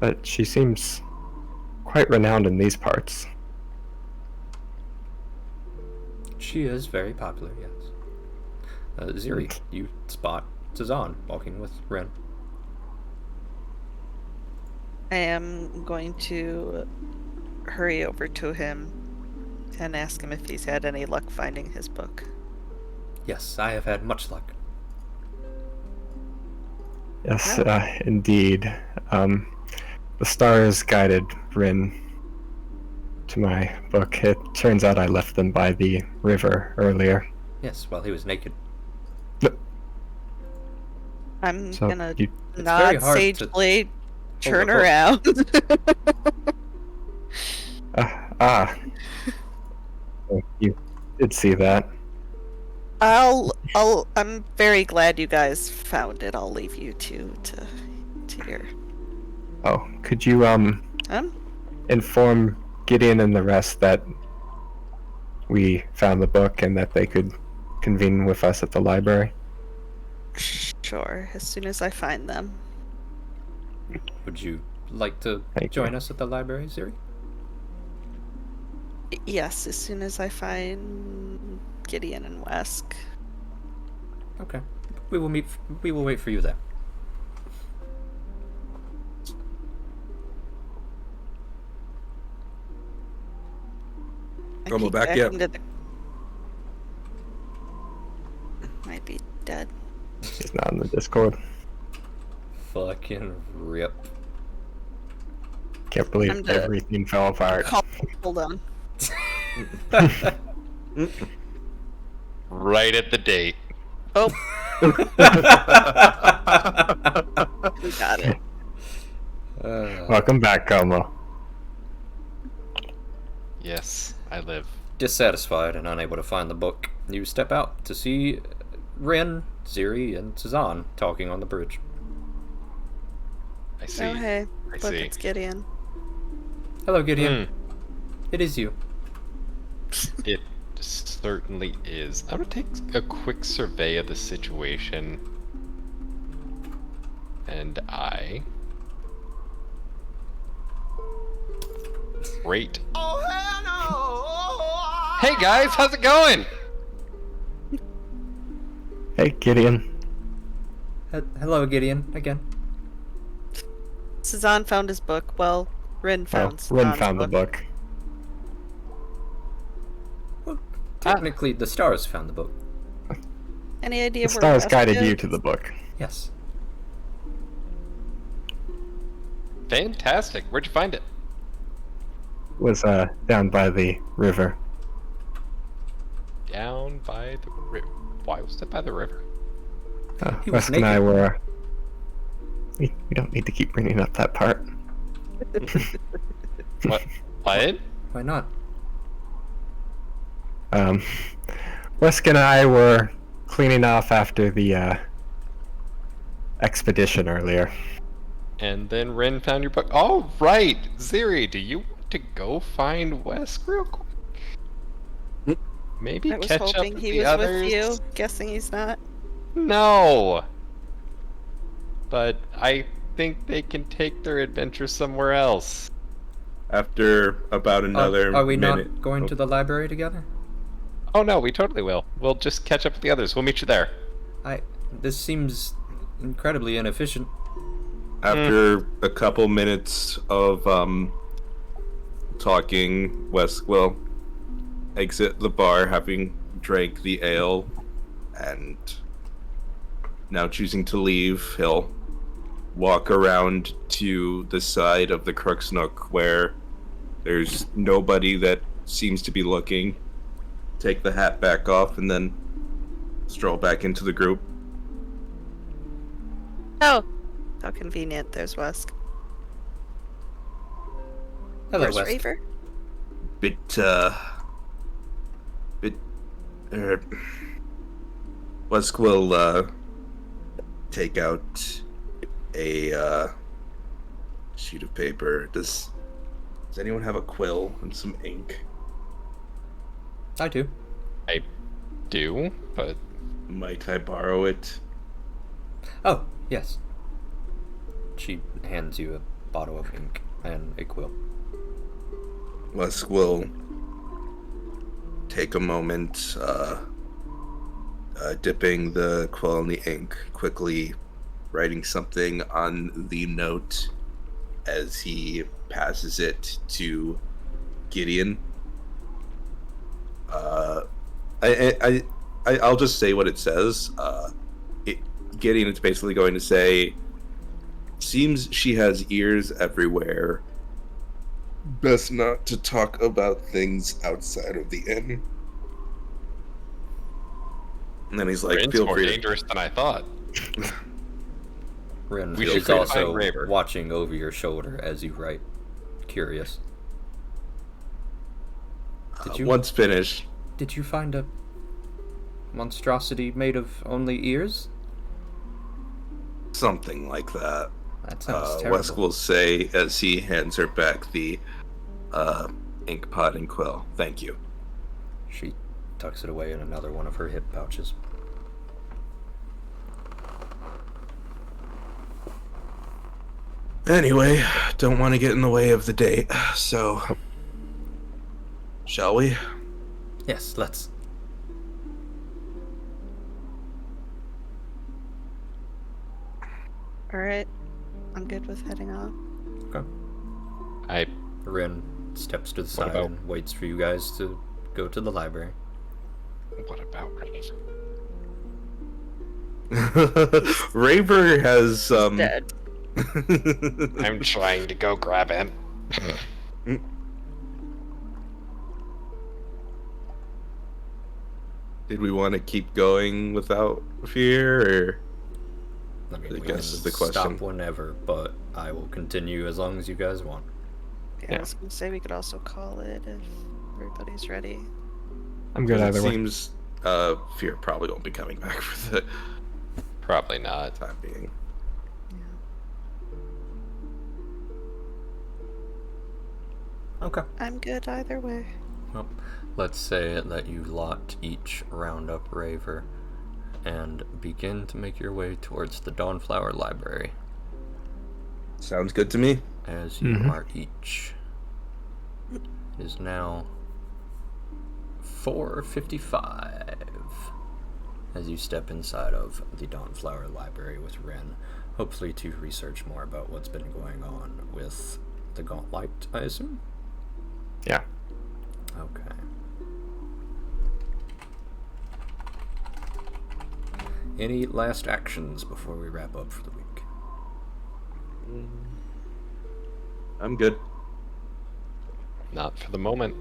But she seems quite renowned in these parts. She is very popular, yes. Ziri, you spot Cezanne walking with Ren. I am going to hurry over to him and ask him if he's had any luck finding his book. Yes, I have had much luck. Yes, indeed. The stars guided Rin to my book. It turns out I left them by the river earlier. Yes, while he was naked. I'm So gonna you, very nod hard to sagely, turn the book. around. Oh, you did see that. I'm very glad you guys found it. I'll leave you to your Oh, could you inform Gideon and the rest that we found the book and that they could convene with us at the library? Sure, as soon as I find them. Would you like to Thank join you. us at the library, Ziri? Yes, as soon as I find Gideon and Wesk. Okay. We will wait for you there. I Come peek back yet? into the... Might be dead. He's not in the Discord. Fucking rip. Can't believe I'm dead. everything fell apart. Hold on. Right at the date. Oh, we got it. Welcome back, Como. Yes, I live. Dissatisfied and unable to find the book, you step out to see Ren, Ziri, and Cezanne talking on the bridge. I see. Oh, hey. I Look, see. it's Gideon. Hello, Gideon. Hmm. It is you. It certainly is. I'm gonna take a quick survey of the situation. And I... Great. Hey guys, how's it going? Hey, Gideon. Hello, Gideon, again. Cezanne found his book. Well, Rin found Rin Cezanne's found the book. Well, technically, the stars found the book. Any idea The where stars Wesk guided is? you to the book. Yes. Fantastic. Where'd you find it? It was down by the river. Down by the river. Why was it by the river? He was Wesk and I naked. were... We don't need to keep bringing up that part. What? What? Why not? Wesk and I were cleaning off after the expedition earlier. And then Ren found your book. Oh, right! Ziri, do you want to go find Wesk real quick? Maybe I was catch up hoping with he the was others? with you. Guessing he's not. No! But I think they can take their adventure somewhere else. After about another Are we minute. not going to the library together? Oh no, we totally will. We'll just catch up with the others. We'll meet you there. This seems incredibly inefficient. After a couple minutes of talking, Wes will exit the bar, having drank the ale, and now choosing to leave. He'll walk around to the side of the Crux Nook where there's nobody that seems to be looking, take the hat back off, and then stroll back into the group. Oh, how convenient. There's Wesk. Hello, Where's West. Raver? Bit Wesk will take out a sheet of paper. Does anyone have a quill and some ink? I do. I do, but Might I borrow it? Oh, yes. She hands you a bottle of ink and a quill. Wesk will take a moment, dipping the quill in the ink, quickly writing something on the note as he passes it to Gideon. I'll just say what it says. Gideon is basically going to say, "Seems she has ears everywhere. Best not to talk about things outside of the inn." And then he's like, Rin's "Feel more free to." dangerous than I thought. Rin We is should also find Raver. watching over your shoulder as you write. Curious. Did you Once finished, did you find a monstrosity made of only ears? something like that. That sounds terrible. Wesk will say as he hands her back the ink pot and quill. "Thank you." She tucks it away in another one of her hip pouches. Anyway, don't want to get in the way of the date, so shall we? Yes, let's. Alright. I'm good with heading off. Okay. I Rin steps to the side about- and waits for you guys to go to the library. what about Raver? Raver has Dead. I'm trying to go grab him. Did we want to keep going without fear, or I mean, I we guess can is the stop question. whenever, but I will continue as long as you guys want. Yeah, I was gonna say we could also call it if everybody's ready. I'm good it either way. seems fear probably won't be coming back for the Probably not. time being. Okay. I'm good either way. Well, let's say that you lot each round up Raver and begin to make your way towards the Dawnflower Library, Sounds good to me. as you Mhm. are each. It is now 4:55 as you step inside of the Dawnflower Library with Ren, hopefully to research more about what's been going on with the Gauntlight, I assume? Yeah. Okay. Any last actions before we wrap up for the week? I'm good. Not for the moment.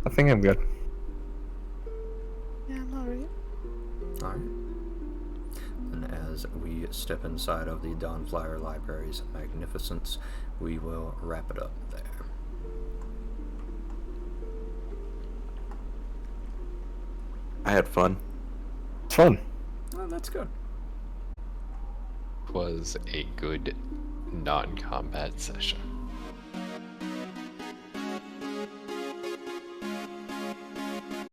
I think I'm good. Yeah, I'm alright. Alright. And as we step inside of the Dawnflower Library's magnificence, we will wrap it up there. I had fun. It's fun. Oh, that's good. Was a good non-combat session.